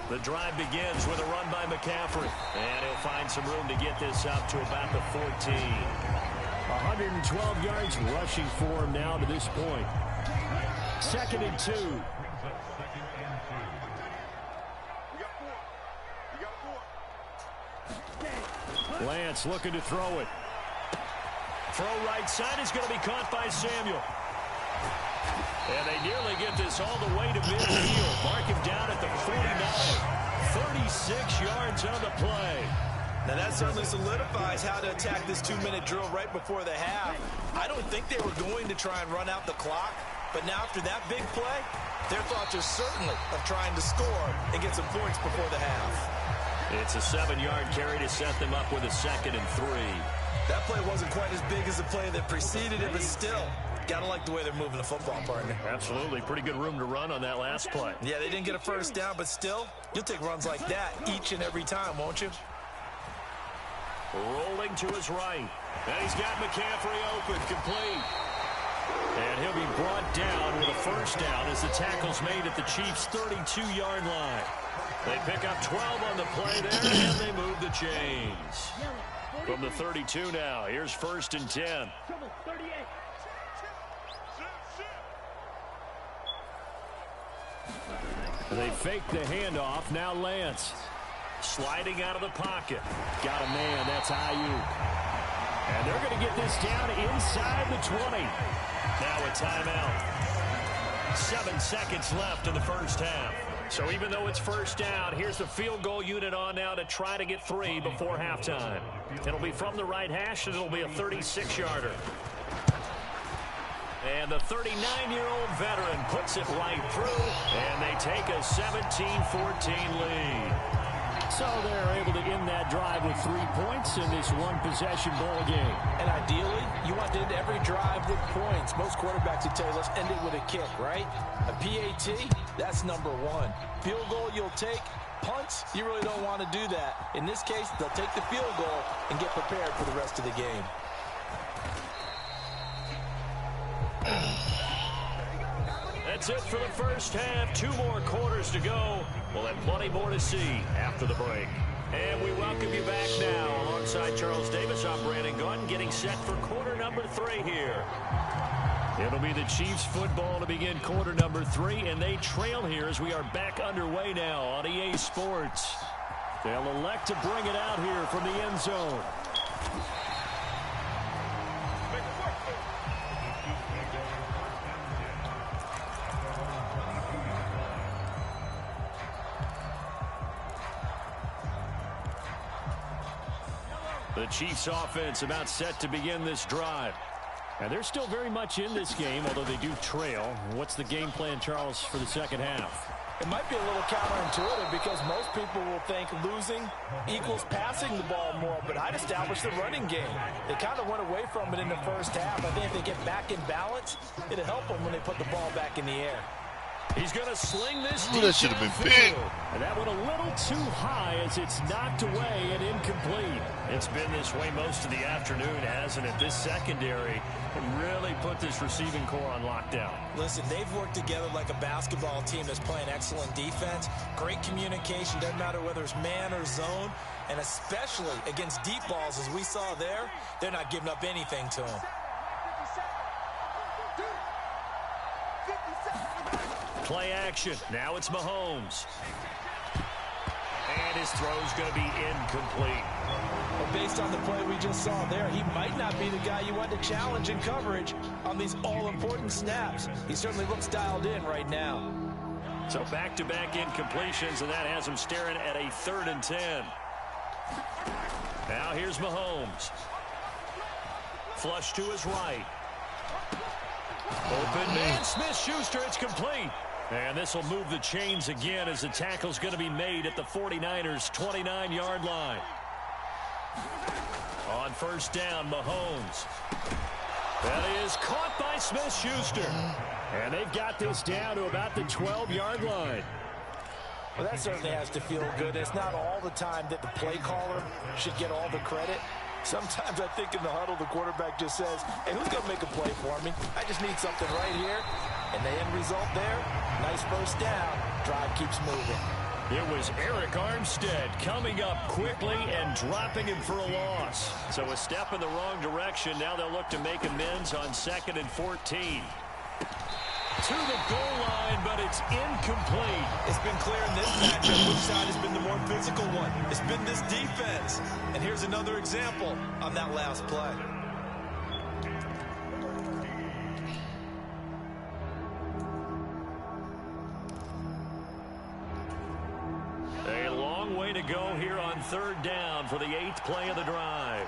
The drive begins with a run by McCaffrey. And he'll find some room to get this up to about the 14. 112 yards rushing for him now to this point. 2nd and 2. Lance looking to throw it. Throw right side is going to be caught by Samuel. And they nearly get this all the way to midfield. Mark him down at the 49. 36 yards on the play. Now that certainly solidifies how to attack this 2-minute drill right before the half. I don't think they were going to try and run out the clock. But now after that big play, their thoughts are certainly of trying to score and get some points before the half. It's a 7-yard carry to set them up with a 2nd and 3. That play wasn't quite as big as the play that preceded it, but still, gotta like the way they're moving the football, partner. Absolutely. Pretty good room to run on that last play. Yeah, they didn't get a first down, but still, you'll take runs like that each and every time, won't you? Rolling to his right. And he's got McCaffrey open, complete. And he'll be brought down with a first down as the tackle's made at the Chiefs' 32-yard line. They pick up 12 on the play there, and they move the chains. From the 32 now, here's 1st and 10. They fake the handoff. Now Lance. Sliding out of the pocket. Got a man. That's Ayuk. And they're going to get this down inside the 20. Now a timeout. 7 seconds left in the first half. So even though it's first down, here's the field goal unit on now to try to get 3 before halftime. It'll be from the right hash, and it'll be a 36-yarder. And the 39-year-old veteran puts it right through, and they take a 17-14 lead. So they're able to end that drive with 3 points in this one-possession ball game. And ideally, you want to end every drive with points. Most quarterbacks would tell you, let's end it with a kick, right? A PAT, that's number 1. Field goal you'll take. Punts, you really don't want to do that. In this case, they'll take the field goal and get prepared for the rest of the game. That's it for the first half. 2 more quarters to go. We'll have plenty more to see after the break. And we welcome you back now. Alongside Charles Davis, I'm Brandon Gordon, getting set for quarter number 3 here. It'll be the Chiefs football to begin quarter number 3, and they trail here as we are back underway now on EA Sports. They'll elect to bring it out here from the end zone. The Chiefs offense about set to begin this drive. And they're still very much in this game, although they do trail. What's the game plan, Charles, for the second half? It might be a little counterintuitive because most people will think losing equals passing the ball more, but I'd establish the running game. They kind of went away from it in the first half. I think if they get back in balance, it'll help them when they put the ball back in the air. He's going to sling this. Ooh, that should have been big. And that went a little too high as it's knocked away and incomplete. It's been this way most of the afternoon, hasn't it? This secondary really put this receiving core on lockdown. Listen, they've worked together like a basketball team that's playing excellent defense. Great communication, doesn't matter whether it's man or zone. And especially against deep balls, as we saw there, they're not giving up anything to them. Play action. Now it's Mahomes. And his throw's going to be incomplete. Well, based on the play we just saw there, he might not be the guy you want to challenge in coverage on these all-important snaps. He certainly looks dialed in right now. So back-to-back incompletions, and that has him staring at a 3rd and 10. Now here's Mahomes. Flush to his right. Open man, Smith-Schuster, it's complete. And this will move the chains again as the tackle's going to be made at the 49ers' 29-yard line. On first down, Mahomes. That is caught by Smith-Schuster. And they've got this down to about the 12-yard line. Well, that certainly has to feel good. It's not all the time that the play caller should get all the credit. Sometimes I think in the huddle, the quarterback just says, hey, who's going to make a play for me? I just need something right here. And the end result there, nice first down. Drive keeps moving. It was Eric Armstead coming up quickly and dropping him for a loss. So a step in the wrong direction. Now they'll look to make amends on 2nd and 14. To the goal line, but it's incomplete. It's been clear in this matchup which side has been the more physical one. It's been this defense. And here's another example on that last play. A long way to go here on 3rd down for the 8th play of the drive.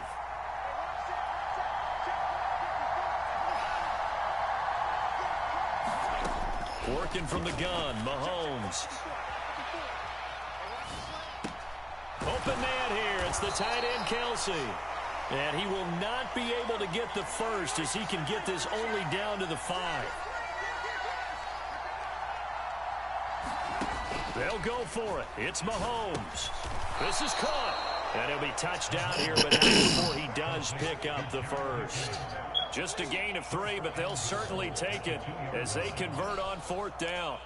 Working from the gun, Mahomes. Open man here. It's the tight end, Kelsey. And he will not be able to get the first as he can get this only down to the 5. They'll go for it. It's Mahomes. This is caught. And he'll be touched down here, but not before he does pick up the first. Just a gain of 3, but they'll certainly take it as they convert on 4th down.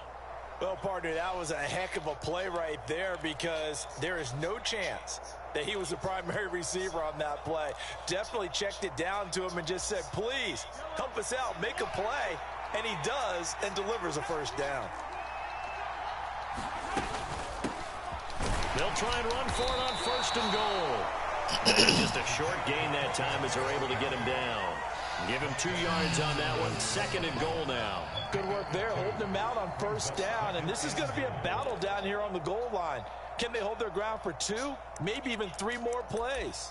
Well, partner, that was a heck of a play right there because there is no chance that he was the primary receiver on that play. Definitely checked it down to him and just said, please, help us out, make a play. And he does and delivers a first down. They'll try and run for it on 1st and goal. Just a short gain that time as they're able to get him down. Give him 2 yards on that one. 2nd and goal now. Good work there, holding him out on 1st down. And this is going to be a battle down here on the goal line. Can they hold their ground for 2, maybe even 3 more plays?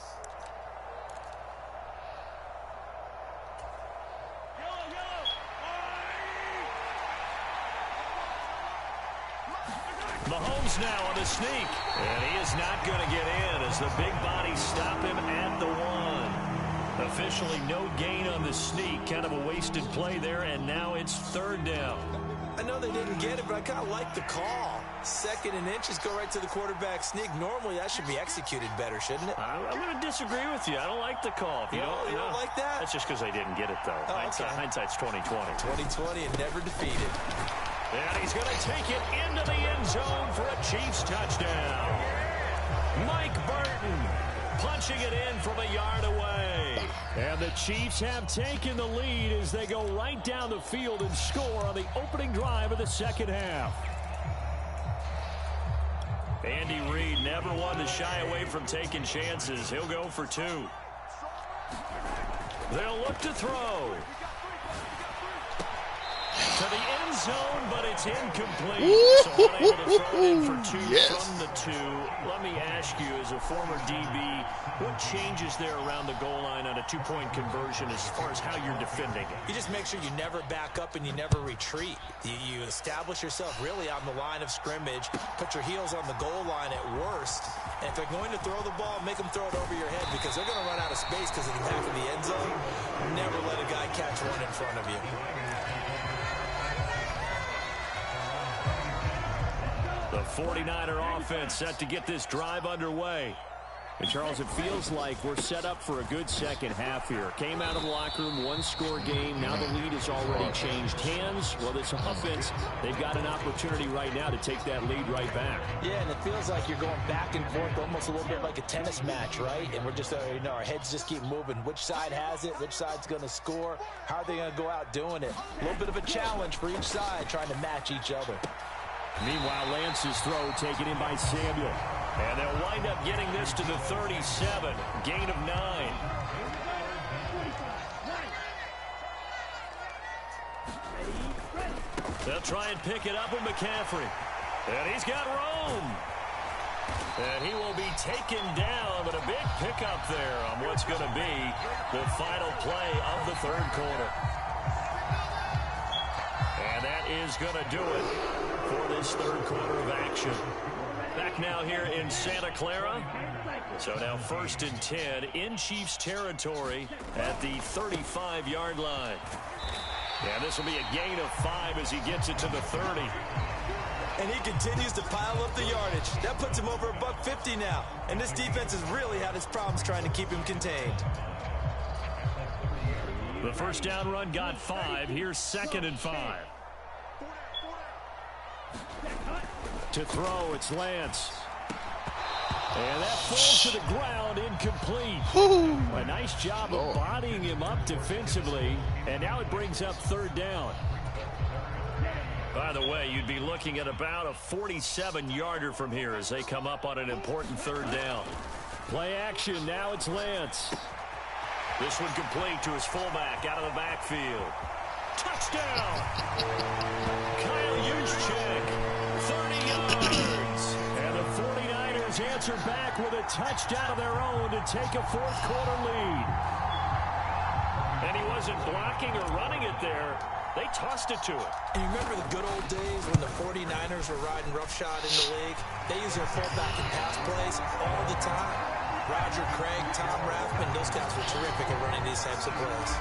Mahomes now on the sneak. And he is not going to get in as the big bodies stop him at the 1. Officially no gain on the sneak. Kind of a wasted play there, and now it's 3rd down. I know they didn't get it, but I kind of like the call. 2nd and inches, go right to the quarterback sneak. Normally, that should be executed better, shouldn't it? I'm going to disagree with you. I don't like the call. You don't like that? That's just because they didn't get it, though. Oh, Hindsight's 20/20. 20/20 and never defeated. And he's going to take it into the end zone for a Chiefs touchdown. Mike Burton punching it in from a yard away. And the Chiefs have taken the lead as they go right down the field and score on the opening drive of the 2nd half. Andy Reid never one to shy away from taking chances. He'll go for 2. They'll look to throw. To the end zone, but it's incomplete. So unable to throw it in for 2 from the 2. Let me ask you, as a former DB, what changes there around the goal line on a 2-point conversion as far as how you're defending it? You just make sure you never back up and you never retreat. You establish yourself really on the line of scrimmage, put your heels on the goal line at worst, and if they're going to throw the ball, make them throw it over your head because they're going to run out of space because of the back of the end zone. Never let a guy catch one in front of you. The 49er offense set to get this drive underway. And, Charles, it feels like we're set up for a good 2nd half here. Came out of the locker room, 1-score game. Now the lead has already changed hands. Well, this offense, they've got an opportunity right now to take that lead right back. Yeah, and it feels like you're going back and forth almost a little bit like a tennis match, right? And we're just, our heads just keep moving. Which side has it? Which side's going to score? How are they going to go out doing it? A little bit of a challenge for each side trying to match each other. Meanwhile, Lance's throw taken in by Samuel. And they'll wind up getting this to the 37. Gain of 9. They'll try and pick it up with McCaffrey. And he's got Rome. And he will be taken down, but a big pickup there on what's going to be the final play of the 3rd quarter. And that is going to do it for this 3rd quarter of action. Back now here in Santa Clara. So now 1st and 10 in Chiefs territory at the 35-yard line. And this will be a gain of 5 as he gets it to the 30. And he continues to pile up the yardage. That puts him over $150 now. And this defense has really had its problems trying to keep him contained. The first down run got 5. Here's 2nd and 5. To throw, it's Lance. And that falls to the ground, incomplete. A nice job of bodying him up defensively. And now it brings up 3rd down. By the way, you'd be looking at about a 47-yarder from here as they come up on an important 3rd down. Play action, now it's Lance. This one complete to his fullback out of the backfield. Touchdown! Kyle Juszczyk, 30 yards. And the 49ers answer back with a touchdown of their own to take a 4th-quarter lead. And he wasn't blocking or running it there. They tossed it to him. And you remember the good old days when the 49ers were riding roughshod in the league? They used their fullback in pass plays all the time. Roger Craig, Tom Rathman, those guys were terrific at running these types of plays.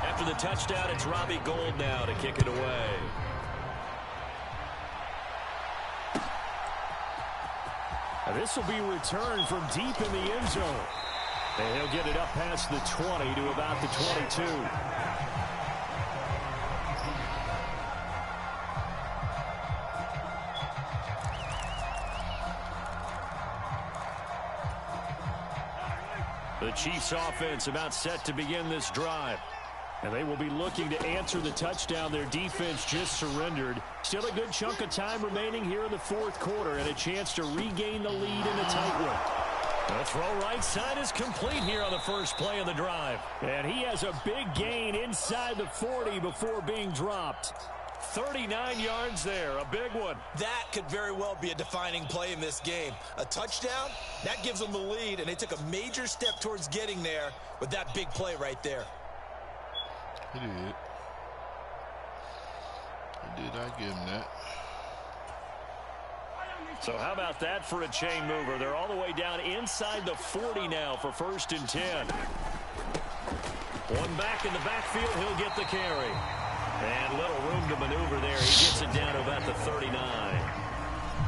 After the touchdown, it's Robbie Gould now to kick it away. This will be returned from deep in the end zone. And he'll get it up past the 20 to about the 22. The Chiefs offense about set to begin this drive. And they will be looking to answer the touchdown their defense just surrendered. Still a good chunk of time remaining here in the 4th quarter and a chance to regain the lead in a tight one. The throw right side is complete here on the first play of the drive. And he has a big gain inside the 40 before being dropped. 39 yards there, a big one. That could very well be a defining play in this game. A touchdown, that gives them the lead, and they took a major step towards getting there with that big play right there. He did. I give him that. So how about that for a chain mover? They're all the way down inside the 40 now for 1st and 10. One back in the backfield, he'll get the carry. And little room to maneuver there. He gets it down to about the 39.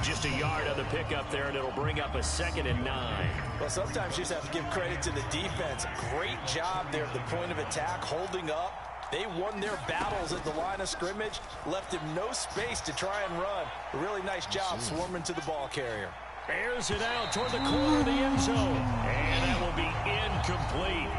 Just a yard on the pickup there, and it'll bring up a 2nd and 9. Well, sometimes you just have to give credit to the defense. Great job there at the point of attack, holding up. They won their battles at the line of scrimmage, left him no space to try and run. A really nice job swarming to the ball carrier. Airs it out toward the corner of the end zone. And that will be incomplete.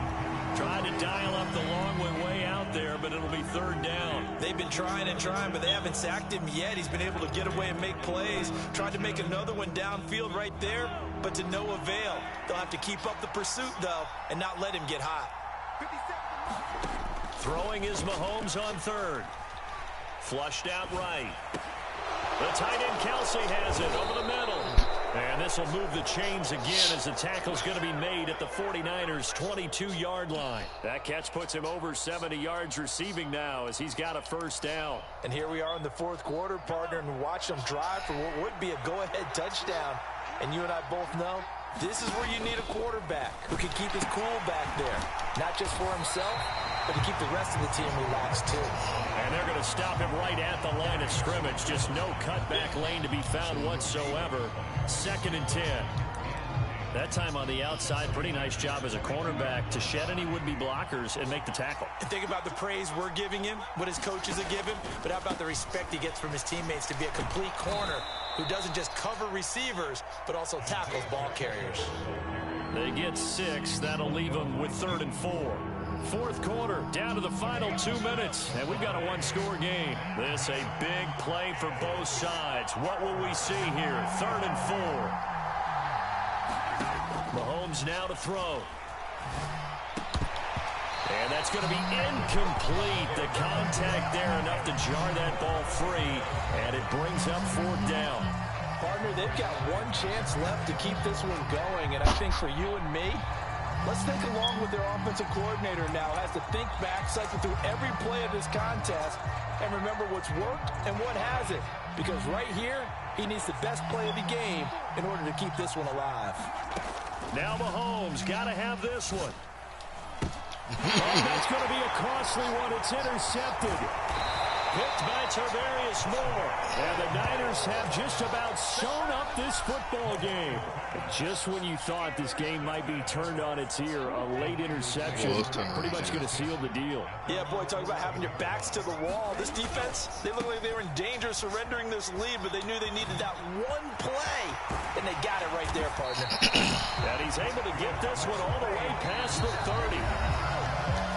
Tried to dial up the long way out there, but it'll be 3rd down. They've been trying and trying, but they haven't sacked him yet. He's been able to get away and make plays. Tried to make another one downfield right there, but to no avail. They'll have to keep up the pursuit, though, and not let him get hot. Throwing is Mahomes on 3rd. Flushed out right. The tight end Kelsey has it over the middle. And this will move the chains again as the tackle's going to be made at the 49ers' 22-yard line. That catch puts him over 70 yards receiving now as he's got a 1st down. And here we are in the 4th quarter, partner, and watch them drive for what would be a go-ahead touchdown. And you and I both know this is where you need a quarterback who can keep his cool back there. Not just for himself, but to keep the rest of the team relaxed too. And they're going to stop him right at the line of scrimmage. Just no cutback lane to be found whatsoever. 2nd and 10. That time on the outside, pretty nice job as a cornerback to shed any would-be blockers and make the tackle. And think about the praise we're giving him, what his coaches are giving, but how about the respect he gets from his teammates to be a complete corner who doesn't just cover receivers, but also tackles ball carriers. They get 6. That'll leave them with 3rd and 4. 4th quarter, down to the final 2 minutes, and we've got a one-score game. This a big play for both sides. What will we see here? 3rd and 4. Mahomes now to throw. And that's going to be incomplete. The contact there enough to jar that ball free, and it brings up 4th down. Partner, they've got one chance left to keep this one going, and I think for you and me, let's think along with their offensive coordinator now. Has to think back, cycle through every play of this contest, and remember what's worked and what hasn't. Because right here, He needs the best play of the game in order to keep this one alive. Now Mahomes got to have this one. That's going to be a costly one. It's intercepted. Picked by Tarvarius Moore. And the Niners have just about sewn up this football game. Just when you thought this game might be turned on its ear, a late interception pretty much going to seal the deal. Yeah, boy, talk about having your backs to the wall. This defense, they look like they were in danger of surrendering this lead, but they knew they needed that one play, and they got it right there, partner. And he's able to get this one all the way past the 30.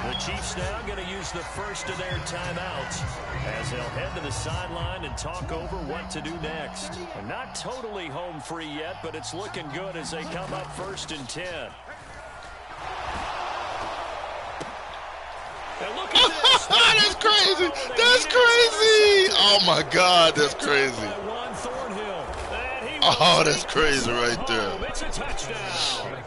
The Chiefs now going to use the first of their timeouts as they'll head to the sideline and talk over what to do next. And not totally home free yet, but it's looking good as they come up 1st and 10. And look at this. That's crazy. That's crazy. Oh, my God, that's crazy. Oh, that's crazy right there. It's a touchdown.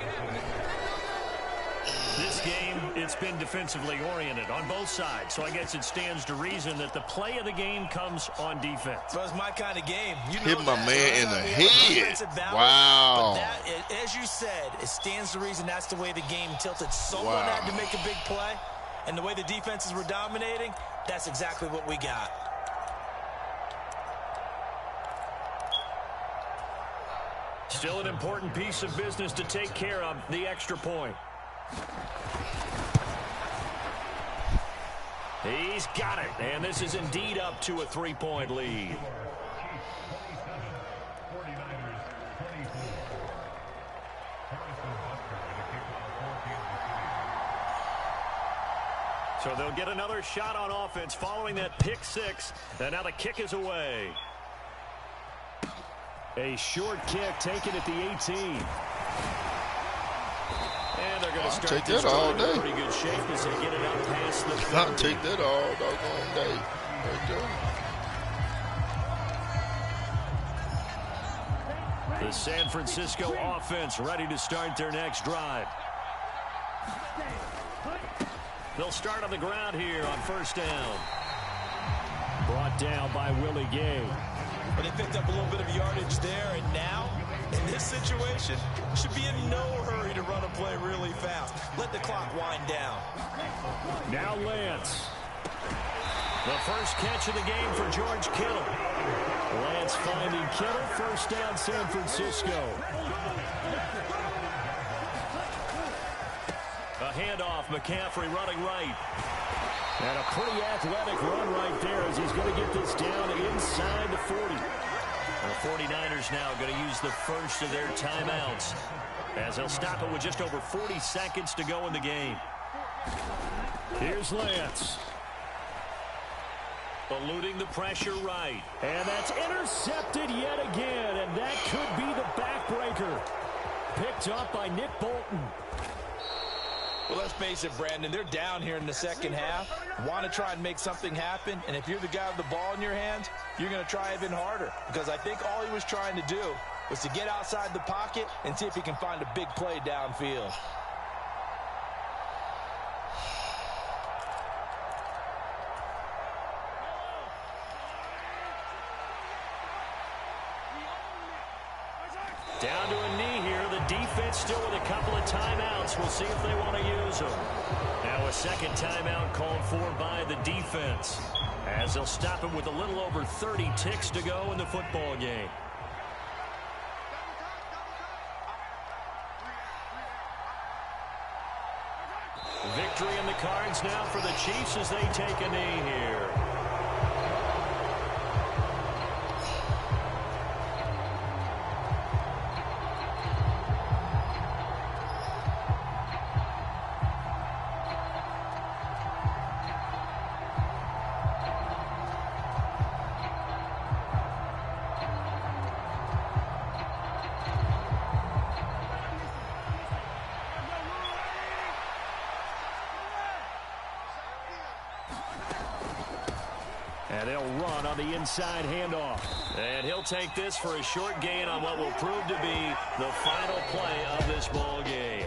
This game, it's been defensively oriented on both sides, so I guess it stands to reason that the play of the game comes on defense. So it's my kind of game. You Hit my that. man in the head. Wow. Wow. But that, as you said, it stands to reason that's the way the game tilted. Someone had to make a big play, and the way the defenses were dominating, that's exactly what we got. Still an important piece of business to take care of, the extra point. He's got it, and this is indeed up to a 3-point lead. So they'll get another shot on offense following that pick 6, and now the kick is away. A short kick taken at the 18. And they're going to start this in pretty good shape as they get it up past the 30. I'll take that all doggone day right there. The San Francisco offense ready to start their next drive. They'll start on the ground here on 1st down. Brought down by Willie Gay. But they picked up a little bit of yardage there, and now, in this situation, should be in no hurry to run a play really fast. Let the clock wind down. Now Lance. The first catch of the game for George Kittle. Lance finding Kittle, 1st down San Francisco. A handoff, McCaffrey running right. And a pretty athletic run right there as he's going to get this down inside the 40. The 49ers now going to use the first of their timeouts as they'll stop it with just over 40 seconds to go in the game. Here's Lance. Eluding the pressure right. And that's intercepted yet again, and that could be the backbreaker. Picked up by Nick Bolton. Well, let's face it, Brandon, they're down here in the second half. Want to try and make something happen, and if you're the guy with the ball in your hands, you're going to try even harder, because I think all he was trying to do was to get outside the pocket and see if he can find a big play downfield. Down to a knee here. The defense still with a couple of timeouts. We'll see if they want to use them. Now a second timeout called for by the defense as they'll stop it with a little over 30 ticks to go in the football game. Victory in the cards now for the Chiefs as they take a knee here. And they'll run on the inside handoff. And he'll take this for a short gain on what will prove to be the final play of this ball game.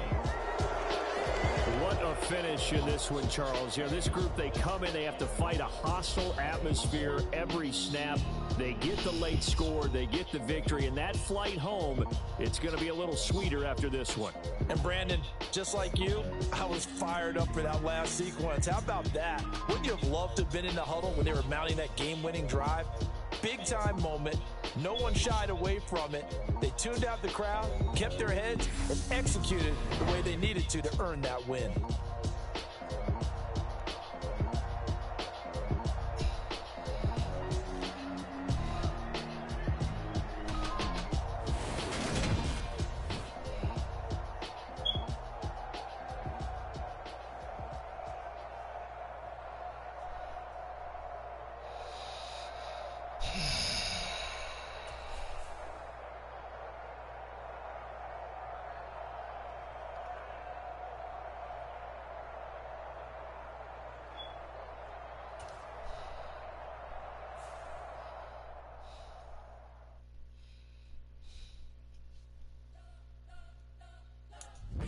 What a finish in this one, Charles. You know, this group, they come in, they have to fight a hostile atmosphere every snap. They get the late score, they get the victory, and that flight home, it's going to be a little sweeter after this one. And Brandon, just like you, I was fired up for that last sequence. How about that? Wouldn't you have loved to have been in the huddle when they were mounting that game-winning drive? Big-time moment. No one shied away from it. They tuned out the crowd, kept their heads, and executed the way they needed to earn that win.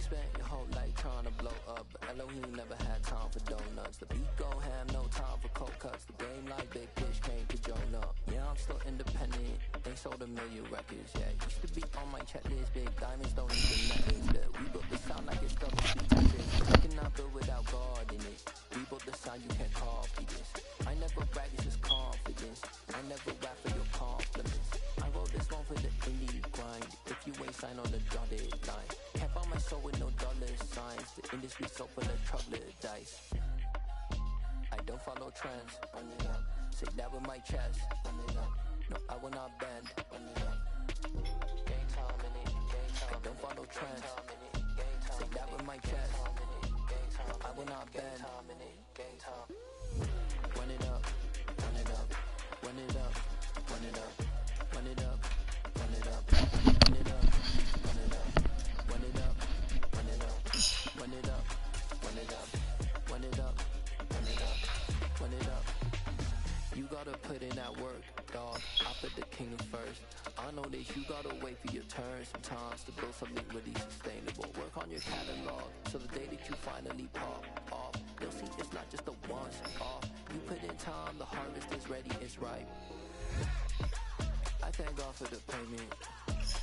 Spent your whole life trying to blow up, but Elohim never had time for donuts. The beat go ham, no time for cold cuts. The game like Big Fish came to join up. Yeah, I'm still independent. They sold 1 million records. Yeah, used to be on my checklist. Big diamonds don't need the methods. But we built the sound like it's double speed. You cannot build without God in it. We built the sound, you can't copy this. I never brag, it's just confidence. I never rap for your compliments. I wrote this one for the indie grind. If you ain't signed on the dotted line, can't buy my soul with no dollar signs. The industry so full of chocolate dice. I don't follow trends. Say that with my chest. No, I will not bend. Game time in it. I don't follow trends. Say that with my chest. I will not bend. Run it up, run it up, run it up, run it up, run it up, run it up, run it up, run it up, run it up, run it up, run it up, run it up, run it up, run it up, run it up. You gotta put in that work, dog. I put the king first. I know that you gotta wait for your turn sometimes to build something really sustainable. Work on your catalog, so the day that you finally pop off, you'll see it's not just a once off. You put in time, the harvest is ready, it's ripe. I thank God for the payment.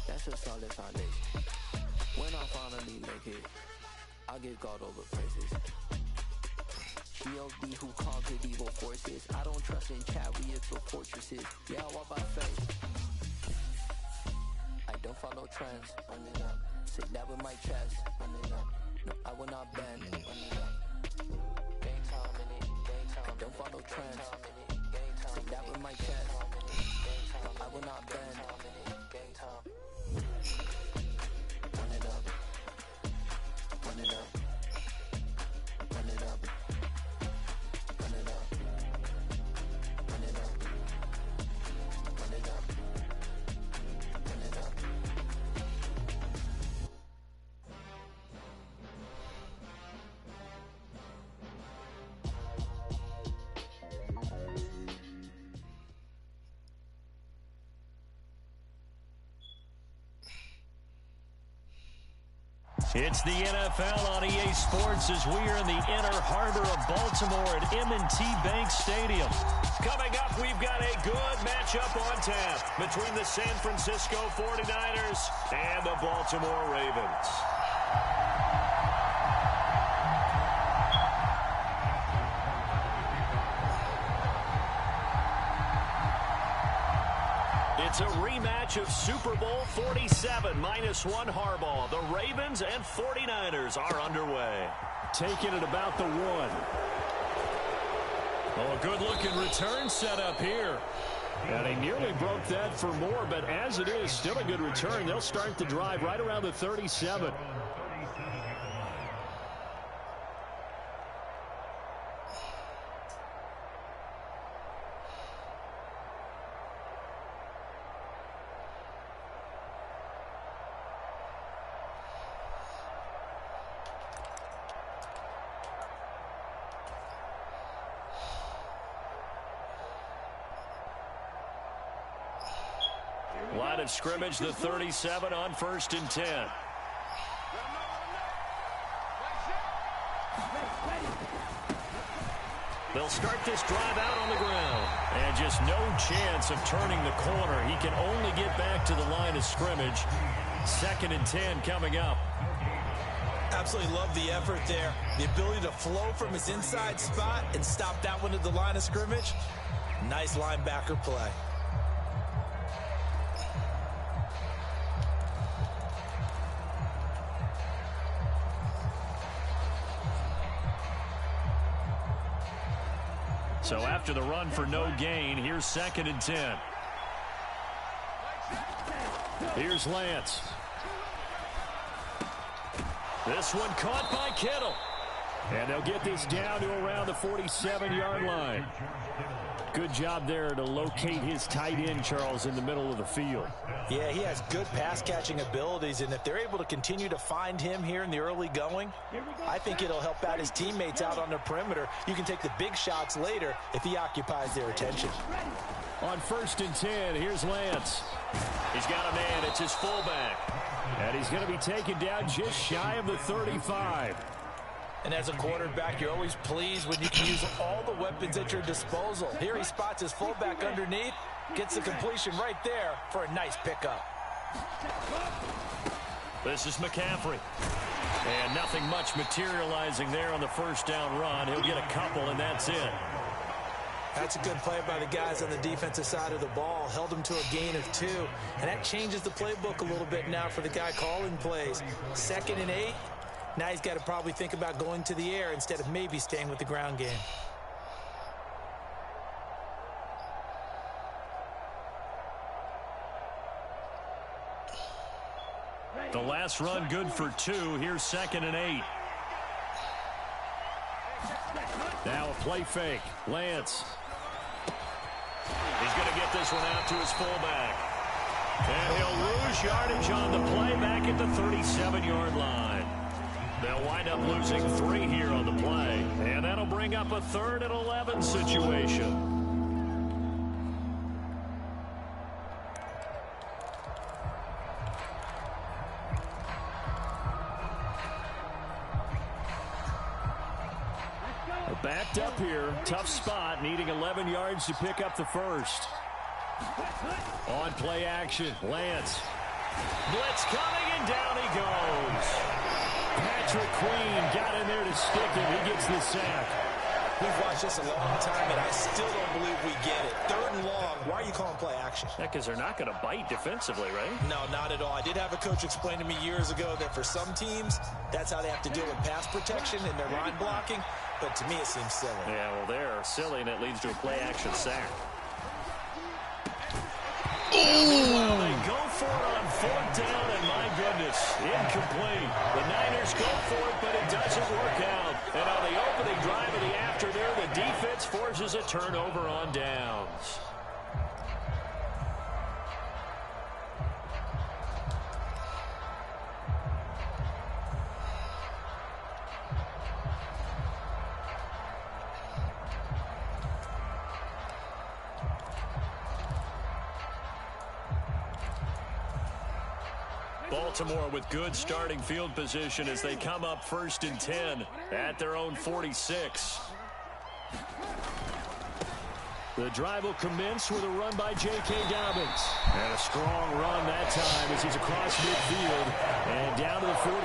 That's a solid foundation. When I finally make it, I'll give God all the praises. G.O.D. who conquered evil forces. I don't trust in chariots or fortresses. Yeah, I walk by faith. I don't follow trends. Sit that with my chest. No, I will not bend. Game time in it. I don't follow trends. Sit that with my chest. I will not bend. Run it up. Run it up. Run it up. Run it up. Run it up. Run it up. Run it up. It's the NFL on EA Sports as we are in the inner harbor of Baltimore at M&T Bank Stadium. Coming up, we've got a good matchup on tap between the San Francisco 49ers and the Baltimore Ravens. It's a rematch of Super Bowl 47 -1 Harbaugh. The Ravens and 49ers are underway. Taking it about the 1. Oh, a good-looking return set up here. And he nearly broke that for more, but as it is, still a good return. They'll start the drive right around the 37. Line of scrimmage, the 37 on 1st and 10. They'll start this drive out on the ground. And just no chance of turning the corner. He can only get back to the line of scrimmage. 2nd and 10 coming up. Absolutely love the effort there. The ability to flow from his inside spot and stop that one at the line of scrimmage. Nice linebacker play. So after the run for no gain, here's 2nd and 10. Here's Lance. This one caught by Kittle. And they'll get this down to around the 47-yard line. Good job there to locate his tight end, Charles, in the middle of the field. Yeah, he has good pass-catching abilities, and if they're able to continue to find him here in the early going, I think it'll help out his teammates out on the perimeter. You can take the big shots later if he occupies their attention. On 1st and 10, here's Lance. He's got a man. It's his fullback. And he's going to be taken down just shy of the 35. And as a quarterback, you're always pleased when you can use all the weapons at your disposal. Here he spots his fullback underneath, gets the completion right there for a nice pickup. This is McCaffrey. And nothing much materializing there on the 1st down run. He'll get a couple, and that's it. That's a good play by the guys on the defensive side of the ball. Held him to a gain of 2. And that changes the playbook a little bit now for the guy calling plays. 2nd and 8. Now he's got to probably think about going to the air instead of maybe staying with the ground game. The last run good for 2. Here's 2nd and 8. Now a play fake. Lance. He's going to get this one out to his fullback. And he'll lose yardage on the play back at the 37-yard line. They'll wind up losing 3 here on the play. And that'll bring up a 3rd and 11 situation. Backed up here. Tough spot. Needing 11 yards to pick up the 1st. On play action. Lance. Blitz coming, and down he goes. Patrick Queen got in there to stick him. He gets the sack. We've watched this a long time, and I still don't believe we get it. 3rd and long. Why are you calling play action? Yeah, because they're not going to bite defensively, right? No, not at all. I did have a coach explain to me years ago that for some teams, that's how they have to deal with pass protection and their line blocking. But to me, it seems silly. Yeah, well, they're silly, and it leads to a play-action sack. Well, they go for it on 4th down, and my goodness, incomplete. The Niners go for it, but it doesn't work out. And on the opening drive of the afternoon, the defense forces a turnover on downs. Baltimore with good starting field position as they come up 1st and 10 at their own 46. The drive will commence with a run by J.K. Dobbins. And a strong run that time as he's across midfield and down to the 43.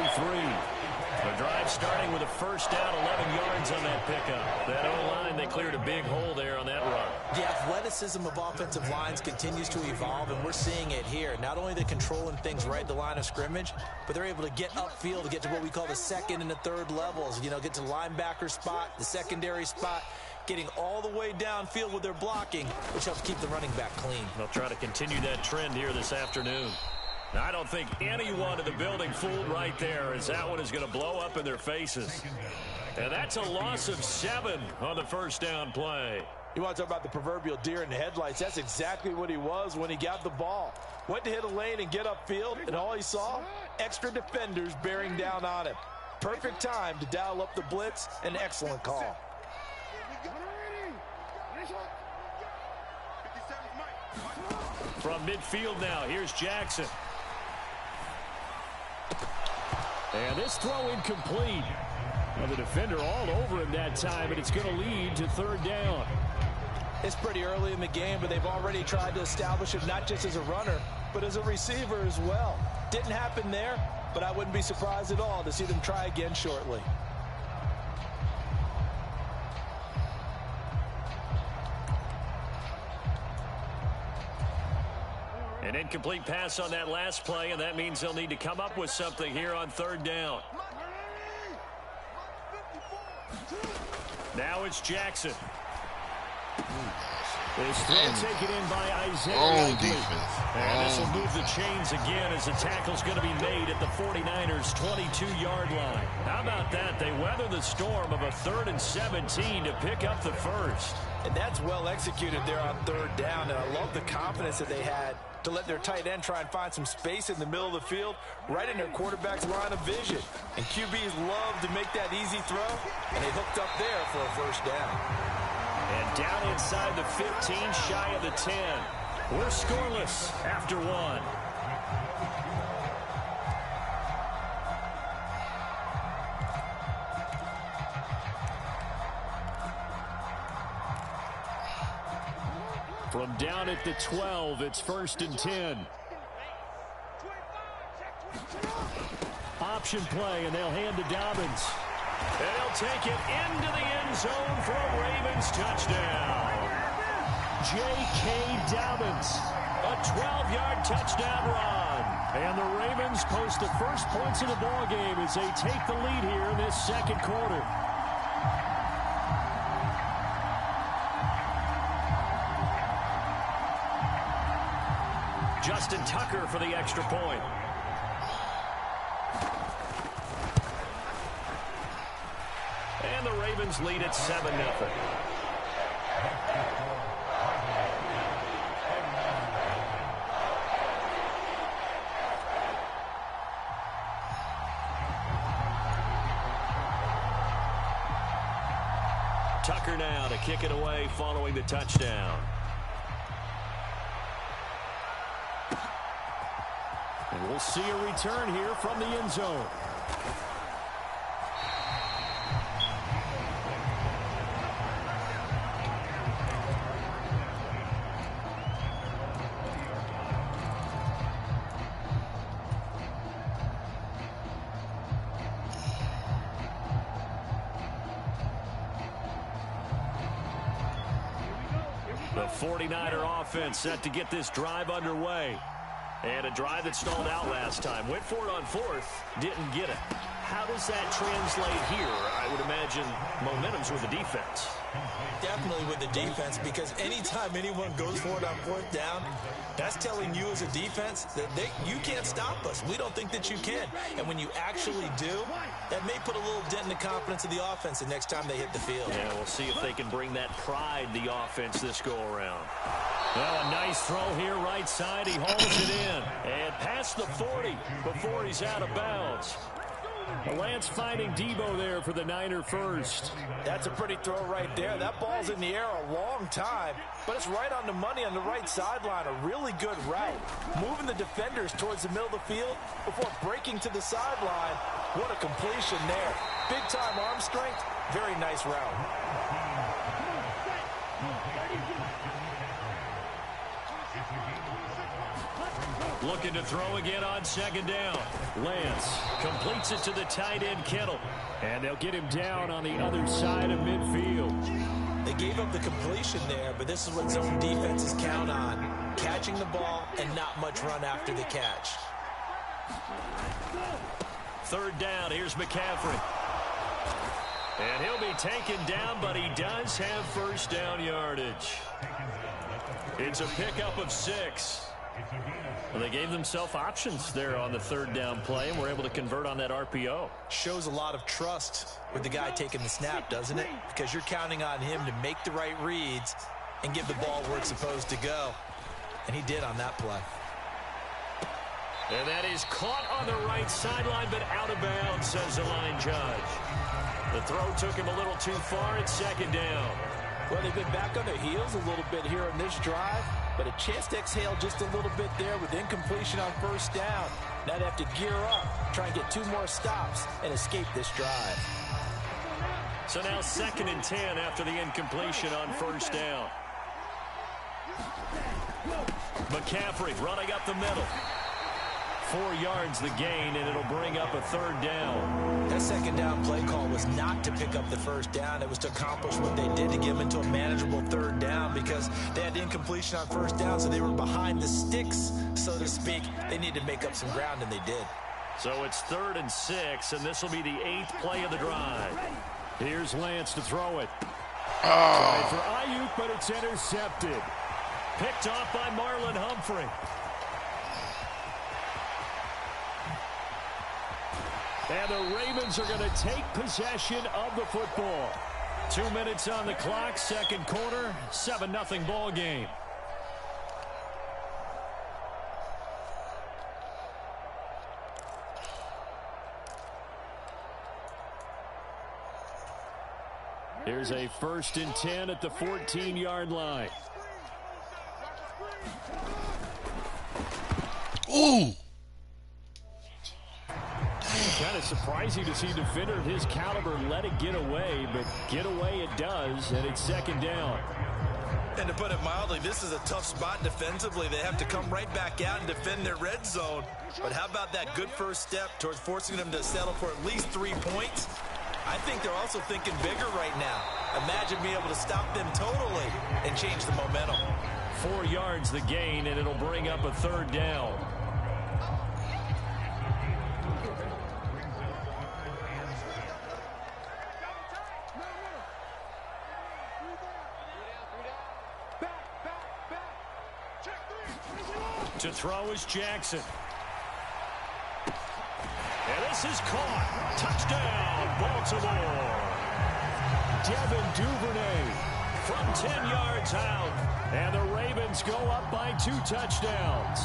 The drive starting with a 1st down, 11 yards on that pickup. That O-line, they cleared a big hole there on that run. The athleticism of offensive lines continues to evolve, and we're seeing it here. Not only they're controlling things right at the line of scrimmage, but they're able to get upfield to get to what we call the 2nd and the 3rd levels. You know, get to the linebacker spot, the secondary spot, getting all the way downfield with their blocking, which helps keep the running back clean. They'll try to continue that trend here this afternoon. I don't think anyone in the building fooled right there, as that one is going to blow up in their faces. And that's a loss of 7 on the 1st down play. You want to talk about the proverbial deer in the headlights? That's exactly what he was when he got the ball. Went to hit a lane and get upfield, and all he saw, extra defenders bearing down on him. Perfect time to dial up the blitz. An excellent call. From midfield now, here's Jackson. And this throw incomplete. Well, the defender all over him that time, and it's going to lead to third down. It's pretty early in the game, but they've already tried to establish him not just as a runner, but as a receiver as well. Didn't happen there, but I wouldn't be surprised at all to see them try again shortly. An incomplete pass on that last play, and that means they'll need to come up with something here on third down. Now it's Jackson. This throw taken in by Isaiah. And this will move the chains again as the tackle's going to be made at the 49ers' 22-yard line. How about that? They weather the storm of a 3rd and 17 to pick up the first. And that's well executed there on third down, and I love the confidence that they had to let their tight end try and find some space in the middle of the field, right in their quarterback's line of vision. And QBs love to make that easy throw, and they hooked up there for a first down. And down inside the 15, shy of the 10. We're scoreless after one. From down at the 12, it's 1st and 10. Option play, and they'll hand to Dobbins. And he'll take it into the end zone for a Ravens touchdown. J.K. Dobbins, a 12-yard touchdown run. And the Ravens post the first points of the ballgame as they take the lead here in this second quarter. Justin Tucker for the extra point. And the Ravens lead at 7-0. Tucker now to kick it away following the touchdown. And we'll see a return here from the end zone. The 49er offense set to get this drive underway. And a drive that stalled out last time. Went for it on 4th, didn't get it. How does that translate here? I would imagine momentum's with the defense. Definitely with the defense, because anytime anyone goes for it on 4th down, that's telling you as a defense that you can't stop us. We don't think that you can. And when you actually do, that may put a little dent in the confidence of the offense the next time they hit the field. Yeah, we'll see if they can bring that pride, the offense, this go-around. Well, a nice throw here right side. He hauls it in. And past the 40 before he's out of bounds. Lance finding Debo there for the Niner first. That's a pretty throw right there. That ball's in the air a long time, but it's right on the money on the right sideline. A really good route. Moving the defenders towards the middle of the field before breaking to the sideline. What a completion there. Big-time arm strength. Very nice route. Looking to throw again on 2nd down. Lance completes it to the tight end, Kittle. And they'll get him down on the other side of midfield. They gave up the completion there, but this is what zone defenses count on. Catching the ball and not much run after the catch. 3rd down, here's McCaffrey. And he'll be taken down, but he does have 1st down yardage. It's a pickup of 6. Well, they gave themselves options there on the 3rd down play, and were able to convert on that RPO. Shows a lot of trust with the guy taking the snap, doesn't it? Because you're counting on him to make the right reads and give the ball where it's supposed to go. And he did on that play. And that is caught on the right sideline, but out of bounds, says the line judge. The throw took him a little too far at 2nd down. Well, they've been back on their heels a little bit here in this drive, but a chance to exhale just a little bit there with incompletion on 1st down. Now they have to gear up, try and get 2 more stops, and escape this drive. So now 2nd and 10 after the incompletion on first down. McCaffrey running up the middle. 4 yards the gain, and it'll bring up a 3rd down. That 2nd down play call was not to pick up the 1st down. It was to accomplish what they did to get them into a manageable 3rd down because they had incompletion on 1st down, so they were behind the sticks, so to speak. They needed to make up some ground, and they did. So it's 3rd and 6, and this will be the 8th play of the drive. Here's Lance to throw it. Tried for Ayuk, but it's intercepted. Picked off by Marlon Humphrey. And the Ravens are going to take possession of the football. 2 minutes on the clock, 2nd quarter, 7-0 ball game. Here's a 1st and 10 at the 14-yard line. Ooh. Kind of surprising to see a defender of his caliber let it get away, but get away it does, and it's 2nd down. And to put it mildly, this is a tough spot defensively. They have to come right back out and defend their red zone. But how about that good first step towards forcing them to settle for at least 3 points? I think they're also thinking bigger right now. Imagine being able to stop them totally and change the momentum. 4 yards the gain, and it'll bring up a 3rd down. To throw is Jackson. And this is caught. Touchdown, Baltimore. Devin Duvernay From 10 yards out. And the Ravens go up by 2 touchdowns.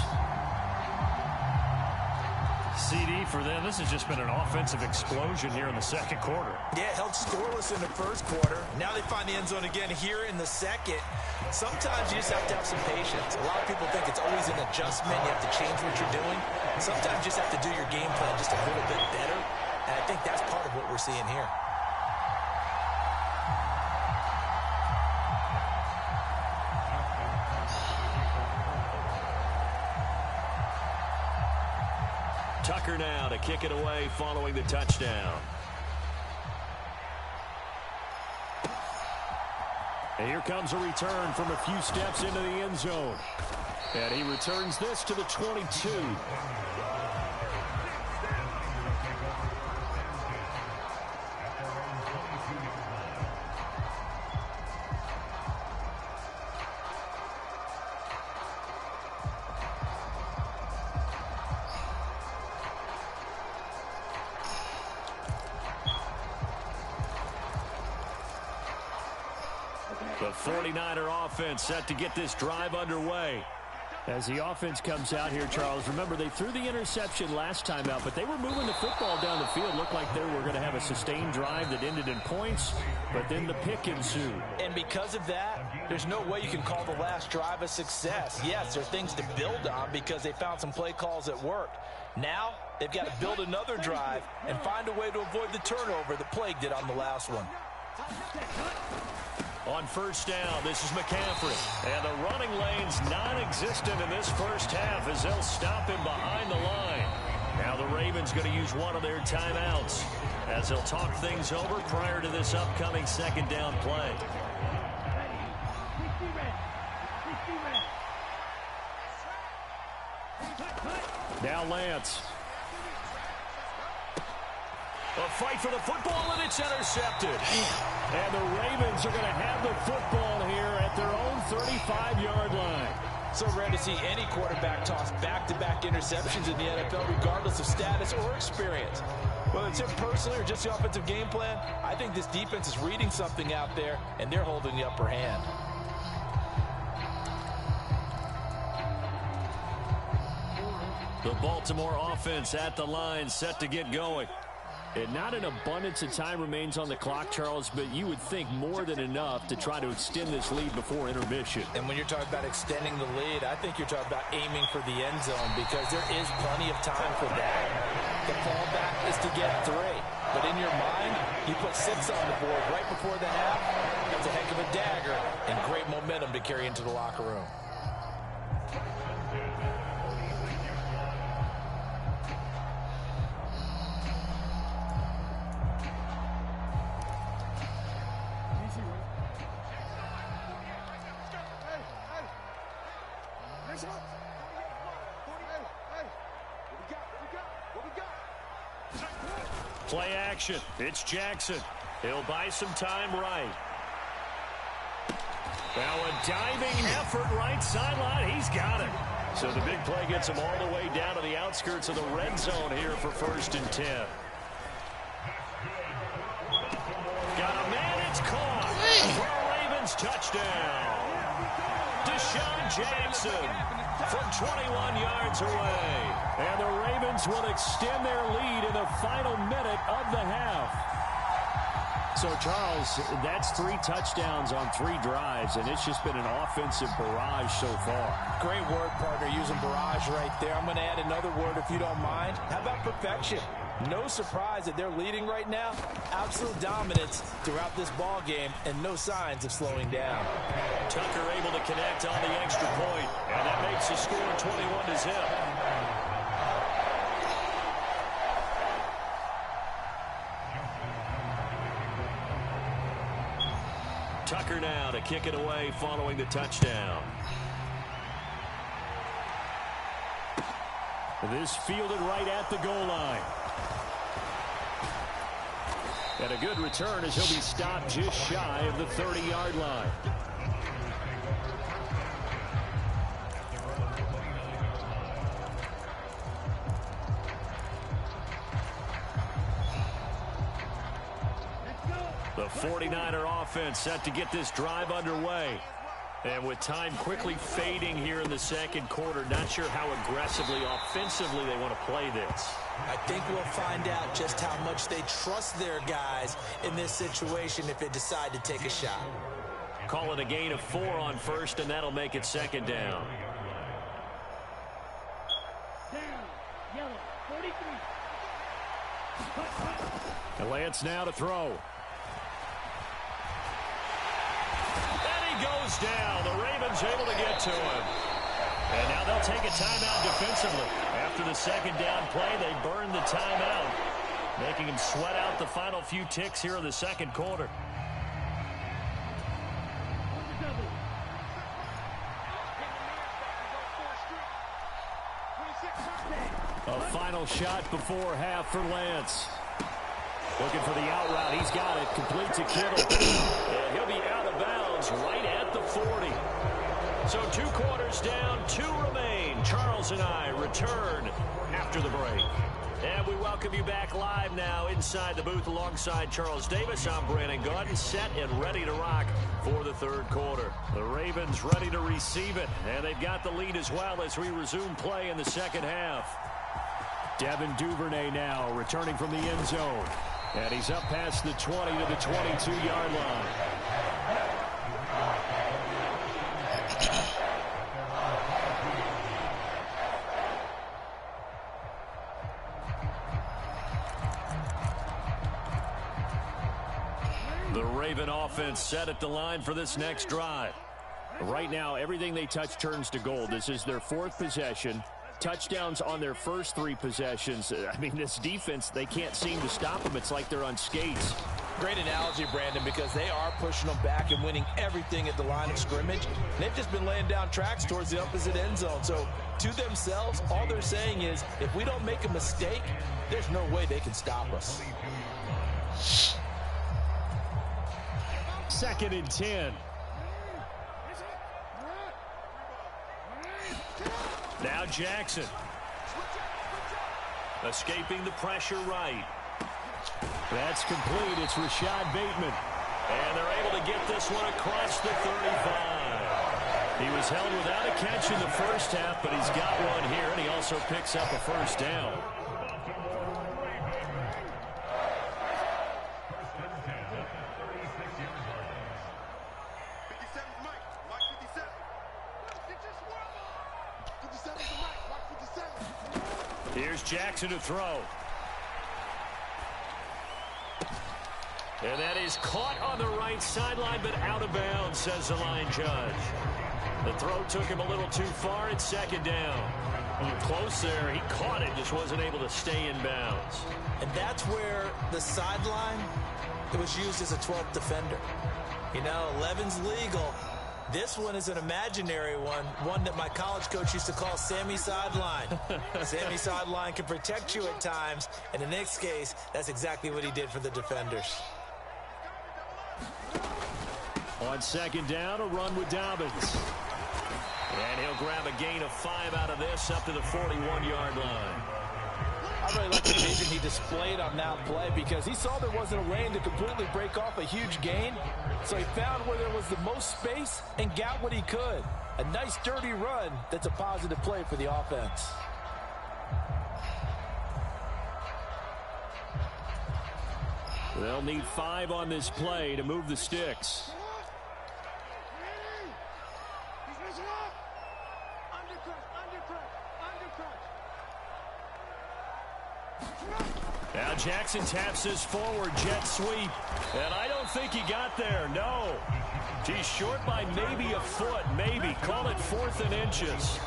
CD for them. This has just been an offensive explosion here in the 2nd quarter. Yeah, held scoreless in the 1st quarter. Now they find the end zone again here in the 2nd. Sometimes you just have to have some patience. A lot of people think it's always an adjustment. You have to change what you're doing. Sometimes you just have to do your game plan just a little bit better. And I think that's part of what we're seeing here. Tucker now to kick it away following the touchdown. And here comes a return from a few steps into the end zone. And he returns this to the 22. The 49er offense set to get this drive underway. As the offense comes out here, Charles, remember they threw the interception last time out, but they were moving the football down the field. Looked like they were going to have a sustained drive that ended in points, but then the pick ensued. And because of that, there's no way you can call the last drive a success. Yes, there are things to build on because they found some play calls that worked. Now, they've got to build another drive and find a way to avoid the turnover that plagued it on the last one. On first down, this is McCaffrey. And the running lane's non-existent in this first half as they'll stop him behind the line. Now the Ravens going to use one of their timeouts as they'll talk things over prior to this upcoming 2nd down play. Now Lance. A fight for the football, and it's intercepted. And the Ravens are going to have the football here at their own 35-yard line. So rare to see any quarterback toss back-to-back interceptions in the NFL, regardless of status or experience. Whether it's him personally or just the offensive game plan, I think this defense is reading something out there, and they're holding the upper hand. The Baltimore offense at the line, set to get going. And not an abundance of time remains on the clock, Charles, but you would think more than enough to try to extend this lead before intermission. And when you're talking about extending the lead, I think you're talking about aiming for the end zone because there is plenty of time for that. The fallback is to get 3. But in your mind, you put 6 on the board right before the half. That's a heck of a dagger and great momentum to carry into the locker room. Play action. It's Jackson. He'll buy some time right. Now a diving effort right sideline. He's got it. So the big play gets him all the way down to the outskirts of the red zone here for 1st and 10. Got a man. It's caught. For a Ravens touchdown. Deshaun Jackson from 21 yards away. And the Ravens will extend their lead in the final minute of the half. So, Charles, that's 3 touchdowns on 3 drives, and it's just been an offensive barrage so far. Great word, partner, using barrage right there. I'm going to add another word if you don't mind. How about perfection? No surprise that they're leading right now. Absolute dominance throughout this ball game and no signs of slowing down. Tucker able to connect on the extra point, and that makes the score 21-0. Tucker now to kick it away following the touchdown. This fielded right at the goal line. And a good return as he'll be stopped just shy of the 30-yard line. The 49er offense set to get this drive underway. And with time quickly fading here in the second quarter, not sure how aggressively, offensively they want to play this. I think we'll find out just how much they trust their guys in this situation if they decide to take a shot. Call it a gain of 4 on 1st, and that'll make it 2nd down. Yellow, 43. And Lance now to throw. Goes down. The Ravens able to get to him. And now they'll take a timeout defensively. After the 2nd down play, they burned the timeout, making him sweat out the final few ticks here in the second quarter. A final shot before half for Lance. Looking for the out route. He's got it. Complete to Kittle. And he'll be out of bounds right at the 40. So 2 quarters down, 2 remain. Charles and I return after the break. And we welcome you back live now inside the booth alongside Charles Davis. I'm Brandon Gaudin, set and ready to rock for the 3rd quarter. The Ravens ready to receive it, and they've got the lead as well as we resume play in the second half. Devin Duvernay now returning from the end zone. And he's up past the 20 to the 22-yard line. The Raven offense set at the line for this next drive. Right now, everything they touch turns to gold. This is their 4th possession. Touchdowns on their first 3 possessions. I mean, this defense, they can't seem to stop them. It's like they're on skates. Great analogy, Brandon, because they are pushing them back and winning everything at the line of scrimmage. They've just been laying down tracks towards the opposite end zone. So to themselves, all they're saying is, if we don't make a mistake, there's no way they can stop us. 2nd and 10. Now Jackson. Escaping the pressure right. That's complete. It's Rashad Bateman. And they're able to get this one across the 35. He was held without a catch in the first half, but he's got one here, and he also picks up a 1st down. Here's Jackson to throw. And that is caught on the right sideline, but out of bounds, says the line judge. The throw took him a little too far. It's second down. Close there. He caught it, just wasn't able to stay in bounds. And that's where the sideline, it was used as a 12th defender. You know, 11's legal. This one is an imaginary one that my college coach used to call Sammy Sideline. Sammy Sideline can protect you at times, and in this case, that's exactly what he did for the defenders. On second down, a run with Dobbins. And he'll grab a gain of 5 out of this up to the 41-yard line. I really like the vision he displayed on that play because he saw there wasn't a lane to completely break off a huge gain. So he found where there was the most space and got what he could. A nice, dirty run that's a positive play for the offense. They'll need 5 on this play to move the sticks. Now Jackson taps his forward jet sweep. And I don't think he got there, no. He's short by maybe a foot, maybe. Call it 4th and inches.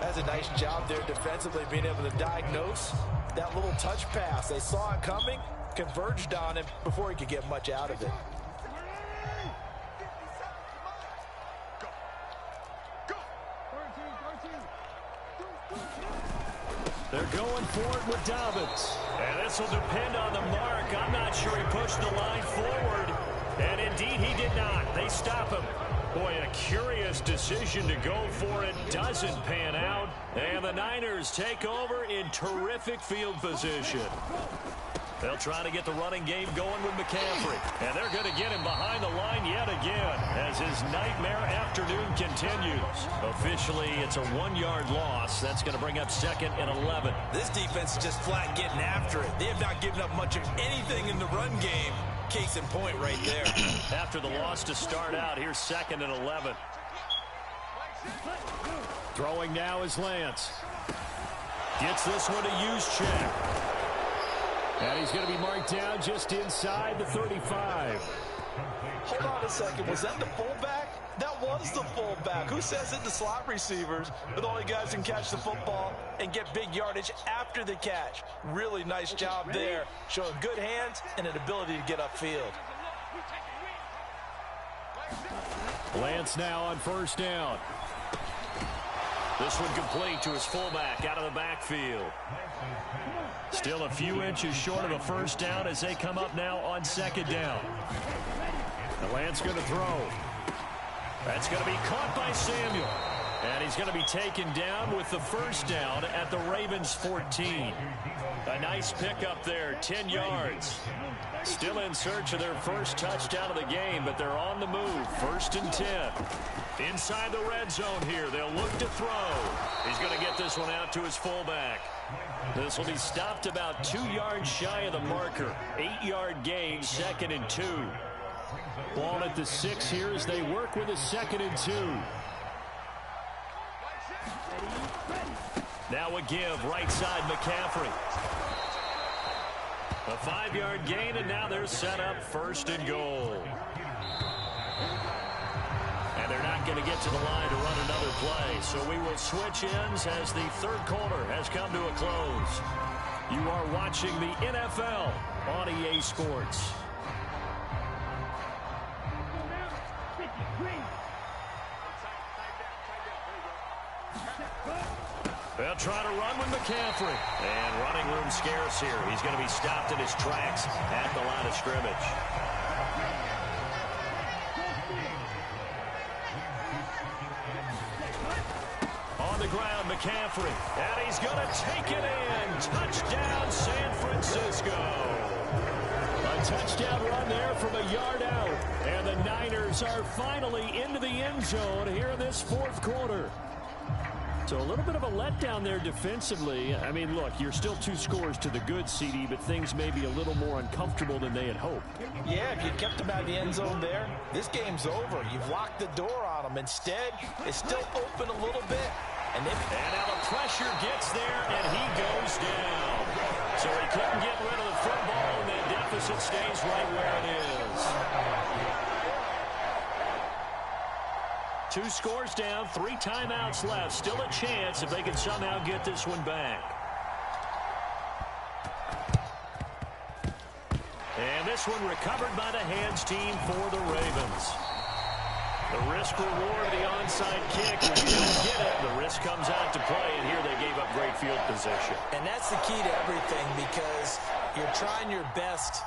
That's a nice job there defensively, being able to diagnose that little touch pass. They saw it coming, converged on him before he could get much out of it. They're going for it with Dobbins. And this will depend on the mark. I'm not sure he pushed the line forward. And indeed, he did not. They stop him. Boy, a curious decision to go for it. Doesn't pan out. And the Niners take over in terrific field position. They'll try to get the running game going with McCaffrey. And they're going to get him behind the line yet again as his nightmare afternoon continues. Officially, it's a 1-yard loss. That's going to bring up 2nd and 11. This defense is just flat getting after it. They have not given up much of anything in the run game. Case in point right there. After the loss to start out, here's 2nd and 11. Throwing now is Lance. Gets this one to use check. And he's going to be marked down just inside the 35. Hold on a second. Was that the fullback? That was the fullback. Who says it? The slot receivers. But the only guys can catch the football and get big yardage after the catch. Really nice job there. Showing good hands and an ability to get upfield. Lance now on 1st down. This one complete to his fullback out of the backfield. Still a few inches short of a 1st down as they come up now on 2nd down. And Lance going to throw. That's going to be caught by Samuel. And he's going to be taken down with the 1st down at the Ravens 14. A nice pickup there, 10 yards. Still in search of their first touchdown of the game, but they're on the move. 1st and 10. Inside the red zone here, they'll look to throw. He's going to get this one out to his fullback. This will be stopped about 2 yards shy of the marker. 8-yard gain, 2nd and 2. Ball at the 6 here as they work with a 2nd and 2. Now a give, right side McCaffrey. A 5-yard gain, and now they're set up 1st and goal. And they're not going to get to the line to run another play. So we will switch ends as the 3rd quarter has come to a close. You are watching the NFL on EA Sports. They'll try to run with McCaffrey. And running room scarce here. He's going to be stopped in his tracks at the line of scrimmage. On the ground, McCaffrey. And he's going to take it in. Touchdown, San Francisco. A touchdown run there from a yard out. And the Niners are finally into the end zone here in this 4th quarter. So a little bit of a letdown there defensively. I mean, look, you're still 2 scores to the good, CD, but things may be a little more uncomfortable than they had hoped. Yeah, if you kept them out of the end zone there, this game's over. You've locked the door on them. Instead, it's still open a little bit. And now the pressure gets there, and he goes down. So he couldn't get rid of the football, and then deficit stays right where it is. 2 scores down, 3 timeouts left. Still a chance if they can somehow get this one back. And this one recovered by the hands team for the Ravens. The risk reward of the onside kick. When you don't get it, the risk comes out to play, and here they gave up great field position. And that's the key to everything, because you're trying your best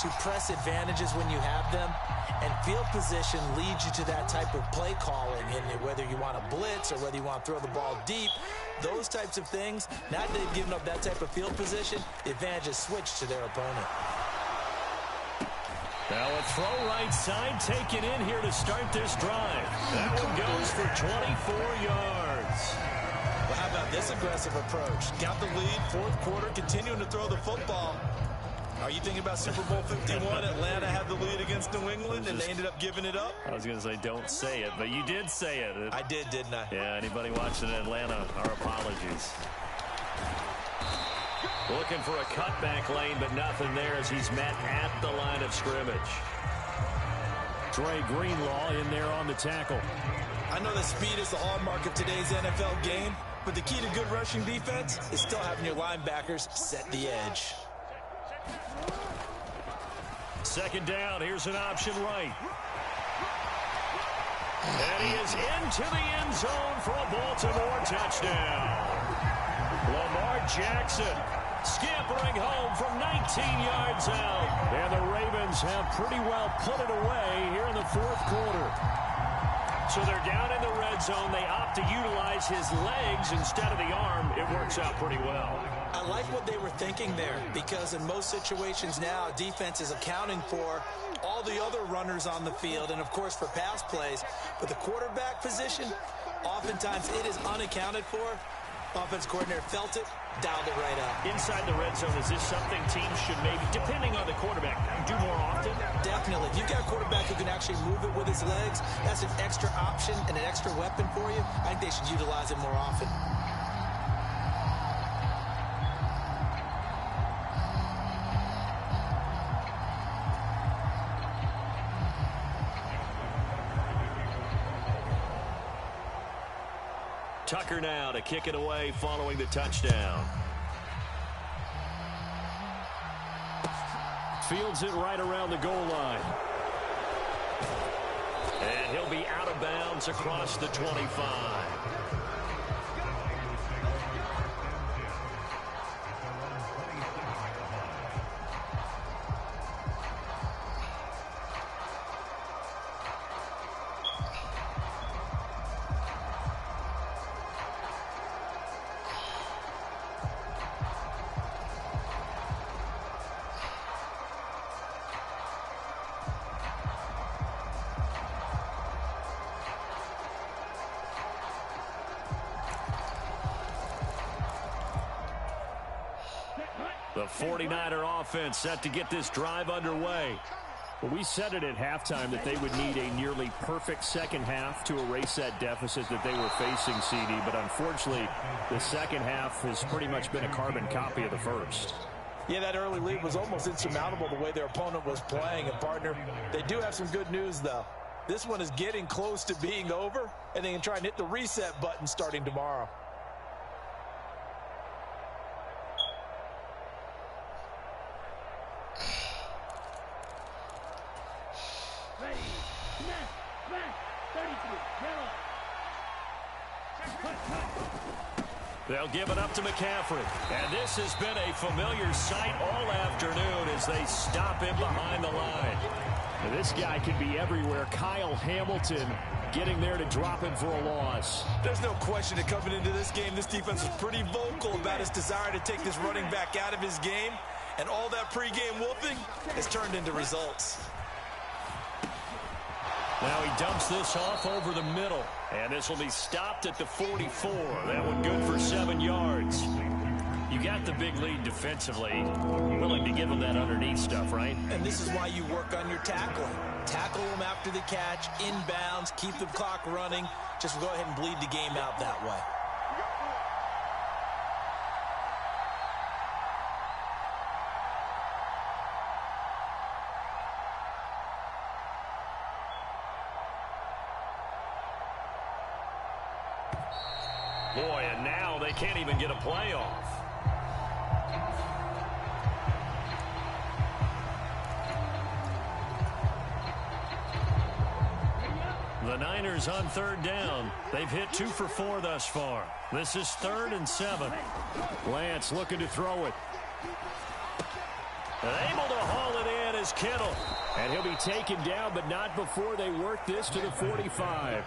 to press advantages when you have them, and field position leads you to that type of play calling, and whether you want to blitz or whether you want to throw the ball deep, those types of things. Now that they've given up that type of field position, the advantage is switched to their opponent. Now a throw right side taken in here to start this drive. That one goes for 24 yards. Well, how about this aggressive approach? Got the lead, 4th quarter, continuing to throw the football. Are you thinking about Super Bowl 51? Atlanta had the lead against New England, and they ended up giving it up? I was going to say don't say it, but you did say it. I did, didn't I? Yeah, anybody watching Atlanta, our apologies. Looking for a cutback lane, but nothing there as he's met at the line of scrimmage. Dre Greenlaw in there on the tackle. I know that speed is the hallmark of today's NFL game, but the key to good rushing defense is still having your linebackers set the edge. 2nd down, here's an option right. And he is into the end zone for a Baltimore touchdown. Lamar Jackson scampering home from 19 yards out. And the Ravens have pretty well put it away here in the 4th quarter. So they're down in the red zone. They opt to utilize his legs instead of the arm. It works out pretty well. I like what they were thinking there, because in most situations now, defense is accounting for all the other runners on the field and, of course, for pass plays. But the quarterback position, oftentimes it is unaccounted for. Offense coordinator felt it, dialed it right up. Inside the red zone, is this something teams should maybe, depending on the quarterback, do more often? Definitely. If you've got a quarterback who can actually move it with his legs, that's an extra option and an extra weapon for you. I think they should utilize it more often. Tucker now to kick it away following the touchdown. Fields it right around the goal line. And he'll be out of bounds across the 25. The 49er offense set to get this drive underway. Well, we said it at halftime that they would need a nearly perfect second half to erase that deficit that they were facing, CD. But unfortunately, the second half has pretty much been a carbon copy of the first. Yeah, that early lead was almost insurmountable the way their opponent was playing. And, partner, they do have some good news, though. This one is getting close to being over, and they can try and hit the reset button starting tomorrow. They'll give it up to McCaffrey. And this has been a familiar sight all afternoon as they stop him behind the line. Now, this guy can be everywhere. Kyle Hamilton getting there to drop him for a loss. There's no question that coming into this game, this defense was pretty vocal about his desire to take this running back out of his game. And all that pregame whooping has turned into results. Now he dumps this off over the middle. And this will be stopped at the 44. That one good for 7 yards. You got the big lead defensively. Willing to give them that underneath stuff, right? And this is why you work on your tackling. Tackle them after the catch, inbounds, keep the clock running. Just go ahead and bleed the game out that way. Boy, and now they can't even get a play off. The Niners on third down. They've hit 2 for 4 thus far. This is 3rd and 7. Lance looking to throw it. And able to haul it in is Kittle. And he'll be taken down, but not before they work this to the 45.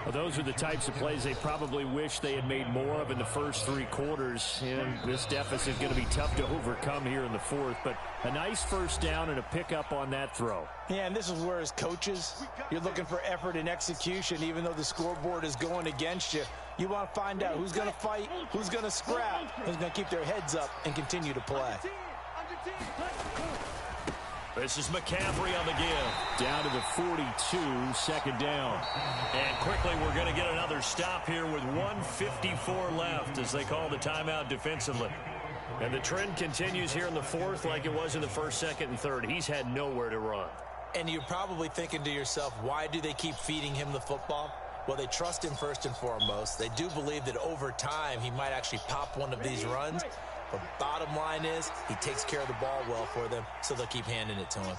Well, those are the types of plays they probably wish they had made more of in the first 3 quarters. And this deficit is going to be tough to overcome here in the 4th. But a nice first down and a pickup on that throw. Yeah, and this is where, as coaches, you're looking for effort and execution. Even though the scoreboard is going against you, you want to find out who's going to fight, who's going to scrap, who's going to keep their heads up and continue to play. This is McCaffrey on the give. Down to the 42, 2nd down. And quickly we're going to get another stop here with 1:54 left as they call the timeout defensively. And the trend continues here in the 4th like it was in the 1st, 2nd, and 3rd. He's had nowhere to run. And you're probably thinking to yourself, why do they keep feeding him the football? Well, they trust him first and foremost. They do believe that over time he might actually pop one of these runs. But bottom line is, he takes care of the ball well for them, so they'll keep handing it to him.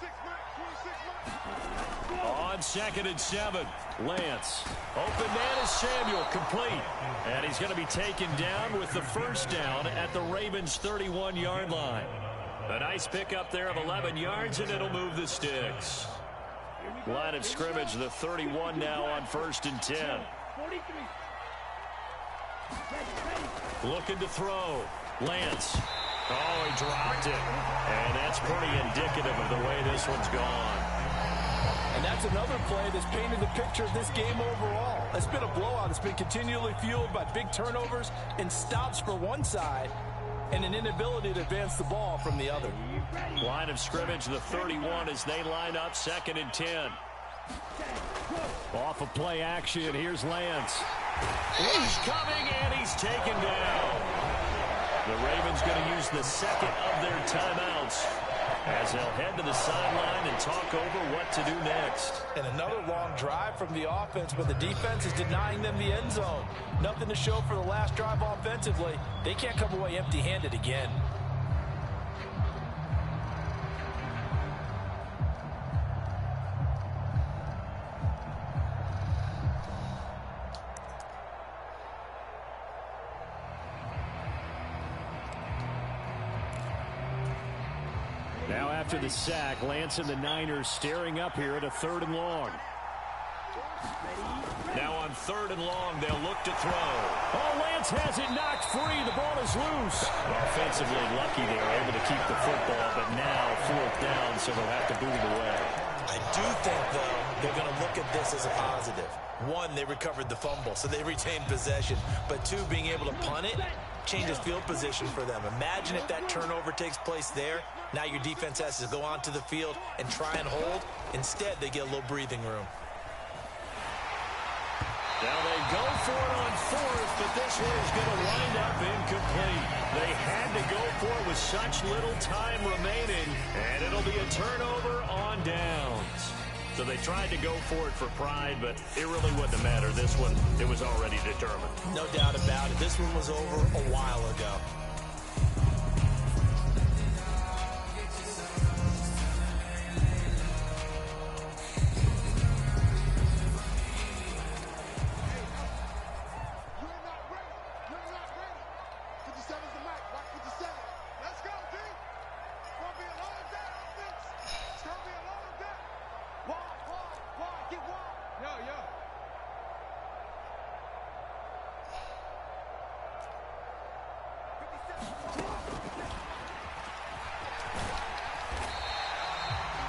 On 2nd and 7, Lance. Open man is Samuel, complete. And he's going to be taken down with the first down at the Ravens' 31-yard line. A nice pickup there of 11 yards, and it'll move the sticks. Line of scrimmage, the 31 now on 1st and 10. Looking to throw. Lance. Oh, he dropped it. And that's pretty indicative of the way this one's gone. And that's another play that's painted the picture of this game overall. It's been a blowout. It's been continually fueled by big turnovers and stops for one side and an inability to advance the ball from the other. Line of scrimmage, the 31 as they line up 2nd and 10. Off of play action, here's Lance. He's coming, and he's taken down. The Ravens going to use the 2nd of their timeouts as they'll head to the sideline and talk over what to do next. And another long drive from the offense, but the defense is denying them the end zone. Nothing to show for the last drive offensively. They can't come away empty-handed again. Now after the sack, Lance and the Niners staring up here at a 3rd and long. Now on 3rd and long, they'll look to throw. Oh, Lance has it knocked free. The ball is loose. Offensively lucky they were able to keep the football, but now 4th down, so they'll have to boot it away. I do think, though, they're going to look at this as a positive. 1, they recovered the fumble, so they retained possession. But 2, being able to punt it changes field position for them. Imagine if that turnover takes place there. Now your defense has to go onto the field and try and hold. Instead, they get a little breathing room. Now they go for it on 4th, but this one is going to wind up incomplete. They had to go for it with such little time remaining, and it'll be a turnover on downs. So they tried to go for it for pride, but it really wouldn't have mattered. This one, it was already determined. No doubt about it. This one was over a while ago.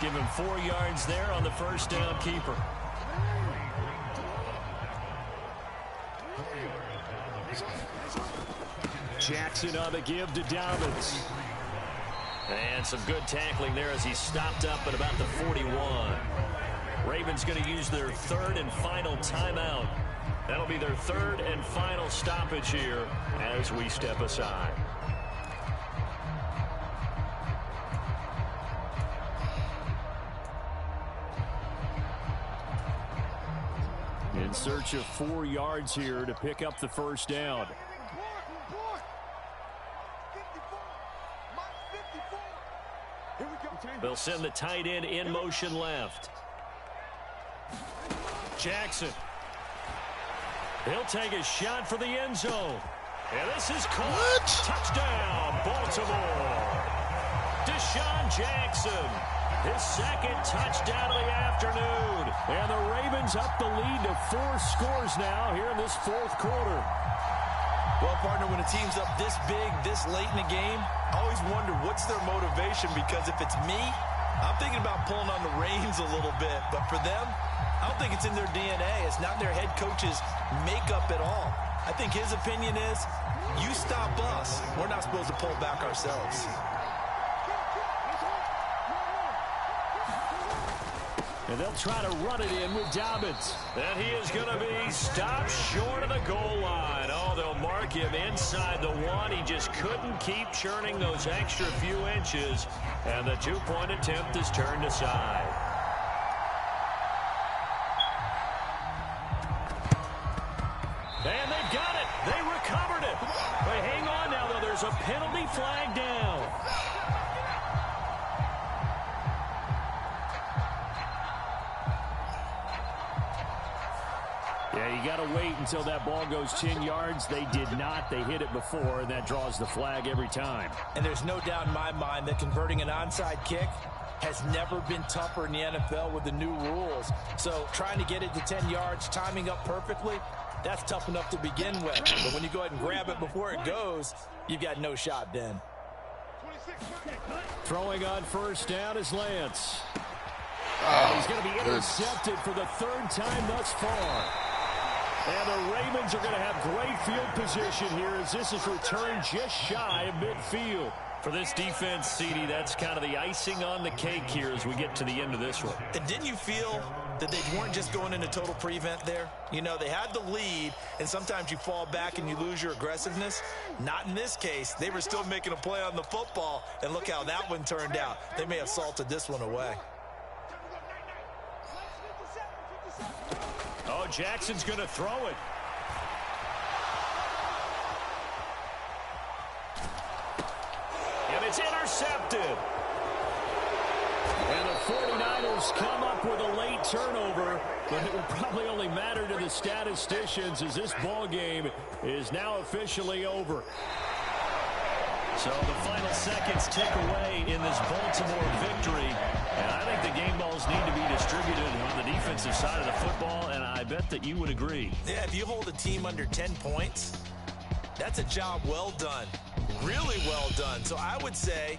Give him 4 yards there on the first down keeper. Jackson on the give to Dobbins. And some good tackling there as he stopped up at about the 41. Ravens going to use their 3rd and final timeout. That'll be their 3rd and final stoppage here as we step aside. In search of 4 yards here to pick up the first down. They'll send the tight end in motion left. Jackson. He'll take a shot for the end zone. And this is caught. Touchdown, Baltimore. Deshaun Jackson. His second touchdown of the afternoon. And the Ravens up the lead to 4 scores now here in this fourth quarter. Well, partner, when a team's up this big, this late in the game, I always wonder what's their motivation, because if it's me, I'm thinking about pulling on the reins a little bit. But for them, I don't think it's in their DNA. It's not their head coach's makeup at all. I think his opinion is, you stop us, we're not supposed to pull back ourselves. And they'll try to run it in with Dobbins. And he is going to be stopped short of the goal line. Oh, they'll mark him inside the 1. He just couldn't keep churning those extra few inches. And the 2-point attempt is turned aside. And they've got it. They recovered it. But hang on now, though. There's a penalty flag down. Yeah, you got to wait until that ball goes 10 yards. They did not. They hit it before, and that draws the flag every time. And there's no doubt in my mind that converting an onside kick has never been tougher in the NFL with the new rules. So trying to get it to 10 yards, timing up perfectly, that's tough enough to begin with. But when you go ahead and grab it before it goes, you've got no shot then. Throwing on first down is Lance. He's going to be intercepted for the 3rd time thus far. And the Ravens are going to have great field position here as this is returned just shy of midfield. For this defense, CD, that's kind of the icing on the cake here as we get to the end of this one. And didn't you feel that they weren't just going into total prevent there? You know, they had the lead, and sometimes you fall back and you lose your aggressiveness. Not in this case. They were still making a play on the football, and look how that one turned out. They may have salted this one away. Oh, Jackson's going to throw it. And it's intercepted. And the 49ers come up with a late turnover, but it will probably only matter to the statisticians as this ball game is now officially over. So the final seconds tick away in this Baltimore victory. And I think the game balls need to be distributed on the defensive side of the football, and I bet that you would agree. Yeah, if you hold a team under 10 points, that's a job well done. Really well done. So I would say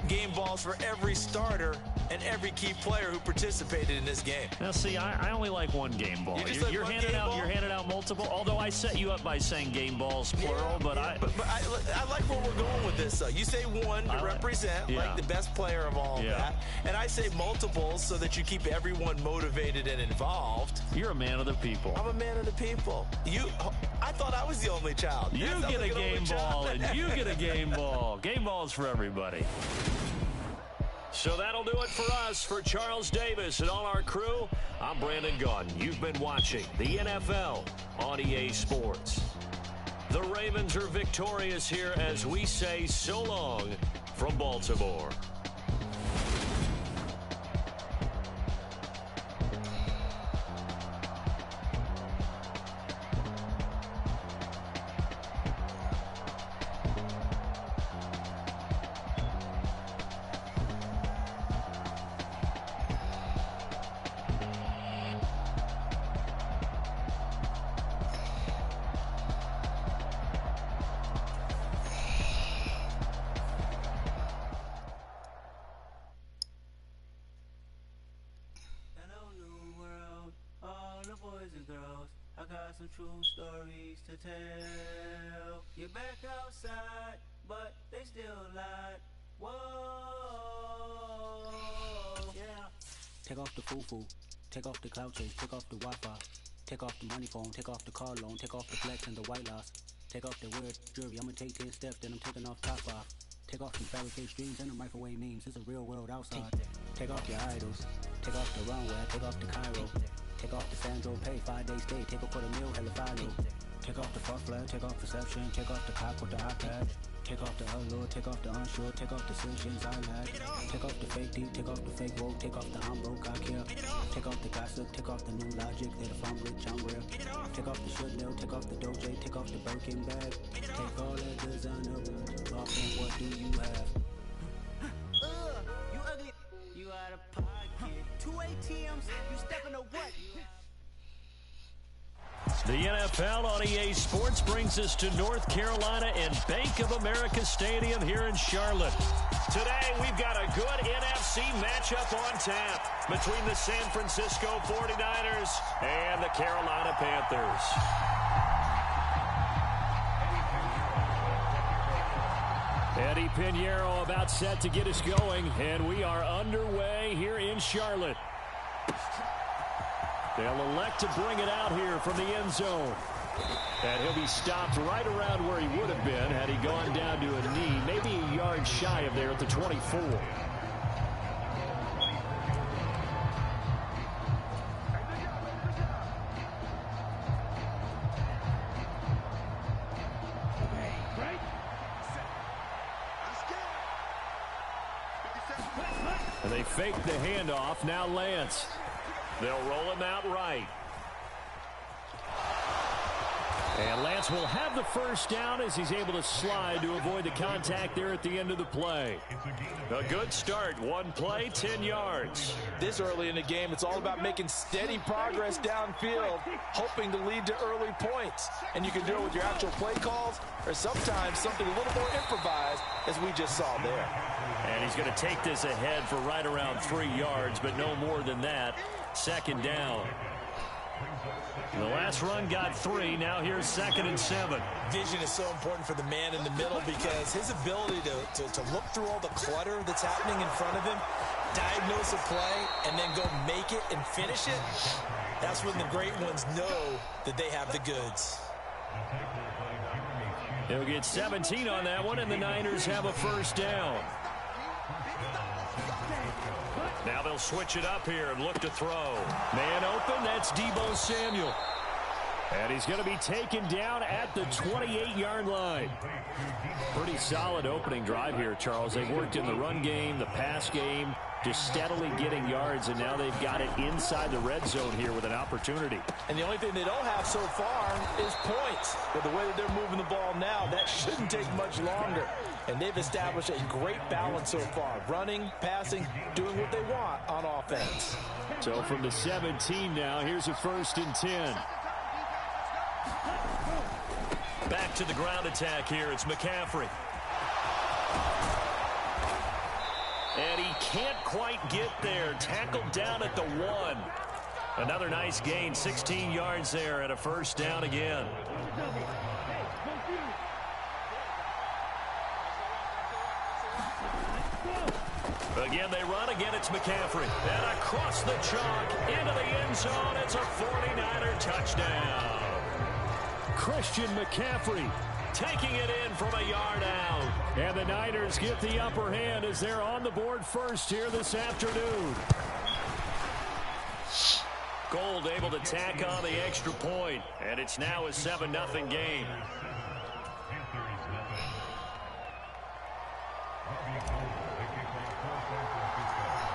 game balls for every starter and every key player who participated in this game. Now, see, I only like one game ball. You're handing out multiple. Although I set you up by saying game balls plural, but I like where we're going with this. You say one to represent like the best player of all that, and I say multiples so that you keep everyone motivated and involved. You're a man of the people. I'm a man of the people. I thought I was the only child. You get a game ball, and you get a game ball. Game balls for everybody. So that'll do it for us. For Charles Davis and all our crew, I'm Brandon Gunn. You've been watching the NFL on EA Sports. The Ravens are victorious here as we say so long from Baltimore. Some true stories to tell. You're back outside, but they still lied. Whoa, yeah. Take off the foo-foo, take off the cloud chase, take off the Wi-Fi, take off the money phone, take off the car loan, take off the flex and the white loss, take off the weird jewelry. I'ma take 10 steps, then I'm taking off top 5. Take off the fabricate streams and the microwave memes. It's a real world outside. Take off your idols, take off the runway, take off the Cairo. Take off the Sandro, pay 5 days stay. Take a quarter meal, hella follow. Take off the fuck flag, take off perception. Take off the cop with the iPad. Take off the allure, take off the unsure. Take off decisions I lack. Take off the fake deep, take off the fake woke. Take off the I'm broke, I care. Take off the gossip, take off the new logic. That if I'm rich, I'm real. Take off the should know, take off the doje. Take off the Birkin bag. Take all that designer off and what do you have? You ugly. You out of pocket. 2 ATMs, you stepping to what? The NFL on EA Sports brings us to North Carolina and Bank of America Stadium here in Charlotte. Today, we've got a good NFC matchup on tap between the San Francisco 49ers and the Carolina Panthers. Eddie Pinheiro about set to get us going, and we are underway here in Charlotte. They'll elect to bring it out here from the end zone. And he'll be stopped right around where he would have been had he gone down to a knee, maybe a yard shy of there at the 24. And they fake the handoff. Now Lance. They'll roll him out right. And Lance will have the first down as he's able to slide to avoid the contact there at the end of the play. A good start. One play, 10 yards. This early in the game, it's all about making steady progress downfield, hoping to lead to early points. And you can do it with your actual play calls or sometimes something a little more improvised, as we just saw there. And he's going to take this ahead for right around 3 yards, but no more than that. Second down. The last run got 3. Now here's 2nd and 7. Vision is so important for the man in the middle because his ability to look through all the clutter that's happening in front of him, diagnose a play, and then go make it and finish it, that's when the great ones know that they have the goods. They'll get 17 on that one, and the Niners have a first down. Now they'll switch it up here and look to throw. Man open, that's Deebo Samuel. And he's going to be taken down at the 28-yard line. Pretty solid opening drive here, Charles. They worked in the run game, the pass game, just steadily getting yards, and now they've got it inside the red zone here with an opportunity. And the only thing they don't have so far is points. But the way that they're moving the ball now, that shouldn't take much longer. And they've established a great balance so far. Running, passing, doing what they want on offense. So from the 17 now, here's a 1st and 10. Back to the ground attack here. It's McCaffrey. And he can't quite get there. Tackled down at the 1. Another nice gain, 16 yards there and a first down again. Again, they run. Again, it's McCaffrey. And across the chalk into the end zone. It's a 49er touchdown. Christian McCaffrey taking it in from a yard out. And the Niners get the upper hand as they're on the board first here this afternoon. Gold able to tack on the extra point. And it's now a 7-0 game.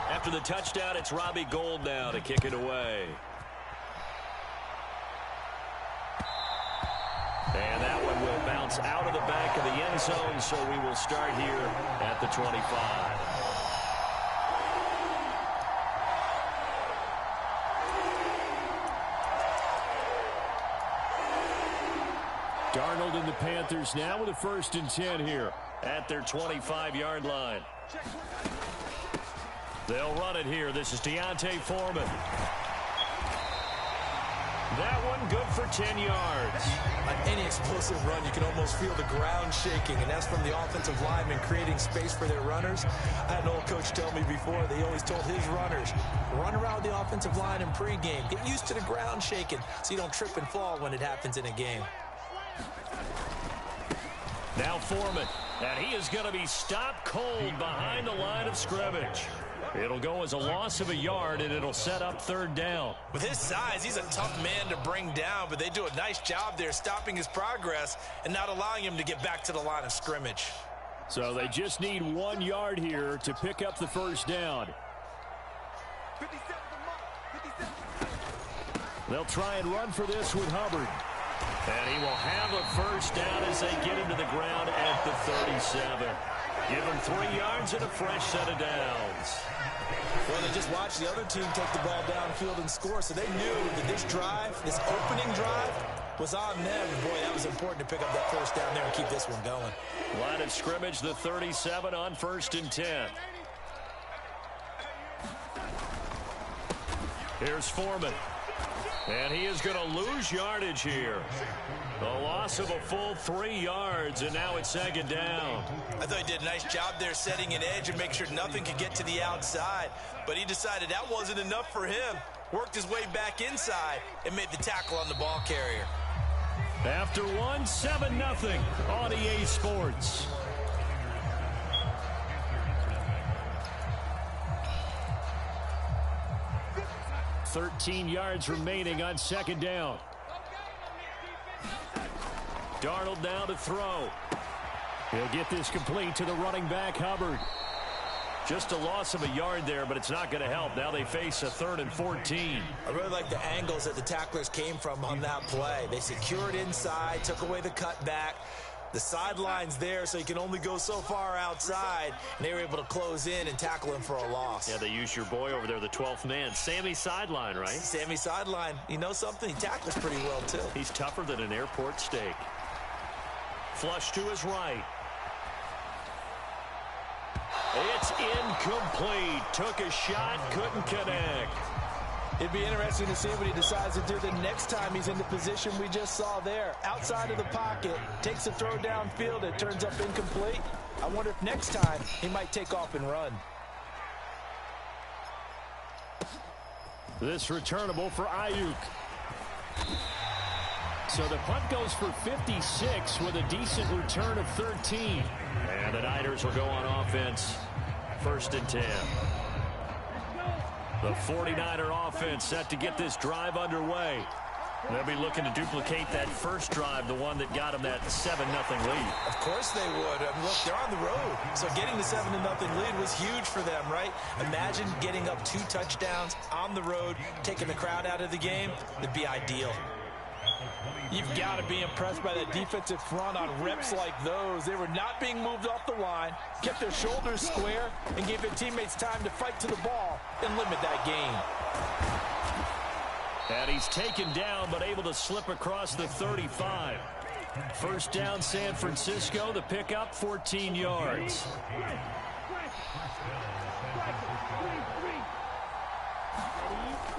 After the touchdown, it's Robbie Gould now to kick it away. And that one will bounce out of the back of the end zone, so we will start here at the 25. Darnold and the Panthers now with a 1st and 10 here at their 25-yard line. They'll run it here. This is Deontay Foreman. That one good for 10 yards. On any explosive run, you can almost feel the ground shaking, and that's from the offensive linemen creating space for their runners. I had an old coach tell me before that he always told his runners, run around the offensive line in pregame. Get used to the ground shaking so you don't trip and fall when it happens in a game. Now Foreman, and he is going to be stopped cold behind the line of scrimmage. It'll go as a loss of a yard, and it'll set up third down. With his size, he's a tough man to bring down, but they do a nice job there stopping his progress and not allowing him to get back to the line of scrimmage. So they just need 1 yard here to pick up the first down. They'll try and run for this with Hubbard. And he will have a first down as they get into the ground at the 37. Give him 3 yards and a fresh set of downs. Well, they just watched the other team take the ball downfield and score, so they knew that this drive, this opening drive, was on them. And boy, that was important to pick up that first down there and keep this one going. Line of scrimmage, the 37 on 1st and 10. Here's Foreman. And he is going to lose yardage here. A loss of a full 3 yards, and now it's 2nd down. I thought he did a nice job there setting an edge and make sure nothing could get to the outside. But he decided that wasn't enough for him. Worked his way back inside and made the tackle on the ball carrier. After 1, 7-0 on EA Sports. .13 yards remaining on 2nd down. Darnold now to throw. He'll get this complete to the running back, Hubbard. Just a loss of a yard there, but it's not going to help. Now they face a 3rd and 14. I really like the angles that the tacklers came from on that play. They secured inside, took away the cutback. The sideline's there, so you can only go so far outside. And they were able to close in and tackle him for a loss. Yeah, they used your boy over there, the 12th man. Sammy Sideline, right? Sammy Sideline. You know something? He tackles pretty well, too. He's tougher than an airport steak. Flush to his right. It's incomplete. Took a shot, couldn't connect. It'd be interesting to see what he decides to do the next time he's in the position we just saw there. Outside of the pocket, takes a throw downfield, it turns up incomplete. I wonder if next time he might take off and run. This returnable for Ayuk. So the punt goes for 56 with a decent return of 13. And the Niners will go on offense. 1st and 10. The 49er offense set to get this drive underway. They'll be looking to duplicate that first drive, the one that got them that 7-0 lead. Of course they would. I mean, look, they're on the road. So getting the 7-0 lead was huge for them, right? Imagine getting up 2 touchdowns on the road, taking the crowd out of the game. It'd be ideal. You've got to be impressed by that defensive front on reps like those. They were not being moved off the line, kept their shoulders square, and gave their teammates time to fight to the ball and limit that gain. And he's taken down, but able to slip across the 35. 1st down, San Francisco. The pickup, 14 yards.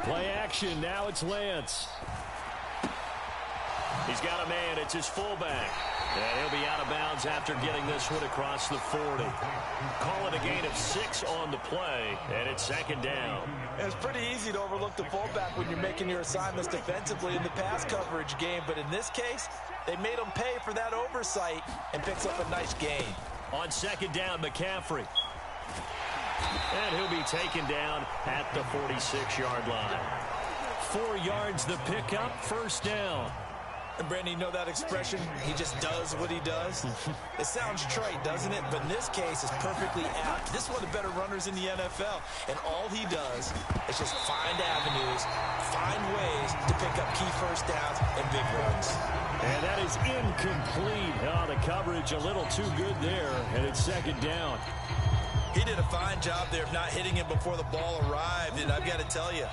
Play action. Now it's Lance. He's got a man. It's his fullback. And he'll be out of bounds after getting this one across the 40. Call it a gain of 6 on the play, and it's 2nd down. It's pretty easy to overlook the fullback when you're making your assignments defensively in the pass coverage game, but in this case, they made him pay for that oversight and picks up a nice gain. On 2nd down, McCaffrey. And he'll be taken down at the 46-yard line. 4 yards the pickup, 1st down. And Brandon, you know that expression, he just does what he does? It sounds trite, doesn't it? But in this case, it's perfectly apt. This is one of the better runners in the NFL. And all he does is just find avenues, find ways to pick up key first downs and big runs. And that is incomplete. Oh, the coverage a little too good there, and it's 2nd down. He did a fine job there of not hitting him before the ball arrived. And I've got to tell you,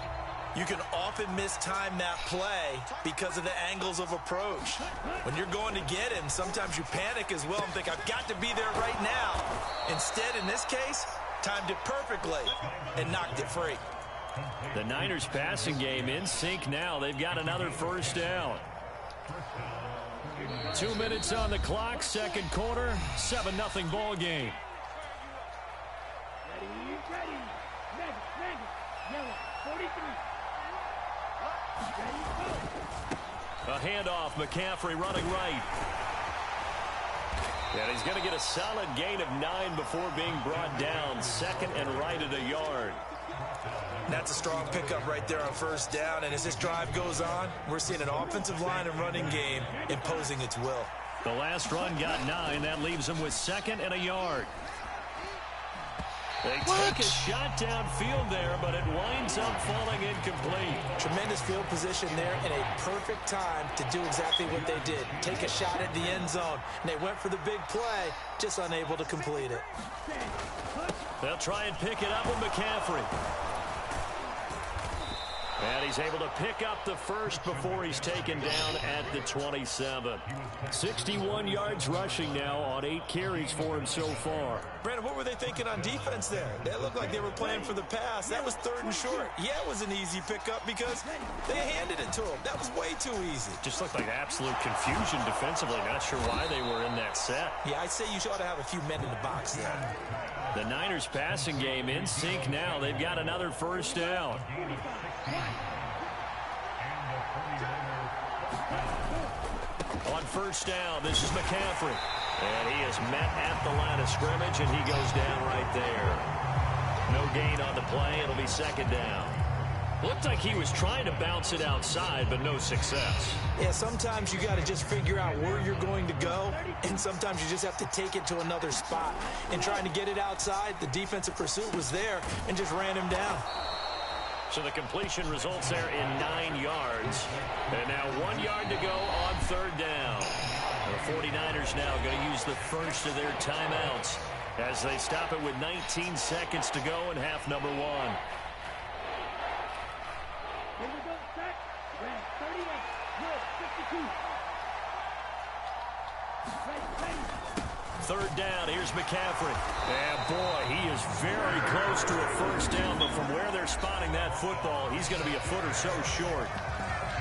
you can often mistime that play because of the angles of approach. When you're going to get him, sometimes you panic as well and think, I've got to be there right now. Instead, in this case, timed it perfectly and knocked it free. The Niners passing game in sync now. They've got another 1st down. 2 minutes on the clock, 2nd quarter, 7-0 ball game. Ready. Yellow, 43. A handoff, McCaffrey running right. And he's going to get a solid gain of 9 before being brought down. Second and right at a yard. That's a strong pickup right there on first down. And as this drive goes on, we're seeing an offensive line and running game imposing its will. The last run got 9. That leaves him with second and a yard. They take a shot downfield there, but it winds up falling incomplete. Tremendous field position there and a perfect time to do exactly what they did. Take a shot at the end zone. And they went for the big play, just unable to complete it. They'll try and pick it up with McCaffrey. And he's able to pick up the first before he's taken down at the 27. 61 yards rushing now on 8 carries for him so far. Brandon, what were they thinking on defense there? They looked like they were playing for the pass. That was 3rd and short. Yeah, it was an easy pickup because they handed it to him. That was way too easy. Just looked like absolute confusion defensively. Not sure why they were in that set. Yeah, I'd say you ought to have a few men in the box there. The Niners passing game in sync now. They've got another first down. On first down, this is McCaffrey. And he is met at the line of scrimmage, and he goes down right there. No gain on the play. It'll be second down. Looked like he was trying to bounce it outside, but no success. Yeah, sometimes you got to just figure out where you're going to go, and sometimes you just have to take it to another spot. And trying to get it outside, the defensive pursuit was there and just ran him down. So the completion results there in 9 yards. And now 1 yard to go on third down. The 49ers now going to use the first of their timeouts as they stop it with 19 seconds to go in half number 1. Here we go, set. Red 38, good, 52. Ready. Third down, here's McCaffrey. And boy, he is very close to a first down, but from where they're spotting that football, he's going to be a foot or so short.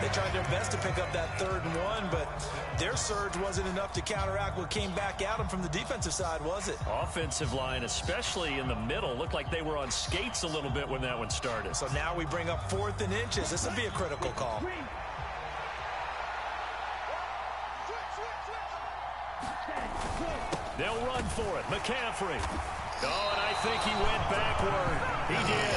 They tried their best to pick up that 3rd and 1, but their surge wasn't enough to counteract what came back at them from the defensive side, was it? Offensive line, especially in the middle, looked like they were on skates a little bit when that one started. So now we bring up 4th and inches. This will be a critical call. They'll run for it. McCaffrey. Oh, and I think he went backward. He did.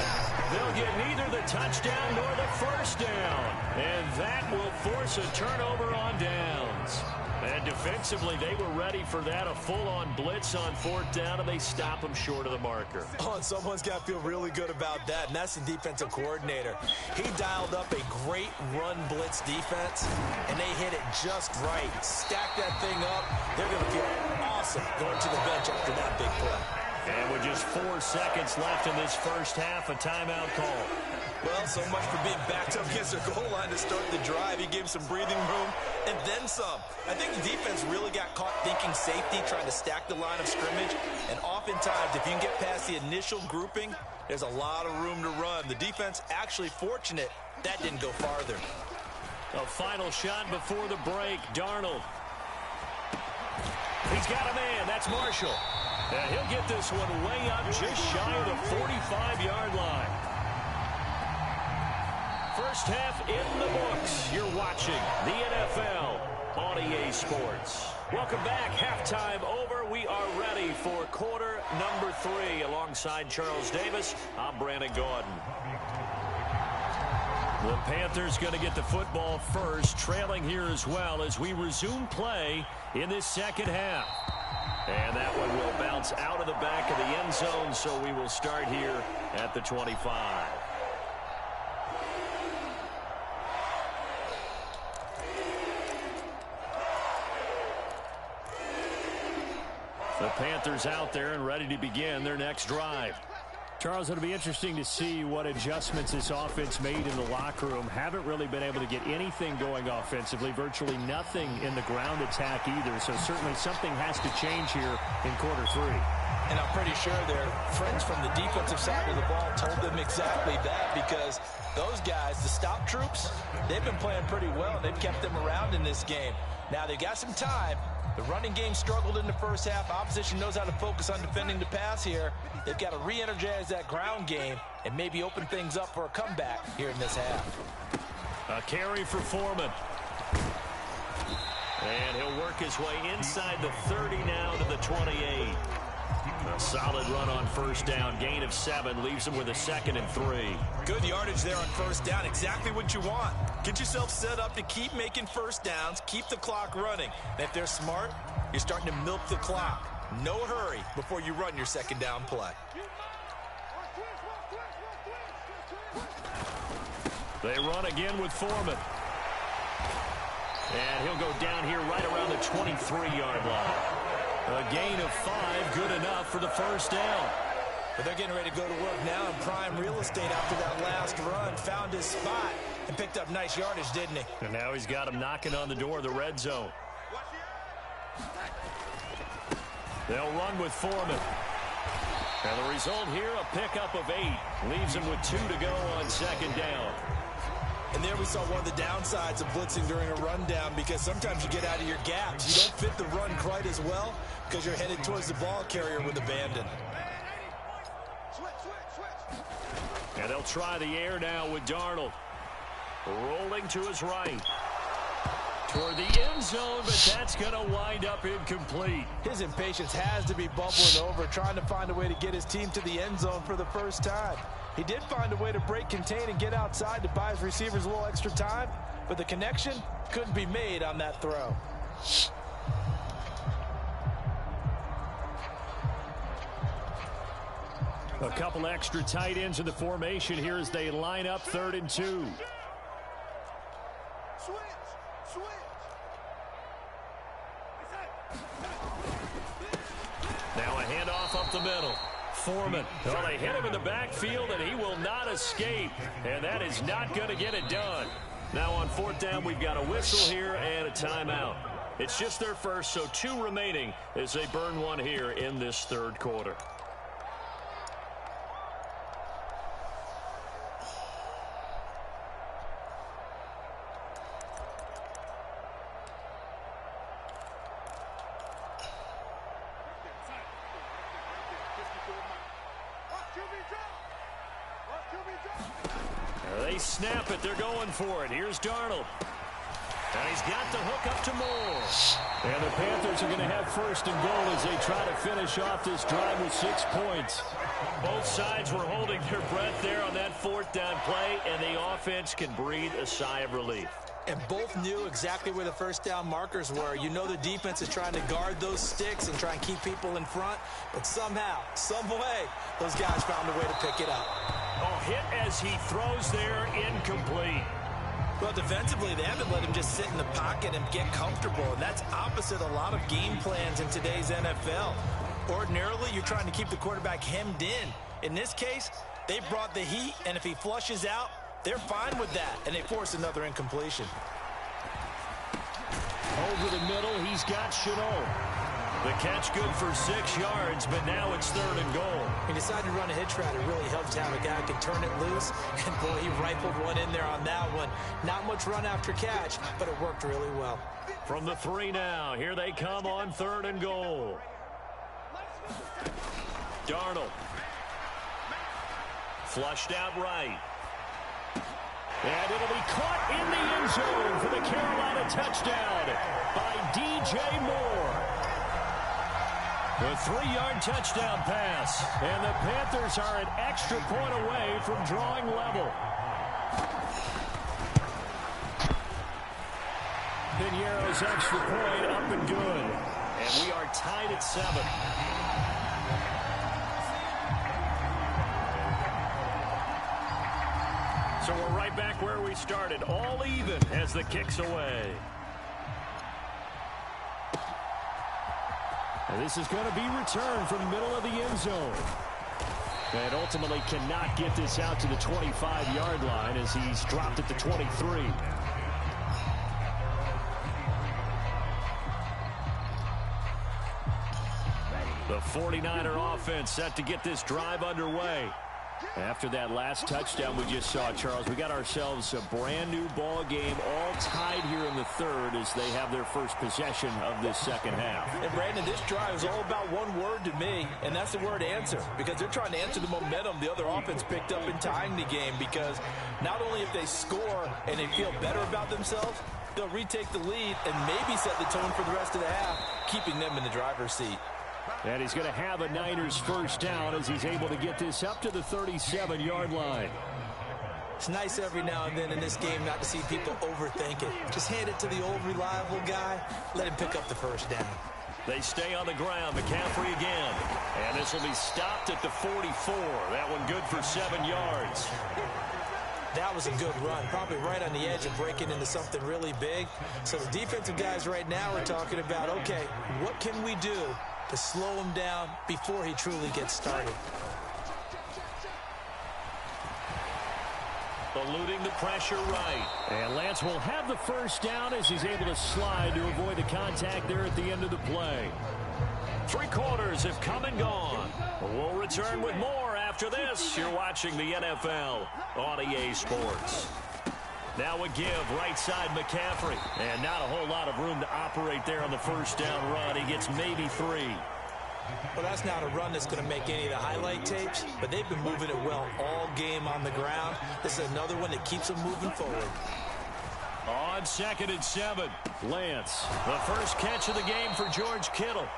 They'll get neither the touchdown nor the first down. And that will force a turnover on downs. And defensively, they were ready for that, a full-on blitz on 4th down, and they stop him short of the marker. Oh, and someone's got to feel really good about that, and that's the defensive coordinator. He dialed up a great run blitz defense, and they hit it just right. Stack that thing up. They're going to feel awesome going to the bench after that big play. And with just 4 seconds left in this first half, a timeout call. Well, so much for being backed up against their goal line to start the drive. He gave some breathing room and then some. I think the defense really got caught thinking safety, trying to stack the line of scrimmage. And oftentimes, if you can get past the initial grouping, there's a lot of room to run. The defense actually fortunate that didn't go farther. A final shot before the break. Darnold. He's got a man. That's Marshall. And he'll get this one way up just shy of the 45-yard line. First half in the books. You're watching the NFL on EA Sports. Welcome back. Halftime over. We are ready for quarter number 3. Alongside Charles Davis, I'm Brandon Gordon. The Panthers going to get the football first, trailing here as well as we resume play in this second half. And that one will bounce out of the back of the end zone, so we will start here at the 25. The Panthers out there and ready to begin their next drive. Charles, it'll be interesting to see what adjustments this offense made in the locker room. Haven't really been able to get anything going offensively, virtually nothing in the ground attack either. So certainly something has to change here in quarter 3. And I'm pretty sure their friends from the defensive side of the ball told them exactly that, because those guys, the stop troops, they've been playing pretty well. They've kept them around in this game. Now they've got some time. The running game struggled in the first half. Opposition knows how to focus on defending the pass here. They've got to re-energize that ground game and maybe open things up for a comeback here in this half. A carry for Foreman. And he'll work his way inside the 30 now to the 28. A solid run on first down. Gain of 7 leaves him with a 2nd and 3. Good yardage there on first down. Exactly what you want. Get yourself set up to keep making first downs. Keep the clock running. And if they're smart, you're starting to milk the clock. No hurry before you run your second down play. They run again with Foreman. And he'll go down here right around the 23-yard line. A gain of 5, good enough for the first down. But they're getting ready to go to work now in prime real estate after that last run. Found his spot and picked up nice yardage, didn't he? And now he's got him knocking on the door of the red zone. They'll run with Foreman. And the result here, a pickup of 8. Leaves him with 2 to go on second down. And there we saw one of the downsides of blitzing during a rundown, because sometimes you get out of your gaps. You don't fit the run quite as well because you're headed towards the ball carrier with abandon. And they'll try the air now with Darnold. Rolling to his right. Toward the end zone, but that's going to wind up incomplete. His impatience has to be bubbling over, trying to find a way to get his team to the end zone for the first time. He did find a way to break contain and get outside to buy his receivers a little extra time, but the connection couldn't be made on that throw. A couple extra tight ends in the formation here as they line up 3rd and 2. Now a handoff up the middle. Foreman. Well, they hit him in the backfield, and he will not escape. And that is not going to get it done. Now on 4th down, we've got a whistle here and a timeout. It's just their first, so 2 remaining as they burn one here in this 3rd quarter. They snap it. They're going for it. Here's Darnold. And he's got the hook up to Moore. And the Panthers are going to have 1st and goal as they try to finish off this drive with 6 points. Both sides were holding their breath there on that 4th down play, and the offense can breathe a sigh of relief. And both knew exactly where the first down markers were. You know the defense is trying to guard those sticks and try and keep people in front. But somehow, some way, those guys found a way to pick it up. Oh, hit as he throws there, incomplete. Well, defensively, they haven't let him just sit in the pocket and get comfortable. And that's opposite a lot of game plans in today's NFL. Ordinarily, you're trying to keep the quarterback hemmed in. In this case, they brought the heat, and if he flushes out, they're fine with that, and they force another incompletion. Over the middle, he's got Chenault. The catch good for 6 yards, but now it's 3rd and goal. He decided to run a hitch route. It really helps to have a guy who can turn it loose, and boy, he rifled one in there on that one. Not much run after catch, but it worked really well. From the 3 now, here they come on 3rd and goal. Darnold. Flushed out right. And it'll be caught in the end zone for the Carolina touchdown by DJ Moore. The 3-yard touchdown pass. And the Panthers are an extra point away from drawing level. Piñeiro's extra point up and good. And we are tied at 7. So we're right back where we started, all even as the kick's away. And this is going to be returned from the middle of the end zone. And ultimately cannot get this out to the 25-yard line as he's dropped at the 23. The 49er offense set to get this drive underway. After that last touchdown we just saw, Charles, we got ourselves a brand-new ball game, all tied here in the 3rd as they have their first possession of this 2nd half. And, Brandon, this drive is all about one word to me, and that's the word answer, because they're trying to answer the momentum the other offense picked up in tying the game, because not only if they score and they feel better about themselves, They'll retake the lead and maybe set the tone for the rest of the half, keeping them in the driver's seat. And he's going to have a Niners first down as he's able to get this up to the 37-yard line. It's nice every now and then in this game not to see people overthink it. Just hand it to the old reliable guy. Let him pick up the first down. They stay on the ground. McCaffrey again. And this will be stopped at the 44. That one good for 7 yards. That was a good run, probably right on the edge of breaking into something really big. So the defensive guys right now are talking about, okay, what can we do to slow him down before he truly gets started? Eluding the pressure right. And Lance will have the first down as he's able to slide to avoid the contact there at the end of the play. 3 quarters have come and gone. We'll return with more after this. You're watching the NFL on EA Sports. Now a give, right side McCaffrey. And not a whole lot of room to operate there on the first down run. He gets maybe 3. Well, that's not a run that's going to make any of the highlight tapes, but they've been moving it well all game on the ground. This is another one that keeps them moving forward. On 2nd and 7, Lance. The first catch of the game for George Kittle.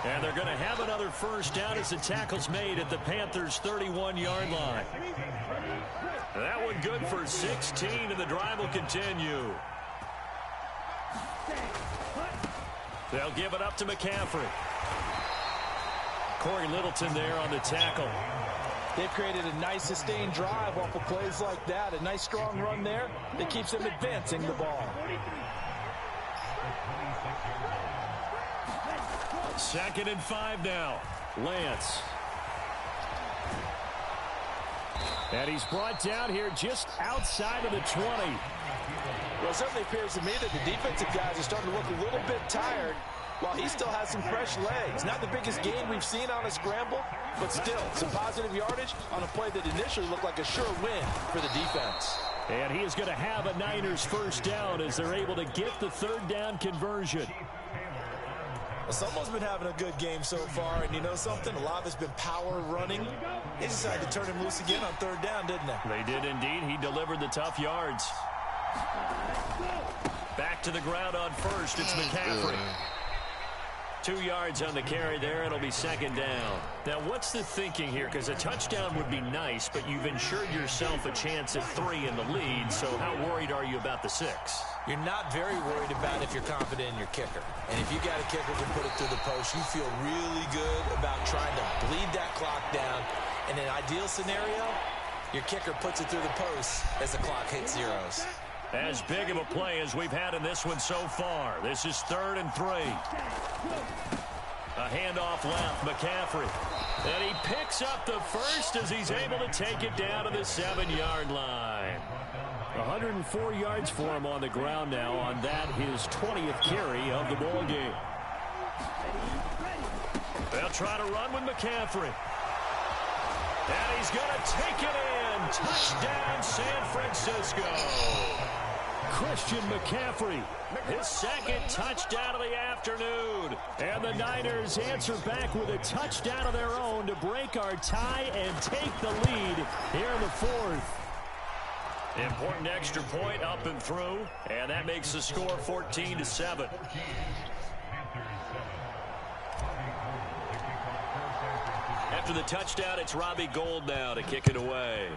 And they're going to have another first down as the tackle's made at the Panthers' 31-yard line. That one good for 16, and the drive will continue. They'll give it up to McCaffrey. Corey Littleton there on the tackle. They've created a nice sustained drive off of plays like that. A nice strong run there that keeps them advancing the ball. 2nd and 5 now. Lance. And he's brought down here just outside of the 20. Well, it certainly appears to me that the defensive guys are starting to look a little bit tired while he still has some fresh legs. Not the biggest gain we've seen on a scramble, but still some positive yardage on a play that initially looked like a sure win for the defense. And he is going to have a Niners first down as they're able to get the 3rd down conversion. Well, someone's been having a good game so far, and you know something? A lot of it's been power running. They decided to turn him loose again on 3rd down, didn't they? They did indeed. He delivered the tough yards. Back to the ground on first. It's McCaffrey. 2 yards on the carry there. It'll be 2nd down. Now, what's the thinking here? Because a touchdown would be nice, but you've ensured yourself a chance at 3 in the lead, so how worried are you about the 6? You're not very worried about if you're confident in your kicker. And if you got a kicker who can put it through the post, you feel really good about trying to bleed that clock down. In an ideal scenario, your kicker puts it through the post as the clock hits zeros. As big of a play as we've had in this one so far. This is 3rd and 3. A handoff left, McCaffrey. And he picks up the first as he's able to take it down to the 7-yard line. 104 yards for him on the ground now on that, his 20th carry of the ball game. They'll try to run with McCaffrey. And he's going to take it in. Touchdown, San Francisco. Christian McCaffrey. His 2nd touchdown of the afternoon. And the Niners answer back with a touchdown of their own to break our tie and take the lead here in the 4th. Important extra point up and through, and that makes the score 14-7. After the touchdown, it's Robbie Gould now to kick it away.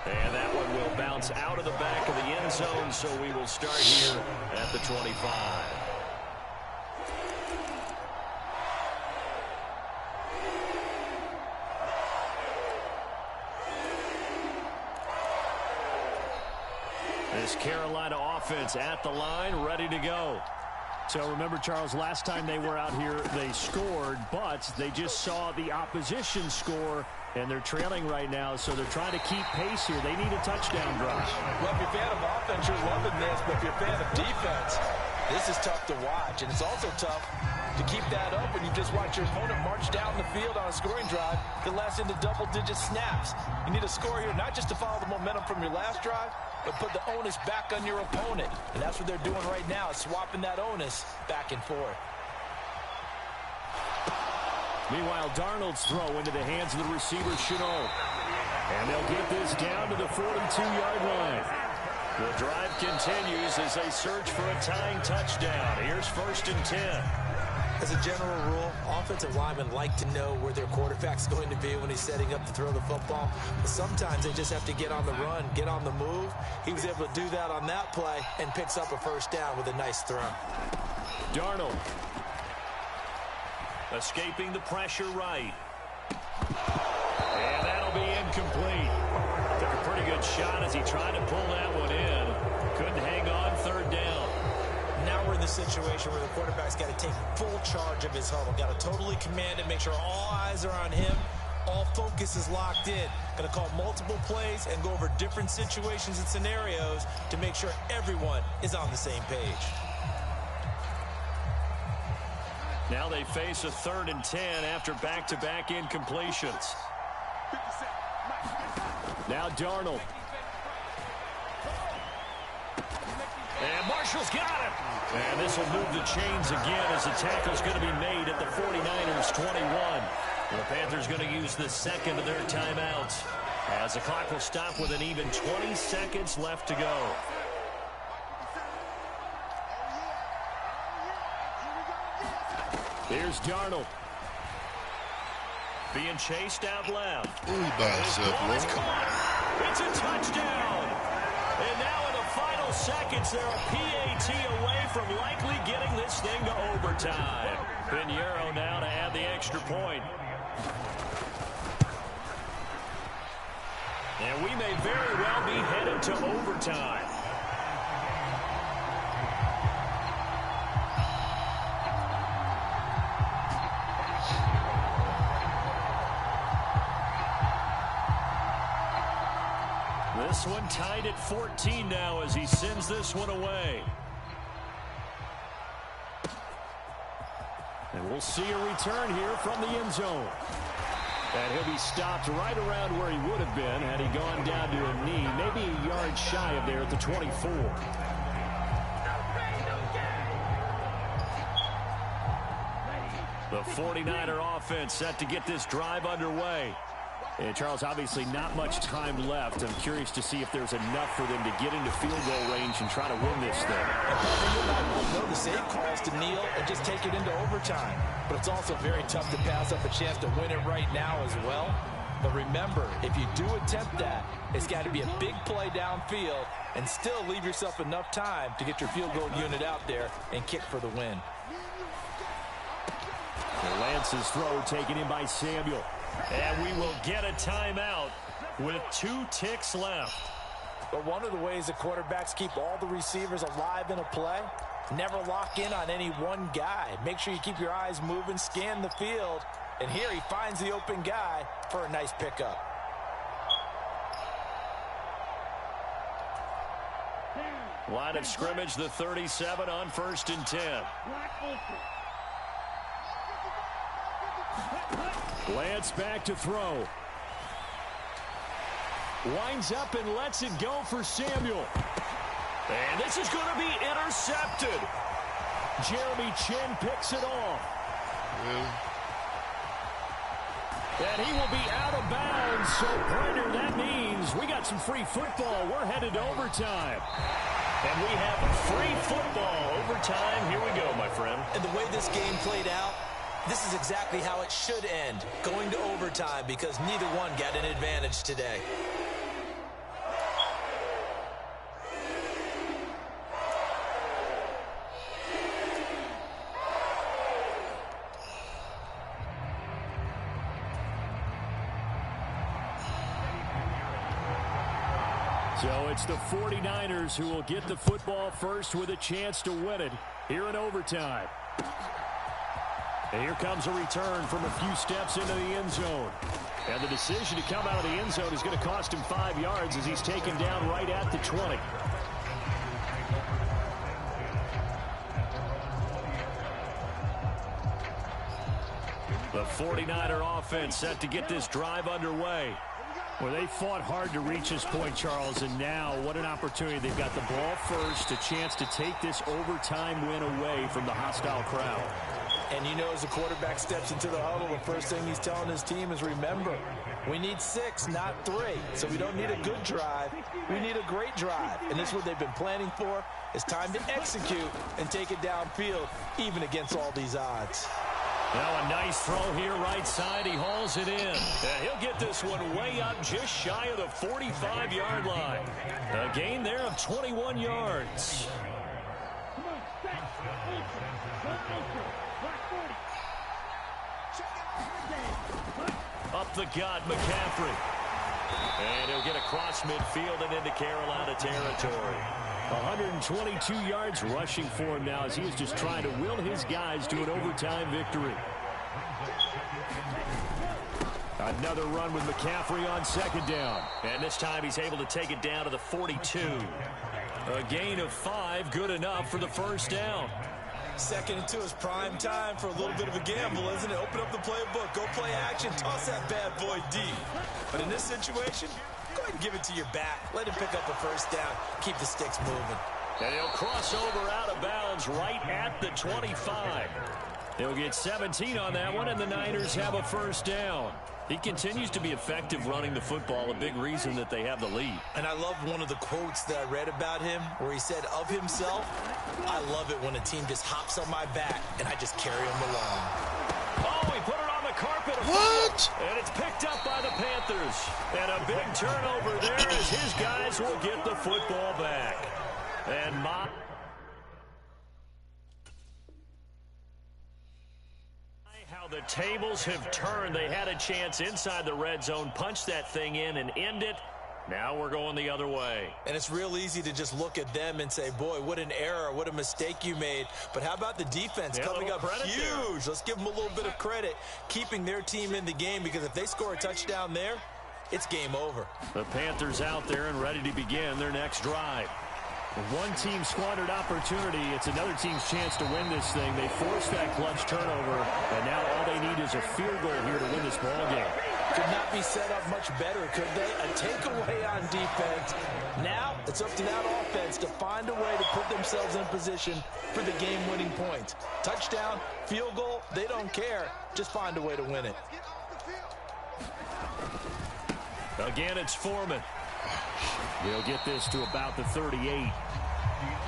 And that one will bounce out of the back of the end zone, so we will start here at the 25. This Carolina offense at the line, ready to go. So remember, Charles, last time they were out here, they scored, but they just saw the opposition score, and they're trailing right now, so they're trying to keep pace here. They need a touchdown drive. Well, if you're a fan of offense, you're loving this, but if you're a fan of defense, this is tough to watch, and it's also tough to keep that up when you just watch your opponent march down the field on a scoring drive that lasts into double-digit snaps. You need a score here, not just to follow the momentum from your last drive, but put the onus back on your opponent. And that's what they're doing right now, swapping that onus back and forth. Meanwhile, Darnold's throw into the hands of the receiver, Chenault. And they'll get this down to the 42-yard line. The drive continues as they search for a tying touchdown. Here's 1st and 10. As a general rule, offensive linemen like to know where their quarterback's going to be when he's setting up to throw the football. But sometimes they just have to get on the run, get on the move. He was able to do that on that play and picks up a 1st down with a nice throw. Darnold. Escaping the pressure right. And that'll be incomplete. Took a pretty good shot as he tried to pull that one in. Couldn't hang on 3rd down. Now we're in the situation where the quarterback's got to take full charge of his huddle. Got to totally command it, make sure all eyes are on him. All focus is locked in. Going to call multiple plays and go over different situations and scenarios to make sure everyone is on the same page. Now they face a 3rd and 10 after back-to-back incompletions. Now Darnold. And Marshall's got it. And this will move the chains again as the tackle's going to be made at the 49ers 21. The Panthers going to use the 2nd of their timeouts as the clock will stop with an even 20 seconds left to go. Here's Darnold. Being chased out left. Ooh, by himself, It's caught. It's a touchdown. And now in the final seconds, they're a PAT away from likely getting this thing to overtime. Pinheiro now to add the extra point. And we may very well be headed to overtime. This one tied at 14 now as he sends this one away. And we'll see a return here from the end zone. And he'll be stopped right around where he would have been had he gone down to a knee, maybe a yard shy of there at the 24. The 49er offense set to get this drive underway. And Charles, obviously not much time left. I'm curious to see if there's enough for them to get into field goal range and try to win this thing. I know the save calls to kneel and just take it into overtime. But it's also very tough to pass up a chance to win it right now as well. But remember, if you do attempt that, it's got to be a big play downfield and still leave yourself enough time to get your field goal unit out there and kick for the win. Lance's throw taken in by Samuel. And we will get a timeout with 2 ticks left. But one of the ways the quarterbacks keep all the receivers alive in a play, never lock in on any one guy. Make sure you keep your eyes moving, scan the field. And here he finds the open guy for a nice pickup. Line of scrimmage, the 37 on 1st and 10. Lance back to throw. Winds up and lets it go for Samuel. And this is going to be intercepted. Jeremy Chin picks it off. And he will be out of bounds. So, Brenner, that means we got some free football. We're headed to overtime. And we have free football overtime. Here we go, my friend. And the way this game played out, this is exactly how it should end, going to overtime, because neither one got an advantage today. So it's the 49ers who will get the football first with a chance to win it here in overtime. And here comes a return from a few steps into the end zone. And the decision to come out of the end zone is going to cost him 5 yards as he's taken down right at the 20. The 49er offense set to get this drive underway. Well, they fought hard to reach this point, Charles, and now what an opportunity. They've got the ball first, a chance to take this overtime win away from the hostile crowd. And you know, as the quarterback steps into the huddle, the first thing he's telling his team is, remember, we need 6, not 3. So we don't need a good drive. We need a great drive. And this is what they've been planning for. It's time to execute and take it downfield, even against all these odds. Now a nice throw here right side. He hauls it in. And he'll get this one way up just shy of the 45-yard line. A gain there of 21 yards. Up the gut, McCaffrey. And he'll get across midfield and into Carolina territory. 122 yards rushing for him now as he is just trying to will his guys to an overtime victory. Another run with McCaffrey on second down. And this time he's able to take it down to the 42. A gain of 5, good enough for the first down. 2nd and 2 is prime time for a little bit of a gamble, isn't it? Open up the playbook, go play action, toss that bad boy deep. But in this situation, go ahead and give it to your back. Let him pick up a first down. Keep the sticks moving. And he'll cross over out of bounds right at the 25. They'll get 17 on that one, and the Niners have a first down. He continues to be effective running the football, a big reason that they have the lead. And I love one of the quotes that I read about him where he said of himself, I love it when a team just hops on my back and I just carry them along. Oh, he put it on the carpet. What? And it's picked up by the Panthers. And a big turnover there as his guys will get the football back. And how the tables have turned. They had a chance inside the red zone, punch that thing in and end it. Now we're going the other way. And it's real easy to just look at them and say, boy, what an error, what a mistake you made. But how about the defense coming up huge? There. Let's give them a little bit of credit, keeping their team in the game, because if they score a touchdown there, it's game over. The Panthers out there and ready to begin their next drive. One team squandered opportunity. It's another team's chance to win this thing. They forced that clutch turnover, and now all they need is a field goal here to win this ball game. Could not be set up much better, could they? A takeaway on defense. Now it's up to that offense to find a way to put themselves in position for the game-winning points. Touchdown, field goal, they don't care. Just find a way to win it. Again, it's Foreman. They'll get this to about the 38.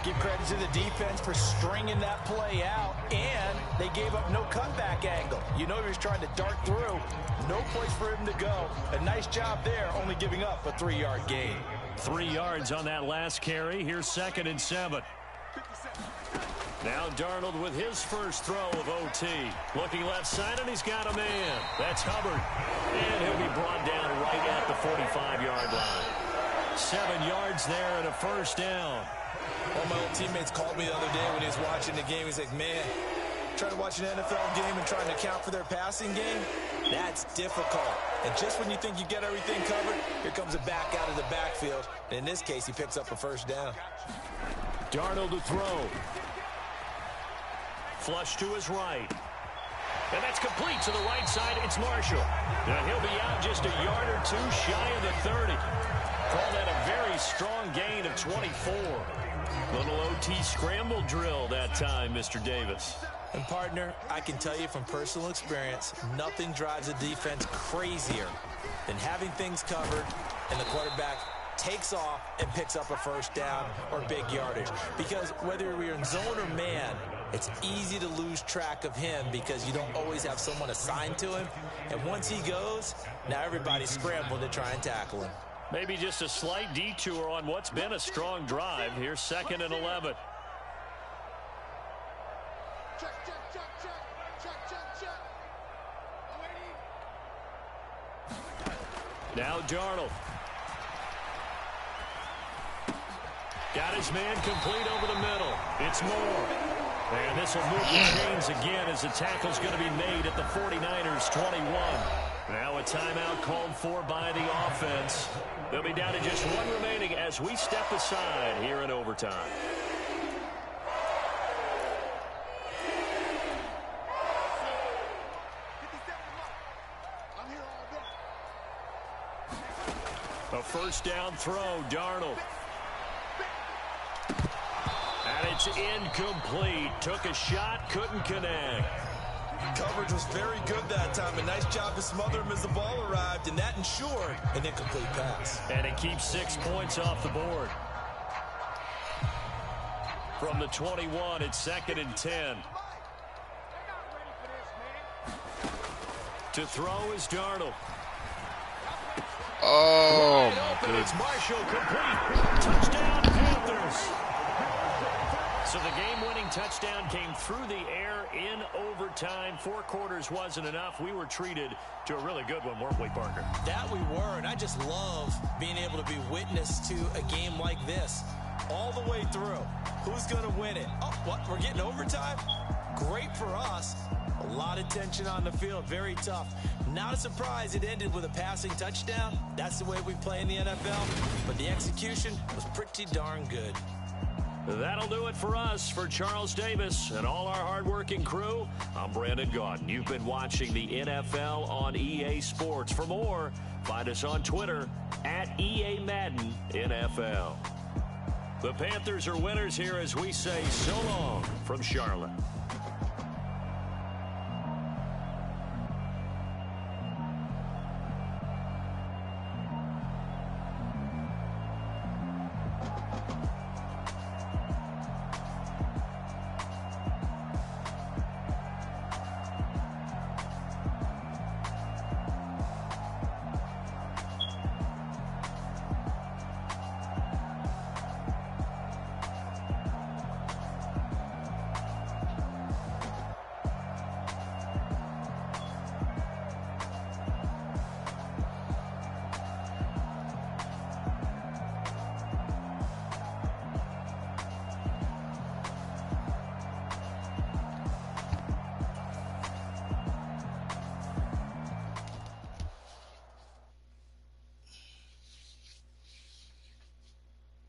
Give credit to the defense for stringing that play out, and they gave up no cutback angle. You know he was trying to dart through. No place for him to go. A nice job there, only giving up a 3-yard gain. 3 yards on that last carry. Here's 2nd and 7. Now Darnold with his first throw of OT. Looking left side, and he's got a man. That's Hubbard. And he'll be brought down right at the 45-yard line. 7 yards there and a first down. One of my old teammates called me the other day when he was watching the game. He's like, man, trying to watch an NFL game and trying to account for their passing game, that's difficult. And just when you think you get everything covered, here comes a back out of the backfield. And in this case, he picks up a first down. Darnold to throw. Flush to his right. And that's complete to the right side. It's Marshall. And he'll be out just a yard or two shy of the 30. Call that a very strong gain of 24. Little OT scramble drill that time, Mr. Davis. And, partner, I can tell you from personal experience, nothing drives a defense crazier than having things covered and the quarterback takes off and picks up a first down or big yardage. Because whether you're in zone or man, it's easy to lose track of him because you don't always have someone assigned to him. And once he goes, now everybody's scrambling to try and tackle him. Maybe just a slight detour on what's been a strong drive. Here's 2nd and 11. Now Darnold. Got his man complete over the middle. It's Moore. And this will move the chains again as the tackle's going to be made at the 49ers 21. Now a timeout called for by the offense. They'll be down to just one remaining as we step aside here in overtime. A first down throw, Darnold. And it's incomplete. Took a shot, couldn't connect. Coverage was very good that time. A nice job to smother him as the ball arrived, and that ensured an incomplete pass. And it keeps 6 points off the board. From the 21, it's 2nd and 10. To throw is Darnold. Oh, Wide my open, goodness. it's Marshall, complete. Touchdown, Panthers. So the game-winning touchdown came through the air in overtime. 4 quarters wasn't enough. We were treated to a really good one, weren't we, Parker? That we were, and I just love being able to be witness to a game like this all the way through. Who's going to win it? Oh, what? We're getting overtime? Great for us. A lot of tension on the field. Very tough. Not a surprise it ended with a passing touchdown. That's the way we play in the NFL. But the execution was pretty darn good. That'll do it for us. For Charles Davis and all our hardworking crew, I'm Brandon Gaudin. You've been watching the NFL on EA Sports. For more, find us on Twitter at EA Madden NFL. The Panthers are winners here as we say so long from Charlotte.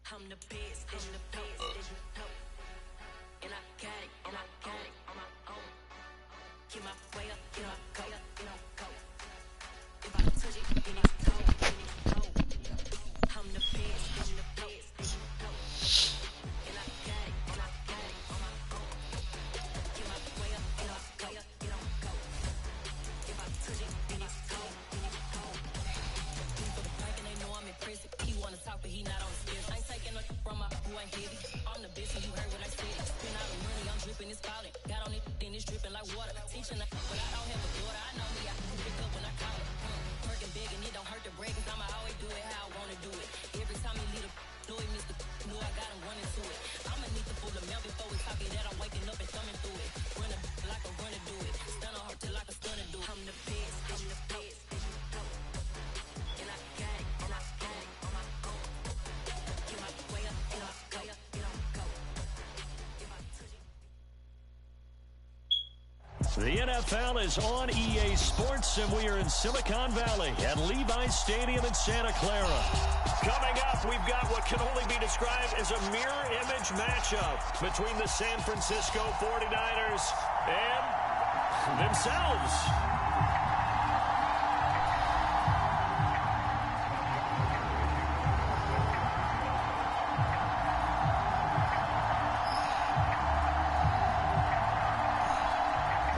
I'm the best, I'm the best, and I got it, on my own. Get my way up, get my go, go. If I touch it, then it's cold, I'm the best, and I got it, on my own. Get my way up, get my go, If I touch it, then it's cold, For the prank and they know I'm impressive. He wanna talk, but he not on the stairs. I ain't taking no from my boy heavy. I'm the best, and you heard what I said. Spend all the money, I'm dripping, it's falling. Got on it, then it's dripping like water. Teaching but I don't have a daughter. I know me, I can pick up when I call it. Working big, and it don't hurt to break, 'cause I'ma always do it how I wanna do it. Every time he leave the know he missed the know I got him running to it. I'ma need to pull the mail before we talk it that I'm waking up and thumbing through it. Running like a runner do it. Stun on her till like a stunner do it. I'm the best, and I got it, on my own. Get my way up, get my go, go. If I touch it. The NFL is on EA Sports, and we are in Silicon Valley at Levi's Stadium in Santa Clara. Coming up, we've got what can only be described as a mirror image matchup between the San Francisco 49ers and themselves.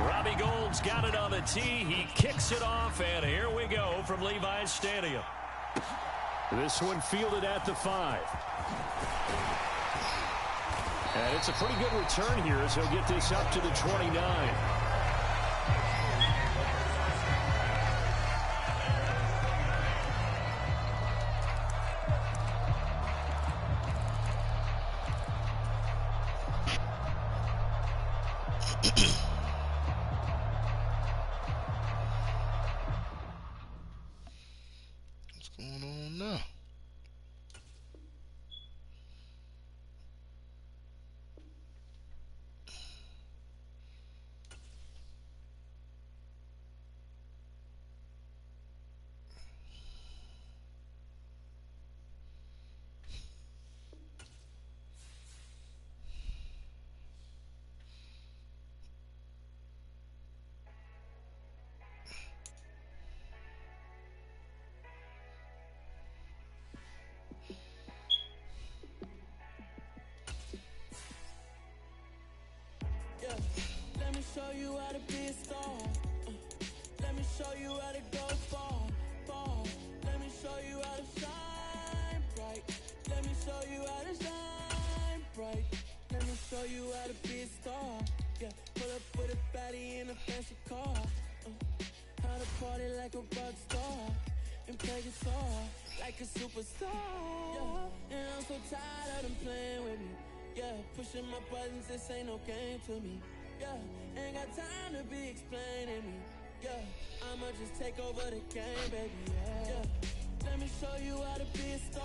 Robbie Gould's got it on the tee. He kicks it off, and here we go from Levi's Stadium. This one fielded at the 5. And it's a pretty good return here as he'll get this up to the 29. What's going on now? show you how to be a star. Let me show you how to go far, far. Let me show you how to shine bright. Let me show you how to shine bright. Let me show you how to be a star. Yeah, pull up with a baddie in a fancy car. How to party like a rock star and play guitar like a superstar. Yeah, and I'm so tired of them playing with me. Yeah, pushing my buttons, this ain't no game to me. Yeah, ain't got time to be explaining me. Yeah, I'ma just take over the game, baby. Yeah, let me show you how to be a star.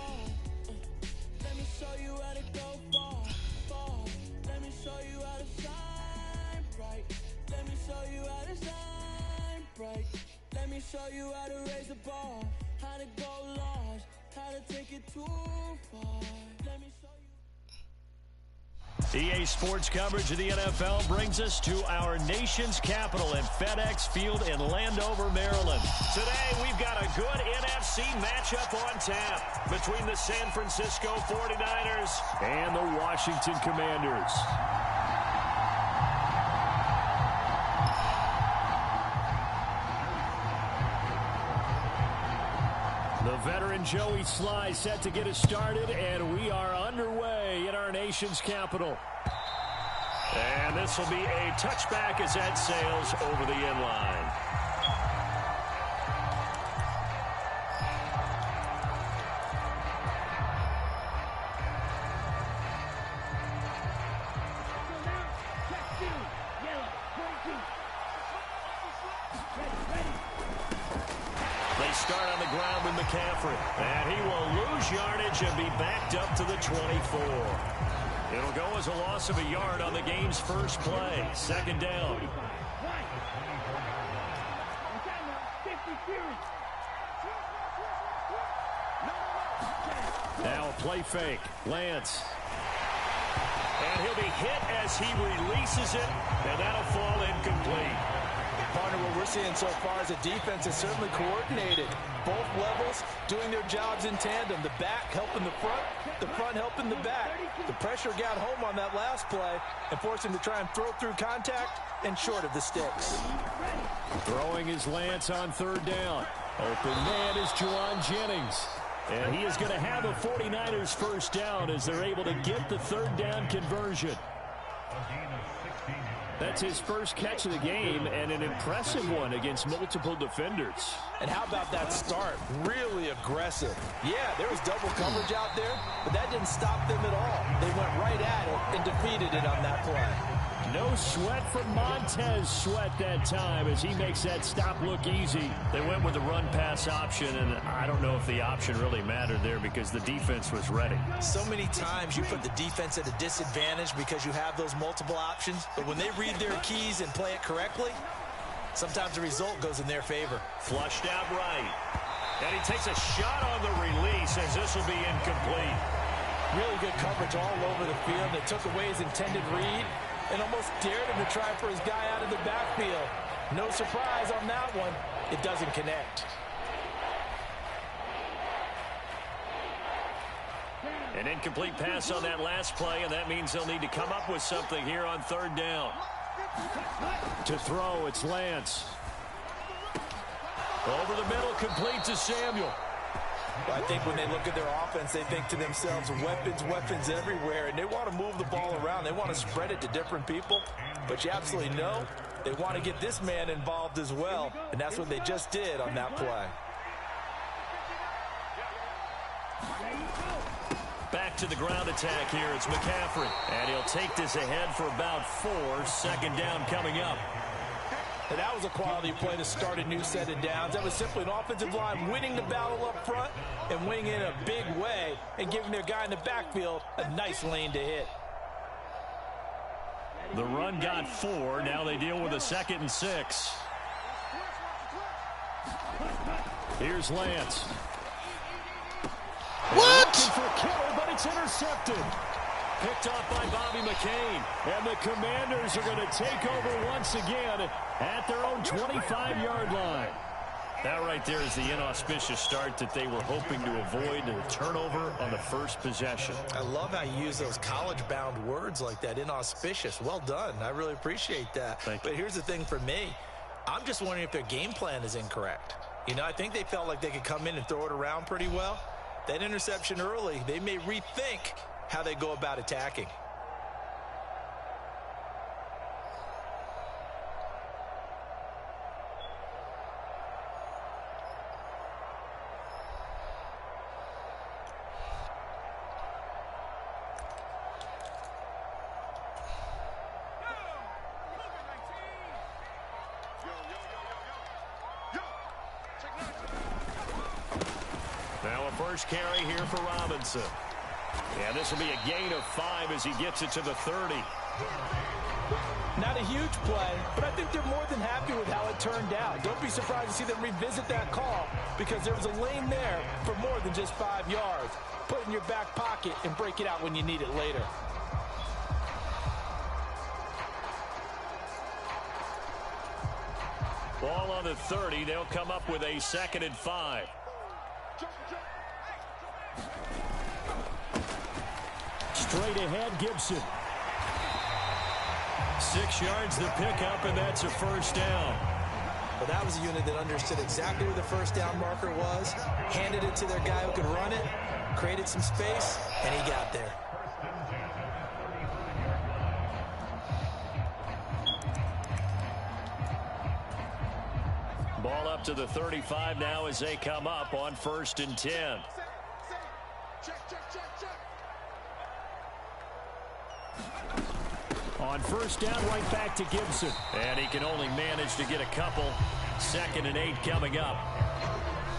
Let me show you how to go far, far. Let me show you how to shine bright. Let me show you how to shine bright. Let me show you how to raise the bar, how to go large, how to take it too far. Let me show you. EA Sports coverage of the NFL brings us to our nation's capital at FedEx Field in Landover, Maryland. Today, we've got a good NFC matchup on tap between the San Francisco 49ers and the Washington Commanders. The veteran Joey Sly set to get us started, and we are underway in our nation's capital. And this will be a touchback as that sails over the end line. Start on the ground with McCaffrey. And he will lose yardage and be backed up to the 24. It'll go as a loss of a yard on the game's first play. Second down. Now a play fake. Lance. And he'll be hit as he releases it, and that'll fall incomplete. Partner, what we're seeing so far is the defense is certainly coordinated. Both levels doing their jobs in tandem. The back helping the front helping the back. The pressure got home on that last play and forced him to try and throw through contact and short of the sticks. Throwing is Lance on third down. Open man is Juwan Jennings. And he is going to have a 49ers first down as they're able to get the third down conversion. That's his first catch of the game, and an impressive one against multiple defenders. And how about that start? Really aggressive. Yeah, there was double coverage out there, but that didn't stop them at all. They went right at it and defeated it on that play. No sweat from Montez Sweat that time as he makes that stop look easy. They went with the run-pass option, and I don't know if the option really mattered there because the defense was ready. So many times you put the defense at a disadvantage because you have those multiple options, but when they read their keys and play it correctly, sometimes the result goes in their favor. Flushed out right. And he takes a shot on the release as this will be incomplete. Really good coverage all over the field. They took away his intended read and almost dared him to try for his guy out of the backfield. No surprise on that one. It doesn't connect. An incomplete pass on that last play, and that means they'll need to come up with something here on third down. To throw, it's Lance. Over the middle, complete to Samuel. I think when they look at their offense, they think to themselves, weapons everywhere, and they want to move the ball around. They want to spread it to different people, but you absolutely know they want to get this man involved as well, and that's what they just did on that play. Back to the ground attack here. It's McCaffrey, and he'll take this ahead for about 4. Second down coming up. And that was a quality play to start a new set of downs. That was simply an offensive line winning the battle up front and winning in a big way and giving their guy in the backfield a nice lane to hit. The run got 4. Now they deal with a 2nd and 6. Here's Lance. What? Looking for Kittle, but it's intercepted. Picked off by Bobby McCain. And the Commanders are going to take over once again at their own 25-yard line. That right there is the inauspicious start that they were hoping to avoid, a turnover on the first possession. I love how you use those college-bound words like that, inauspicious. Well done. I really appreciate that. But here's the thing for me. I'm just wondering if their game plan is incorrect. You know, I think they felt like they could come in and throw it around pretty well. That interception early, they may rethink how they go about attacking. Now a first carry here for Robinson. And this will be a gain of 5 as he gets it to the 30. Not a huge play, but I think they're more than happy with how it turned out. Don't be surprised to see them revisit that call because there was a lane there for more than just 5 yards. Put it in your back pocket and break it out when you need it later. Ball on the 30. They'll come up with a 2nd and 5. Straight ahead, Gibson. 6 yards the pickup, and that's a first down. Well, that was a unit that understood exactly where the first down marker was, handed it to their guy who could run it, created some space, and he got there. Ball up to the 35 now as they come up on 1st and 10. On first down, right back to Gibson. And he can only manage to get a couple. 2nd and 8 coming up.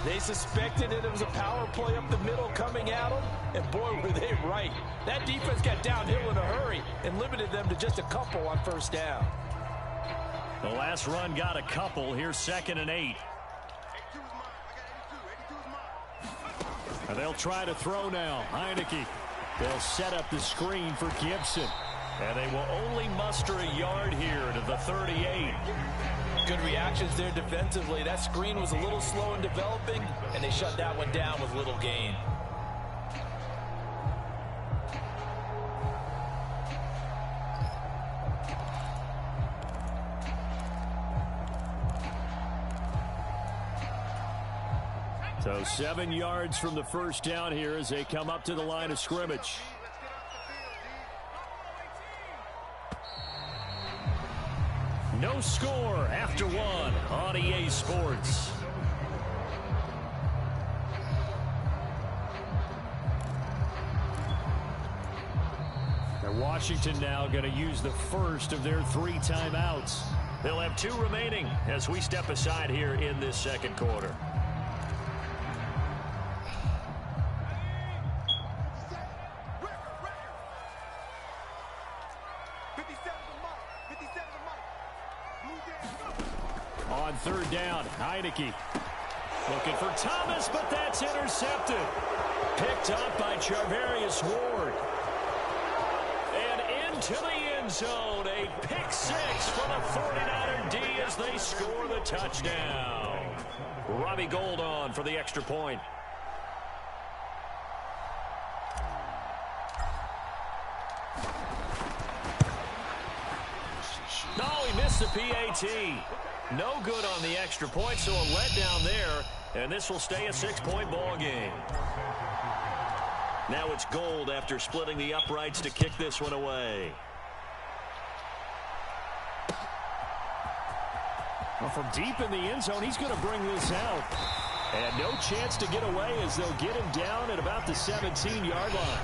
They suspected it was a power play up the middle coming at them, and boy, were they right. That defense got downhill in a hurry and limited them to just a couple on first down. The last run got a couple. Here's 2nd and 8. And they'll try to throw now. Heineke. They'll set up the screen for Gibson. And they will only muster a yard here to the 38. Good reactions there defensively. That screen was a little slow in developing, and they shut that one down with little gain. So 7 yards from the first down here as they come up to the line of scrimmage. No score after 1 on EA Sports. And Washington now going to use the first of their 3 timeouts. They'll have 2 remaining as we step aside here in this 2nd quarter. On 3rd down, Heineke. Looking for Thomas, but that's intercepted. Picked up by Charvarius Ward. And into the end zone. A pick 6 for the 49er D as they score the touchdown. Robbie Gould on for the extra point. No, he missed the PAT. No good on the extra point, so a letdown there, and this will stay a 6-point ball game. Now it's Gould after splitting the uprights to kick this one away. Well, from deep in the end zone, he's going to bring this out. And no chance to get away as they'll get him down at about the 17-yard line.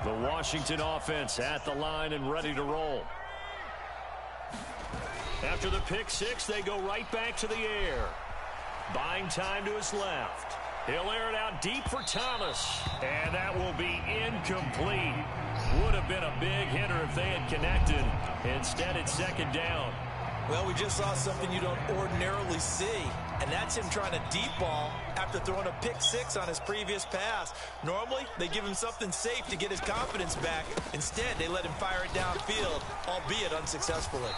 The Washington offense at the line and ready to roll. After the pick 6, they go right back to the air. Buying time to his left. He'll air it out deep for Thomas. And that will be incomplete. Would have been a big hitter if they had connected. Instead, it's 2nd down. Well, we just saw something you don't ordinarily see, and that's him trying to deep ball after throwing a pick six on his previous pass. Normally, they give him something safe to get his confidence back. Instead, they let him fire it downfield, albeit unsuccessfully.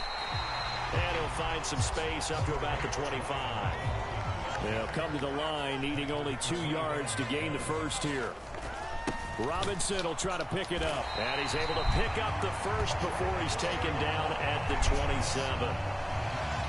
And he'll find some space up to about the 25. They'll come to the line, needing only 2 yards to gain the first here. Robinson will try to pick it up. And he's able to pick up the first before he's taken down at the 27.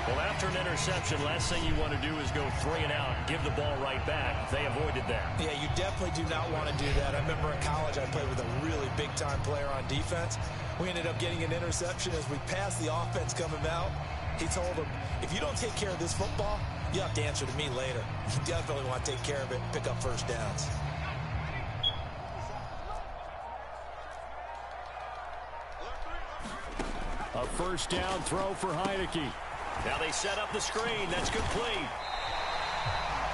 Well, after an interception, last thing you want to do is go 3 and out and give the ball right back. They avoided that. Yeah, you definitely do not want to do that. I remember in college I played with a really big-time player on defense. We ended up getting an interception as we passed the offense coming out. He told him, if you don't take care of this football, you have to answer to me later. You definitely want to take care of it and pick up first downs. A first down throw for Heineke. Now they set up the screen. That's complete.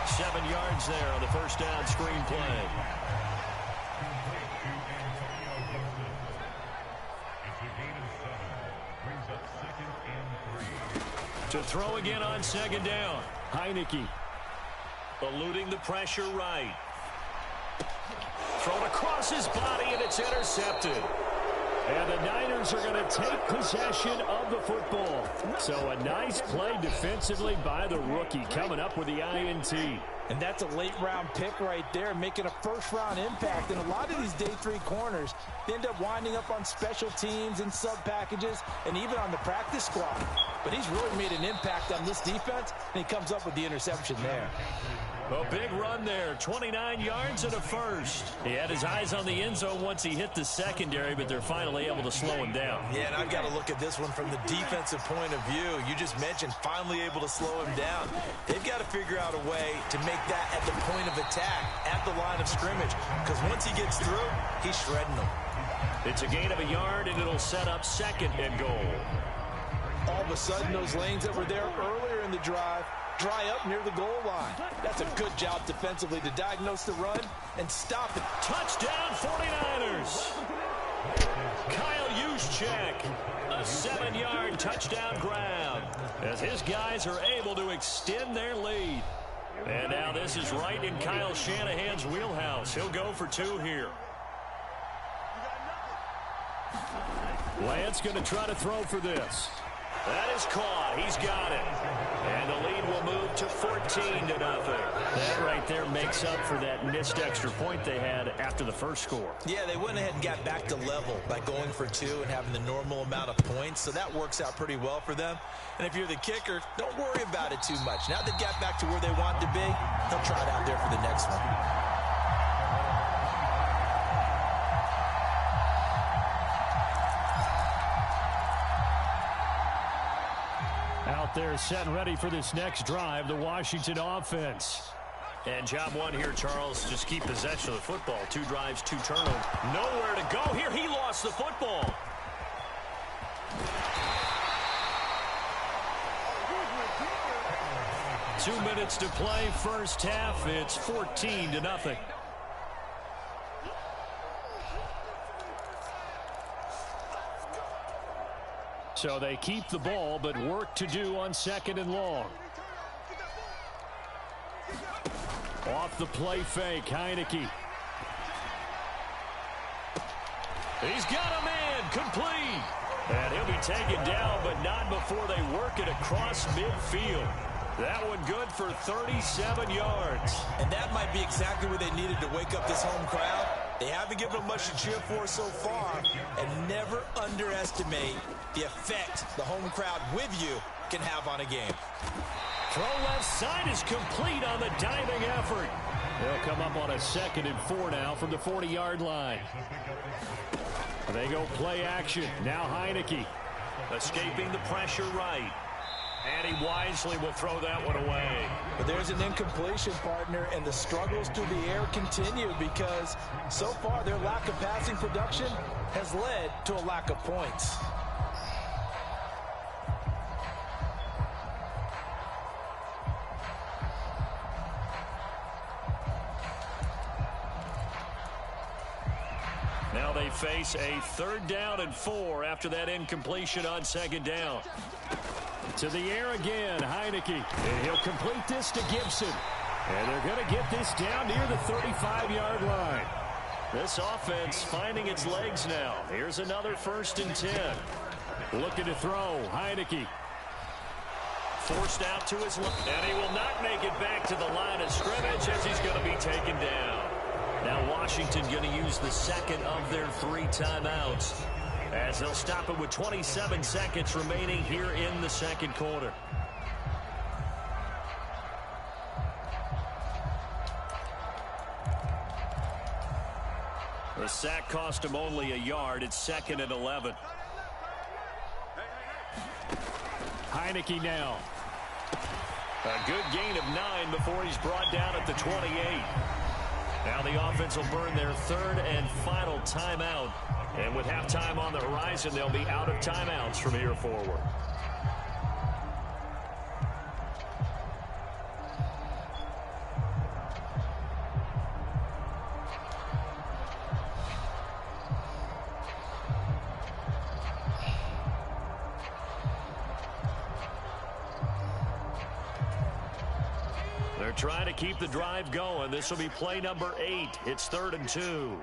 7 yards there on the first down screen play. To throw again on second down. Heineke eluding the pressure right. Thrown across his body, and it's intercepted. And the Niners are going to take possession of the football. So a nice play defensively by the rookie, coming up with the INT. And that's a late-round pick right there, making a first-round impact. And a lot of these day 3 corners, they end up winding up on special teams and sub-packages and even on the practice squad. But he's really made an impact on this defense, and he comes up with the interception there. A big run there, 29 yards and a first. He had his eyes on the end zone once he hit the secondary, but they're finally able to slow him down. Yeah, and I've got to look at this one from the defensive point of view. You just mentioned finally able to slow him down. They've got to figure out a way to make that at the point of attack, at the line of scrimmage, because once he gets through, he's shredding them. It's a gain of a yard, and it'll set up second and goal. All of a sudden, those lanes that were there earlier in the drive dry up near the goal line. That's a good job defensively to diagnose the run and stop it. Touchdown 49ers. Kyle Juszczyk, a 7-yard touchdown grab as his guys are able to extend their lead. And now this is right in Kyle Shanahan's wheelhouse. He'll go for 2 here. Lance going to try to throw for this. That is caught. He's got it. And the lead will move to 14-0. That right there makes up for that missed extra point they had after the first score. Yeah, they went ahead and got back to level by going for 2 and having the normal amount of points, so that works out pretty well for them. And if you're the kicker, don't worry about it too much. Now they've got back to where they want to be, they'll try it out there for the next one. Out there set and ready for this next drive, the Washington offense. And job 1 here, Charles, just keep possession of the football. 2 drives, 2 turnovers. Nowhere to go here. He lost the football. Two minutes to play, first half. It's 14-0. So they keep the ball, but work to do on second and long. Off the play fake, Heineke. He's got a man, complete. And he'll be taken down, but not before they work it across midfield. That one good for 37 yards. And that might be exactly what they needed to wake up this home crowd. They haven't given them much to cheer for so far, and never underestimate the effect the home crowd with you can have on a game. Throw left side is complete on the diving effort. They'll come up on a 2nd and 4 now from the 40-yard line. They go play action. Now Heineke. Escaping the pressure right. And he wisely will throw that one away. But there's an incompletion, partner, and the struggles through the air continue because so far their lack of passing production has led to a lack of points. Now they face a 3rd down and 4 after that incompletion on 2nd down. To the air again, Heineke. And he'll complete this to Gibson. And they're going to get this down near the 35-yard line. This offense finding its legs now. Here's another 1st and 10. Looking to throw, Heineke. Forced out to his left. And he will not make it back to the line of scrimmage as he's going to be taken down. Now Washington going to use the second of their 3 timeouts, as they'll stop it with 27 seconds remaining here in the second quarter. The sack cost him only a yard. It's 2nd and 11. Heineke now. A good gain of 9 before he's brought down at the 28. Now the offense will burn their 3rd and final timeout. And with halftime on the horizon, they'll be out of timeouts from here forward. They're trying to keep the drive going. This will be play number 8. It's 3rd and 2.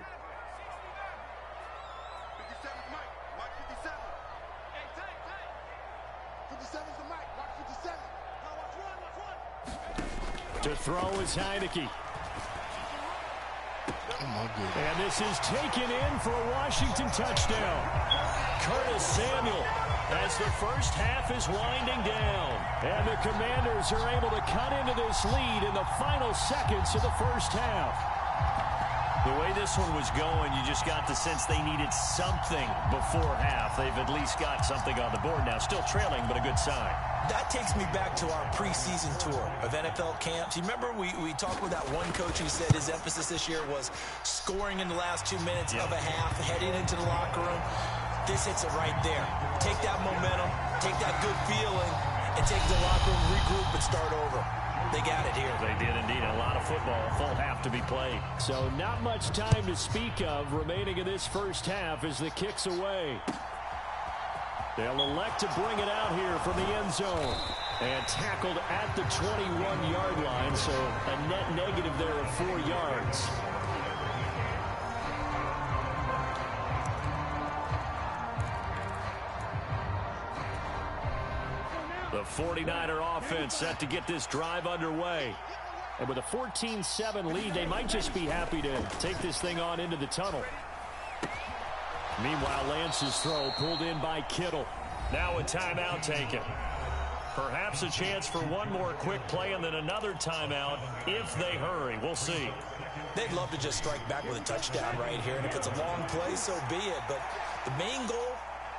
To throw is Heineke. Oh my goodness. And this is taken in for a Washington touchdown. Curtis Samuel, as the first half is winding down. And the Commanders are able to cut into this lead in the final seconds of the first half. The way this one was going, you just got the sense they needed something before half. They've at least got something on the board now. Still trailing, but a good sign. That takes me back to our preseason tour of NFL camps. You remember we talked with that one coach who said his emphasis this year was scoring in the last 2 minutes of a half, heading into the locker room. This hits it right there. Take that momentum, take that good feeling, and take the locker room, regroup, and start over. They got it here. They did indeed. A lot of football, full half to be played. So not much time to speak of remaining in this first half as the kick's away. They'll elect to bring it out here from the end zone. And tackled at the 21-yard line, so a net negative there of 4 yards. The 49er offense set to get this drive underway. And with a 14-7 lead, they might just be happy to take this thing on into the tunnel. Meanwhile, Lance's throw pulled in by Kittle. Now a timeout taken. Perhaps a chance for one more quick play and then another timeout if they hurry. We'll see. They'd love to just strike back with a touchdown right here. And if it's a long play, so be it. But the main goal,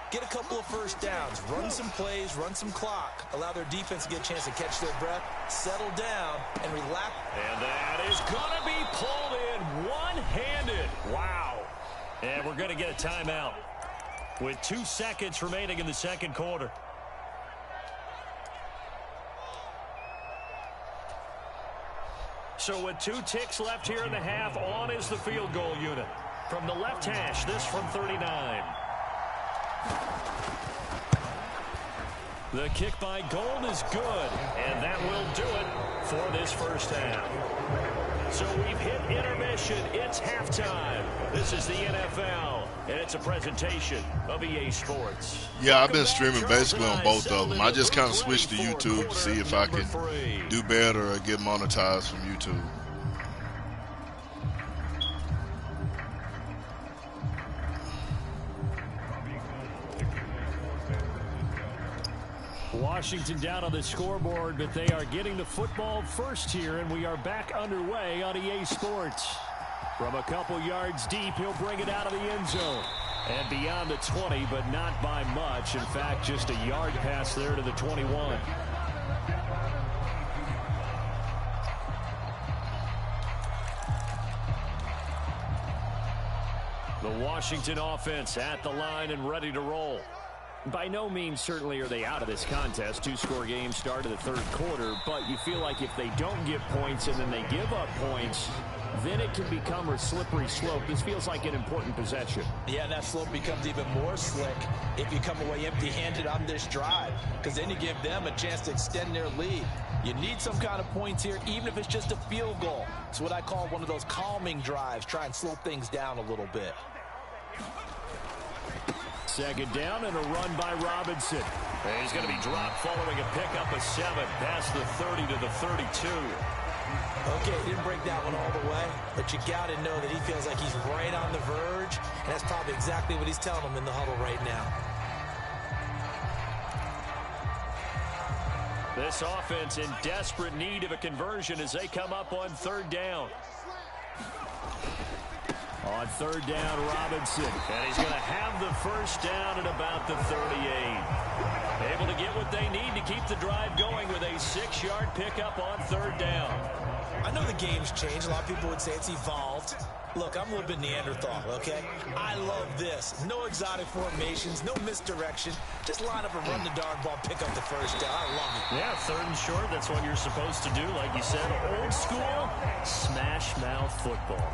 get a couple of first downs, run some plays, run some clock, allow their defense to get a chance to catch their breath, settle down, and relax. And that is going to be pulled in one-handed. Wow. And we're going to get a timeout with 2 seconds remaining in the second quarter. So with 2 ticks left here in the half, on is the field goal unit. From the left hash, this from 39. The kick by Gold is good, and that will do it for this first half. So we've hit intermission. It's halftime. This is the NFL, and it's a presentation of EA Sports. Yeah, I've been streaming basically on both of them. I just kind of switched to YouTube to see if I can do better or get monetized from YouTube. Washington down on the scoreboard, but they are getting the football first here, and we are back underway on EA Sports. From a couple yards deep, he'll bring it out of the end zone. And beyond the 20, but not by much. In fact, just a yard pass there to the 21. The Washington offense at the line and ready to roll. By no means certainly are they out of this contest. 2-score game start of the third quarter, but you feel like if they don't get points and then they give up points, then it can become a slippery slope. This feels like an important possession. Yeah, and that slope becomes even more slick if you come away empty-handed on this drive, because then you give them a chance to extend their lead. You need some kind of points here, even if it's just a field goal. It's what I call one of those calming drives. Try and slow things down a little bit. Second down and a run by Robinson. And he's going to be dropped following a pickup of 7 past the 30 to the 32. Okay, he didn't break that one all the way, but you got to know that he feels like he's right on the verge, and that's probably exactly what he's telling them in the huddle right now. This offense in desperate need of a conversion as they come up on third down. On third down, Robinson. And he's going to have the first down at about the 38. Able to get what they need to keep the drive going with a 6-yard pickup on third down. I know the game's changed. A lot of people would say it's evolved. Look, I'm a little bit Neanderthal, okay? I love this. No exotic formations, no misdirection. Just line up and run the darn ball, pick up the first down. I love it. Yeah, third and short, that's what you're supposed to do. Like you said, old school, smash mouth football.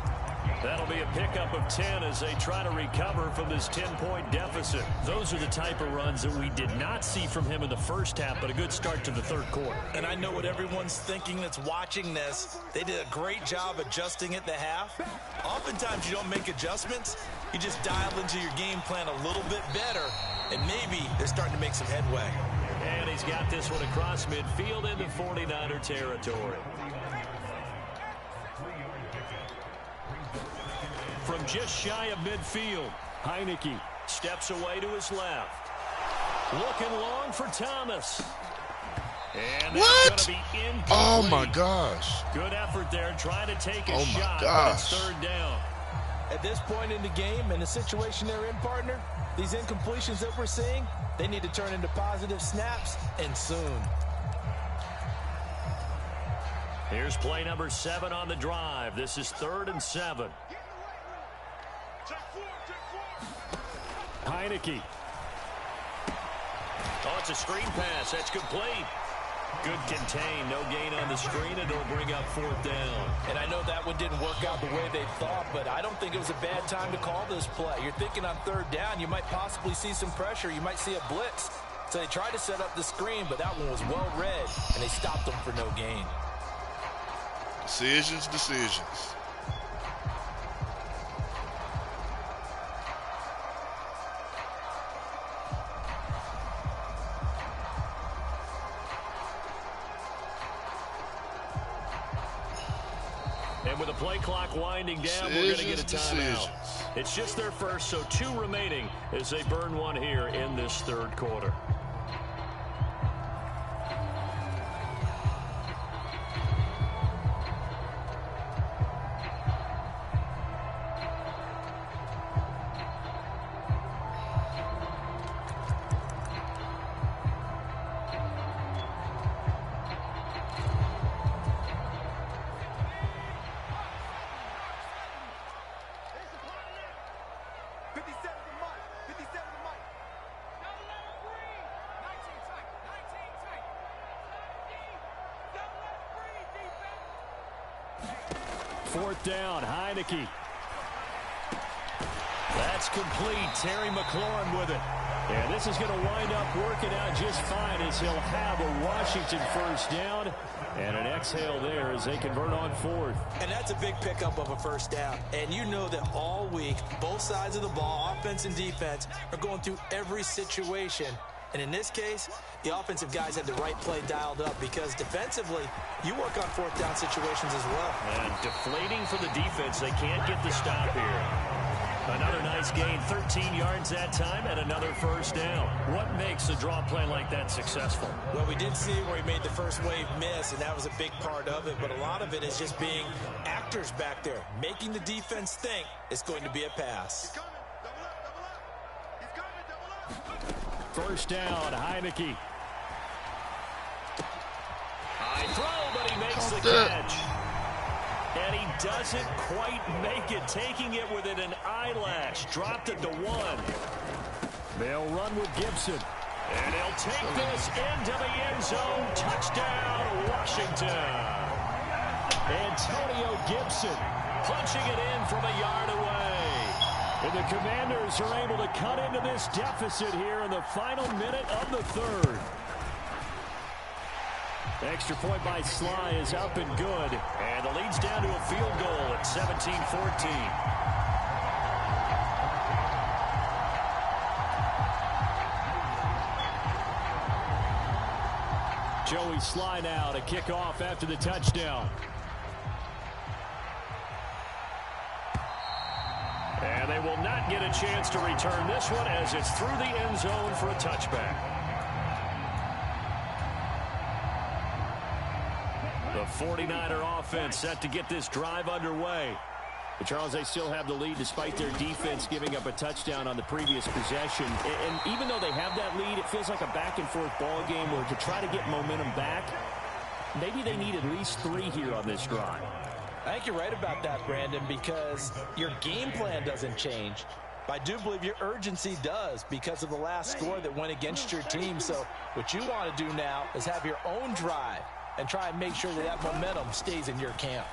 That'll be a pickup of 10 as they try to recover from this 10-point deficit. Those are the type of runs that we did not see from him in the first half, but a good start to the third quarter. And I know what everyone's thinking that's watching this. They did a great job adjusting at the half. Oftentimes you don't make adjustments. You just dial into your game plan a little bit better, and maybe they're starting to make some headway. And he's got this one across midfield into 49er territory. From just shy of midfield, Heineke steps away to his left. Looking long for Thomas. And that's going to be incomplete. Oh, my gosh. Good effort there trying to take a shot. My gosh. It's third down. At this point in the game, in the situation they're in, partner, these incompletions that we're seeing, they need to turn into positive snaps, and soon. Here's play number 7 on the drive. This is 3rd and 7. Heineke. Oh, it's a screen pass. That's complete. Good contain. No gain on the screen, and it'll bring up 4th down. And I know that one didn't work out the way they thought, but I don't think it was a bad time to call this play. You're thinking on 3rd down, you might possibly see some pressure. You might see a blitz. So they tried to set up the screen, but that one was well read, and they stopped them for no gain. Decisions. And with the play clock winding down, we're going to get a timeout. It's just their first, so 2 remaining as they burn one here in this 3rd quarter. Fourth down, Heineke. That's complete. Terry McLaurin with it. And this is going to wind up working out just fine as he'll have a Washington first down. And an exhale there as they convert on 4th. And that's a big pickup of a first down. And you know that all week, both sides of the ball, offense and defense, are going through every situation. And in this case, the offensive guys had the right play dialed up because defensively, you work on 4th down situations as well. And deflating for the defense. They can't get the stop here. Another nice gain, 13 yards that time, and another first down. What makes a draw play like that successful? Well, we did see where he made the first wave miss, and that was a big part of it. But a lot of it is just being actors back there, making the defense think it's going to be a pass. First down, Heineke. High throw, but he makes the catch. And he doesn't quite make it, taking it within an eyelash. Dropped it to 1. They'll run with Gibson. And he'll take this into the end zone. Touchdown, Washington. Antonio Gibson punching it in from a yard away. And the Commanders are able to cut into this deficit here in the final minute of the third. The extra point by Sly is up and good. And the lead's down to a field goal at 17-14. Joey Sly now to kick off after the touchdown. And they will not get a chance to return this one as it's through the end zone for a touchback. The 49er offense set to get this drive underway. But Charles, they still have the lead despite their defense giving up a touchdown on the previous possession. And even though they have that lead, it feels like a back-and-forth ball game where to try to get momentum back, maybe they need at least 3 here on this drive. I think you're right about that, Brandon, because your game plan doesn't change. But I do believe your urgency does because of the last score that went against your team. So what you want to do now is have your own drive and try and make sure that that momentum stays in your camp.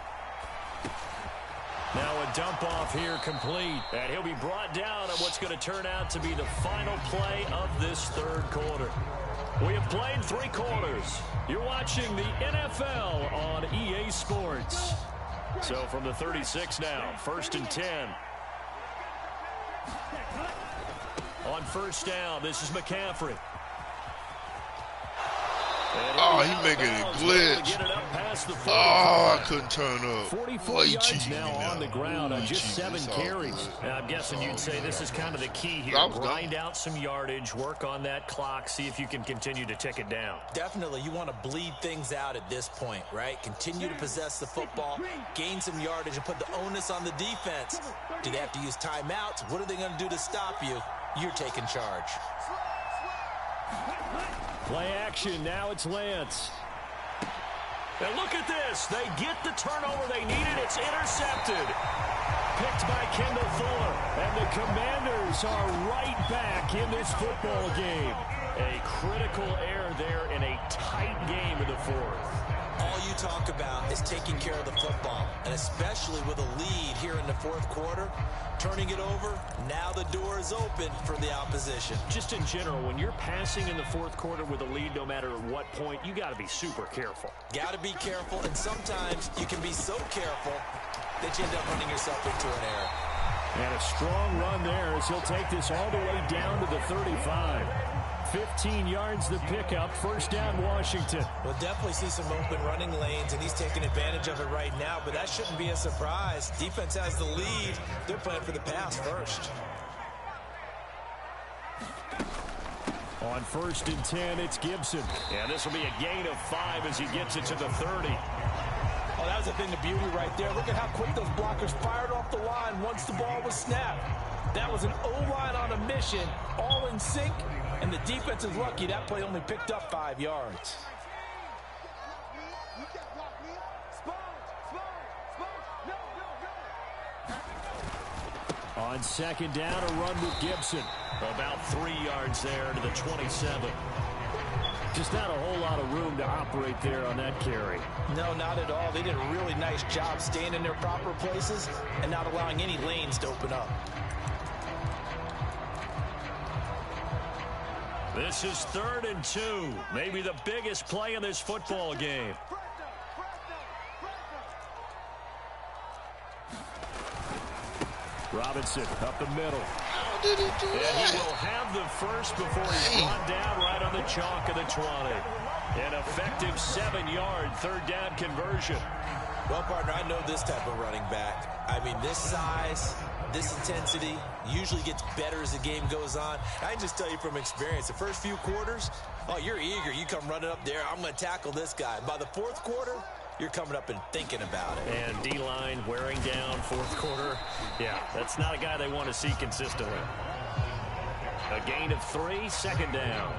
Now a dump off here complete. And he'll be brought down on what's going to turn out to be the final play of this third quarter. We have played 3 quarters. You're watching the NFL on EA Sports. So from the 36 now, 1st and 10. On first down, this is McCaffrey. Oh, he making it glitch. Oh, I couldn't turn up. 44 yards now on the ground on just 7 carries. Now, I'm guessing you'd say this is kind of the key here. Grind out some yardage, work on that clock, see if you can continue to tick it down. Definitely, you want to bleed things out at this point, right? Continue to possess the football, gain some yardage, and put the onus on the defense. Do they have to use timeouts? What are they going to do to stop you? You're taking charge. Play action, now it's Lance. And look at this. They get the turnover they needed. It's intercepted. Picked by Kendall Fuller. And the Commanders are right back in this football game. A critical error there in a tight game in the 4th. All you talk about is taking care of the football, and especially with a lead here in the 4th quarter, turning it over, now the door is open for the opposition. Just in general, when you're passing in the 4th quarter with a lead, no matter at what point, you got to be super careful. Got to be careful, and sometimes you can be so careful that you end up running yourself into an error. And a strong run there as he'll take this all the way down to the 35. 15 yards the pickup, first down Washington. We'll definitely see some open running lanes, and he's taking advantage of it right now, but that shouldn't be a surprise. Defense has the lead. They're playing for the pass first. On 1st and 10, it's Gibson. And this will be a gain of 5 as he gets it to the 30. Oh, that was a thing of beauty right there. Look at how quick those blockers fired off the line once the ball was snapped. That was an O-line on a mission, all in sync. And the defense is lucky that play only picked up 5 yards. On 2nd down, a run with Gibson. About 3 yards there to the 27. Just not a whole lot of room to operate there on that carry. No, not at all. They did a really nice job staying in their proper places and not allowing any lanes to open up. This is 3rd and 2. Maybe the biggest play in this football game. Robinson up the middle. How did he do that? And he will have the first before he's brought down right on the chalk of the 20. An effective 7-yard 3rd down conversion. Well, partner, I know this type of running back. I mean, this size, this intensity usually gets better as the game goes on. I can just tell you from experience, the first few quarters, oh, you're eager. You come running up there, I'm going to tackle this guy. By the 4th quarter, you're coming up and thinking about it. And D-line wearing down 4th quarter. Yeah, that's not a guy they want to see consistently. A gain of 3, 2nd down.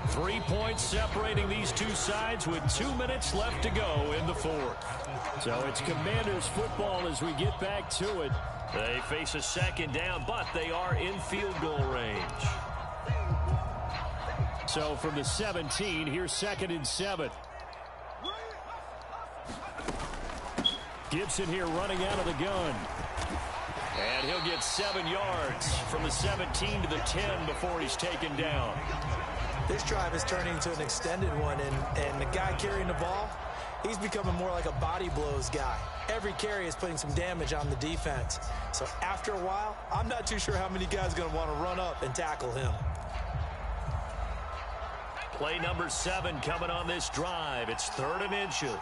3 points separating these two sides with 2 minutes left to go in the 4th. So it's Commanders football as we get back to it. They face a 2nd down, but they are in field goal range. So from the 17, here's 2nd and 7. Gibson here running out of the gun. And he'll get 7 yards from the 17 to the 10 before he's taken down. This drive is turning into an extended one, and the guy carrying the ball, he's becoming more like a body blows guy. Every carry is putting some damage on the defense. So after a while, I'm not too sure how many guys are going to want to run up and tackle him. Play number 7 coming on this drive. It's 3rd and inches.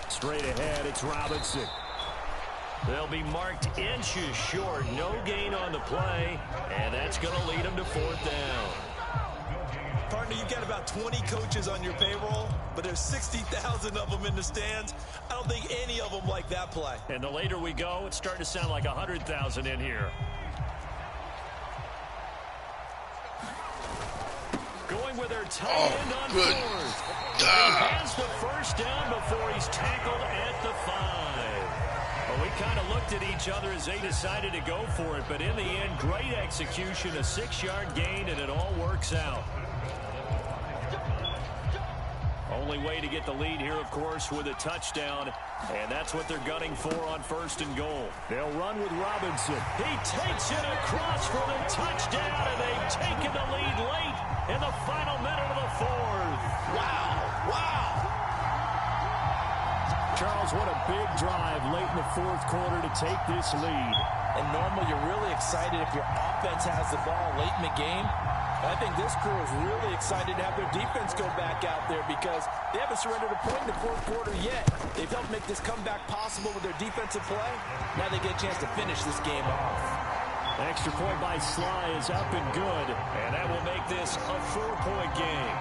Straight ahead, it's Robinson. They'll be marked inches short. No gain on the play, and that's going to lead them to 4th down. Partner, you've got about 20 coaches on your payroll, but there's 60,000 of them in the stands. I don't think any of them like that play. And the later we go, it's starting to sound like 100,000 in here. Going with their tight end on 4th. He has the 1st down before he's tackled at the 5. Well, we kind of looked at each other as they decided to go for it, but in the end, great execution, a 6-yard gain, and it all works out. Only way to get the lead here, of course, with a touchdown, and that's what they're gunning for on 1st and goal. They'll run with Robinson. He takes it across for the touchdown, and they've taken the lead late in the final minute of the 4th. Wow, wow. Charles, what a big drive late in the 4th quarter to take this lead. And normally you're really excited if your offense has the ball late in the game. I think this crew is really excited to have their defense go back out there because they haven't surrendered a point in the 4th quarter yet. They've helped make this comeback possible with their defensive play. Now they get a chance to finish this game off. Extra point by Sly is up and good. And that will make this a 4-point game.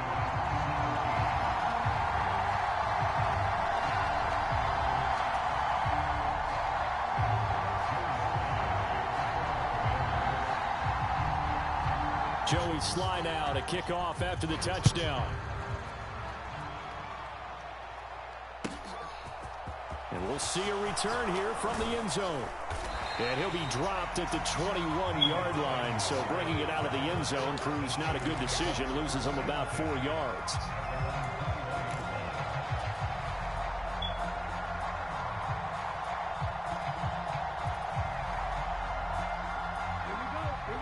Joey Sly now to kick off after the touchdown. And we'll see a return here from the end zone. And he'll be dropped at the 21-yard line. So bringing it out of the end zone proves not a good decision. Loses him about 4 yards.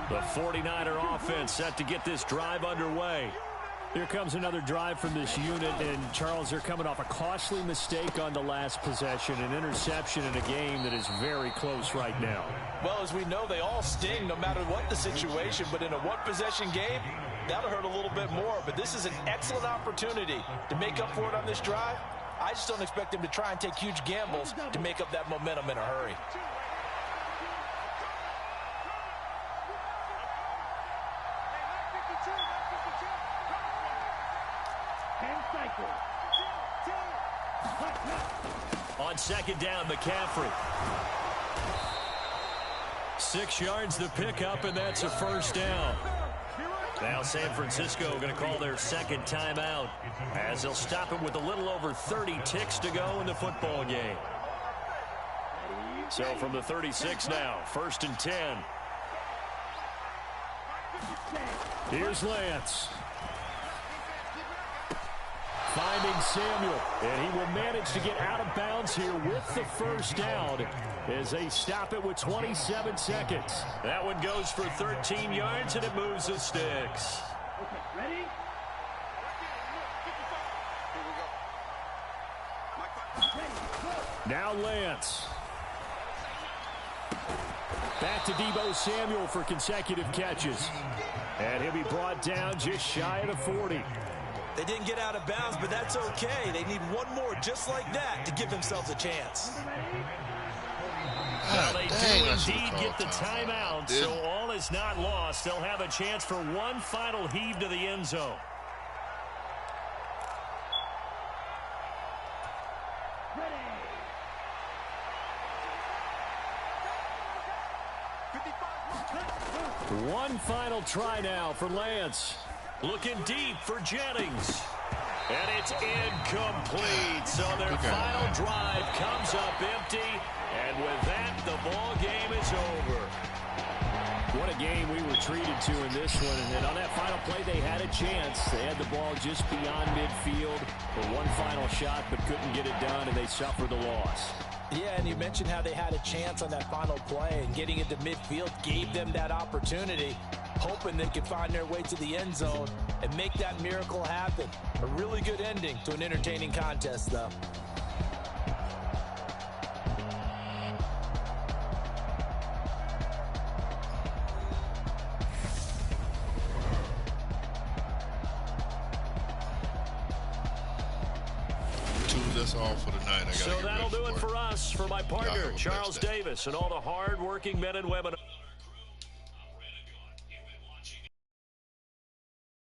The 49er offense set to get this drive underway. Here comes another drive from this unit, and Charles, they're coming off a costly mistake on the last possession, an interception in a game that is very close right now. Well, as we know, they all sting no matter what the situation, but in a one-possession game, that'll hurt a little bit more. But this is an excellent opportunity to make up for it on this drive. I just don't expect them to try and take huge gambles to make up that momentum in a hurry. On 2nd down, McCaffrey. 6 yards the pickup, and that's a 1st down. Now San Francisco going to call their 2nd timeout as they'll stop it with a little over 30 ticks to go in the football game. So from the 36 now, 1st and 10. Here's Lance. Finding Samuel, and he will manage to get out of bounds here with the 1st down as they stop it with 27 seconds. That one goes for 13 yards, and it moves the sticks. Okay, ready? Now Lance. Back to Deebo Samuel for consecutive catches. And he'll be brought down just shy of the 40. They didn't get out of bounds, but that's okay. They need one more just like that to give themselves a chance. Well, they do indeed get the timeout, so all is not lost. They'll have a chance for one final heave to the end zone. One final try now for Lance. Looking deep for Jennings. And it's incomplete. So their final drive comes up empty. And with that, the ball game is over. What a game we were treated to in this one. And then on that final play, they had a chance. They had the ball just beyond midfield for one final shot, but couldn't get it done, and they suffered the loss. Yeah, and you mentioned how they had a chance on that final play, and getting into midfield gave them that opportunity, hoping they could find their way to the end zone and make that miracle happen. A really good ending to an entertaining contest, though. That's all for the night. So that'll do it for us. For my partner, Charles Davis, and all the hard-working men and women.